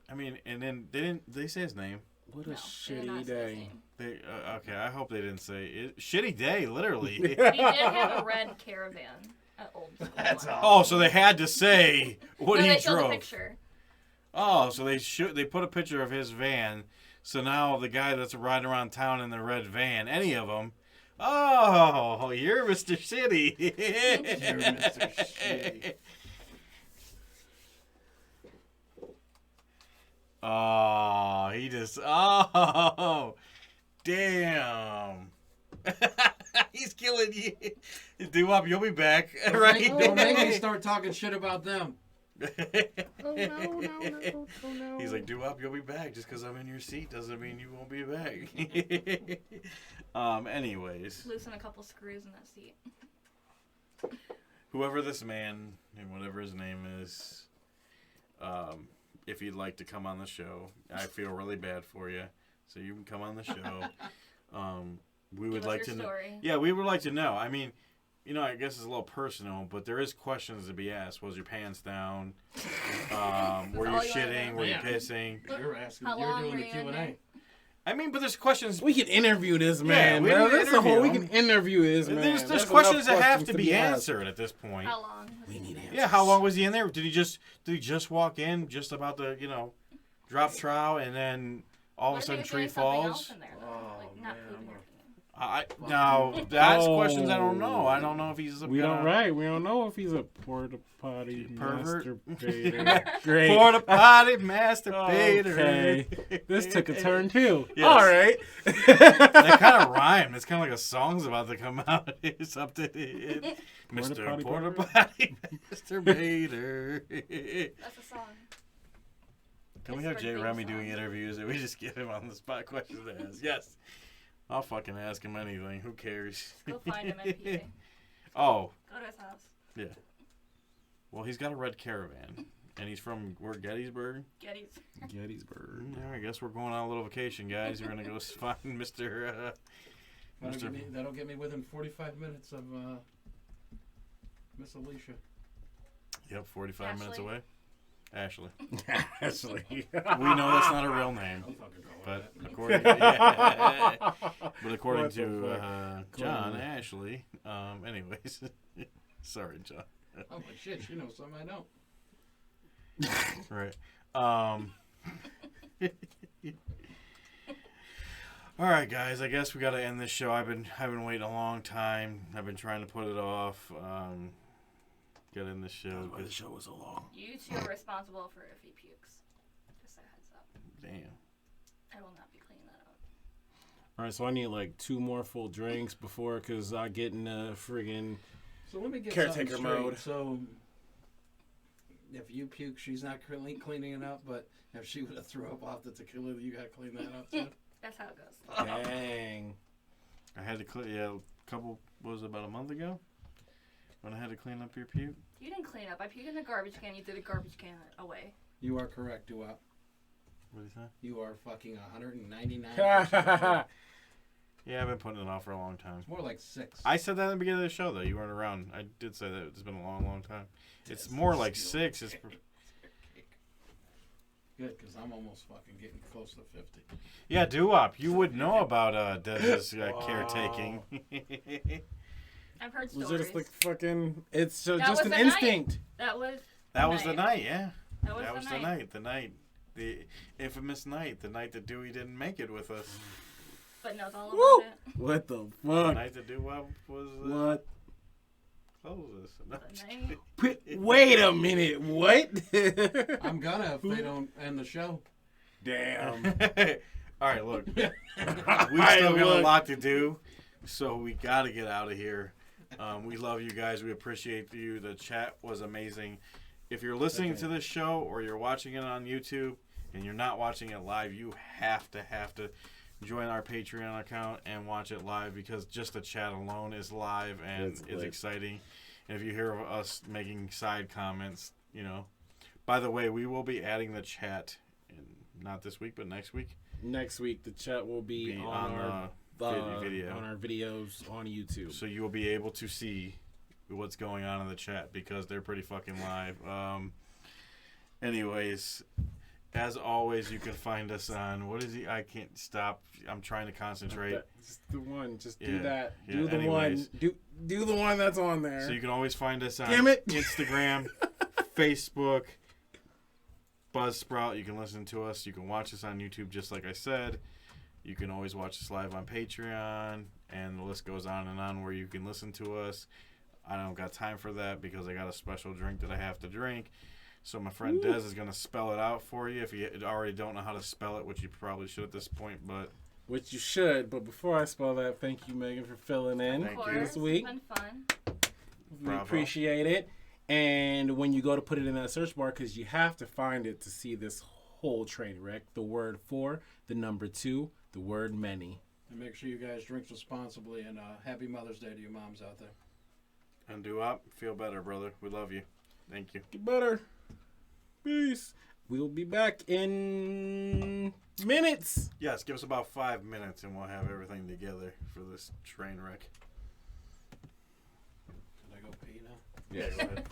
C: I mean, and then they say his name.
A: What a
E: no, they did not
A: shitty
E: say his
A: day.
E: name.
C: They okay, I hope they didn't say it. Shitty day, literally.
E: He did have a red Caravan at Old School.
D: That's
E: one.
D: all.
C: Oh, so they had to say what
E: no,
C: he
E: they showed the
C: drove.
E: picture.
C: Oh, so they put a picture of his van. So now the guy that's riding around town in the red van, any of them. Oh, you're Mr. Shitty.
D: You're Mr. Shitty.
C: Oh, he just. Oh, damn. He's killing you. DEWOP, you'll be back, right?
D: Don't make me start talking shit about them.
A: Oh no.
C: He's like, DEWOP, you'll be back. Just because I'm in your seat doesn't mean you won't be back. Anyways,
E: Loosen a couple screws in that seat.
C: whoever this man and whatever his name is, if you'd like to come on the show, I feel really bad for you. So you can come on the show. We would
E: Give us
C: like
E: your
C: to know.
E: story.
C: Yeah, we would like to know. I mean, you know, I guess it's a little personal, but there is questions to be asked. Was your pants down? Were you
E: all you wanna
C: shitting?
E: know.
C: Were you
D: Yeah.
C: pissing?
D: You're asking.
E: How
D: You're
E: long
D: doing
E: were
D: the
E: you in
D: Q&A.
E: there?
C: I mean, but there's questions.
A: We can interview this man.
C: we
A: man.
C: can
A: That's the whole. We
C: interview
A: can interview this man.
C: There's
A: That's
C: questions
A: enough
C: that have
A: questions
C: to be
A: asked.
C: answered at this point.
E: How long?
A: We need answers.
C: Yeah, how long was he in there? Did he just walk in, just about to, drop trow, and then all of a
E: What if
C: sudden
E: he was
C: tree
E: doing something
C: falls?
E: else in there, though?
D: Oh,
E: Like, not
D: man,
E: pooping
D: I'm
E: or
D: a-
E: peeing.
C: Now that's
A: Oh.
C: questions I don't know. I don't know if he's
A: We don't know if he's a porta potty
C: Pervert.
A: masturbator. Great.
C: porta potty masturbator.
A: Okay. This took a turn too.
C: Yes.
A: All right.
C: That kind of rhymed. It's kind of like a song's about to come out. It's something. Mr.
A: potty
C: Porta
A: pervert?
C: Potty masturbator.
E: That's a song.
C: Can we
E: His
C: have
E: birthday
C: JRemy
E: song.
C: doing interviews and we just give him on the spot questions to ask? Yes. I'll fucking ask him anything. Who cares?
E: Go find him at PA.
C: Oh,
E: Go to his house.
C: yeah. Well, he's got a red Caravan. And he's from, where, Gettysburg?
A: Gettysburg.
C: Yeah, I guess we're going on a little vacation, guys. We're going to go find Mr.
D: That'll get me within 45 minutes of Miss Alicia.
C: Yep, 45 minutes
E: Ashley.
C: away. Ashley.
A: Ashley.
C: We know that's not a real name.
D: I'm fucking going
C: But
D: with it.
C: according, yeah. But according
A: What the
C: to
A: fuck?
C: John,
A: Cool.
C: Ashley, anyways, sorry, John.
D: I'm like, shit, she knows something I don't.
C: Right. All right, guys. I guess we got to end this show. I've been waiting a long time. I've been trying to put it off. Get in the show.
A: That's why the show was so long.
E: You two are responsible for if he pukes. Just a heads up.
C: Damn.
E: I will not be cleaning that up.
A: All right, so I need like 2 more full drinks before, because I get in a friggin'
D: So let me get
A: Caretaker
D: something straight.
A: mode.
D: So if you puke, she's not cleaning it up, but if she would have threw up off the tequila, you got to clean that up too.
E: That's how it goes.
A: dang.
C: I had to clean. Yeah, a couple. What was it, about a month ago? When I had to clean up your puke.
E: You didn't clean up. I puked in the garbage can. You threw the garbage can away.
D: You are correct, DEWOP.
C: What did you say?
D: You are fucking 199%.
C: Yeah, I've been putting it off for a long time.
D: It's more like 6.
C: I said that at the beginning of the show, though. You weren't around. I did say that it's been a long, long time. It's more like 6. It's
D: Good, because I'm almost fucking getting close to 50.
C: yeah, DEWOP. You would know about Dez's caretaking.
E: I've heard
A: Was
E: stories.
A: it just like fucking? It's
E: That
A: just
E: was
A: an
E: the night.
A: instinct.
E: That was.
C: That was the night, yeah.
E: That was
C: That
E: the
C: was
E: night.
C: the night. The night. The infamous night. The night that Dewey didn't make it with us.
E: But knows all about
A: Woo!
E: it.
A: What the
C: The
A: fuck?
C: night that DEWOP was
A: What?
C: closes. No,
E: The night.
A: Wait a minute. What?
D: I'm gonna if they don't end the show.
A: Damn.
C: All right, look. We
A: Alright,
C: still got a
A: look.
C: lot to do, so we got to get out of here. We love you guys. We appreciate you. The chat was amazing. If you're listening to this show or you're watching it on YouTube and you're not watching it live, you have to join our Patreon account and watch it live, because just the chat alone is live and
A: It's
C: it's
A: lit.
C: exciting. And if you hear us making side comments, you know. By the way, we will be adding the chat, not this week, but next week.
A: Next week, the chat will be
C: Be
A: on our
C: video.
A: on our videos on YouTube.
C: So you will be able to see what's going on in the chat, because they're pretty fucking live. Anyways, as always, you can find us on, what is he? I can't stop. I'm trying to concentrate.
A: Just the one. Just
C: Yeah,
A: do that.
C: yeah,
A: Do the
C: anyways.
A: one. Do the one that's on there.
C: So you can always find us on
A: Damn it.
C: Instagram, Facebook, Buzzsprout. You can listen to us. You can watch us on YouTube, just like I said. You can always watch us live on Patreon, and the list goes on and on where you can listen to us. I don't got time for that because I got a special drink that I have to drink. So my friend Dez is going to spell it out for you if you already don't know how to spell it, which you probably should at this point. But
A: Which you should. But before I spell that, thank you, Megan, for filling in
E: Of
C: Thank
E: course.
C: you.
A: this week.
E: It's been fun.
A: We
C: Bravo.
A: appreciate it. And when you go to put it in that search bar, because you have to find it to see this whole train wreck, the word 4, the number 2, the word many.
D: And make sure you guys drink responsibly, and happy Mother's Day to your moms out there.
C: and do up, feel better, brother. We love you. Thank you.
A: Get better. Peace. We'll be back in minutes.
C: Yes, give us about 5 minutes and we'll have everything together for this train wreck.
D: Can I go pee now?
C: Yeah, go ahead.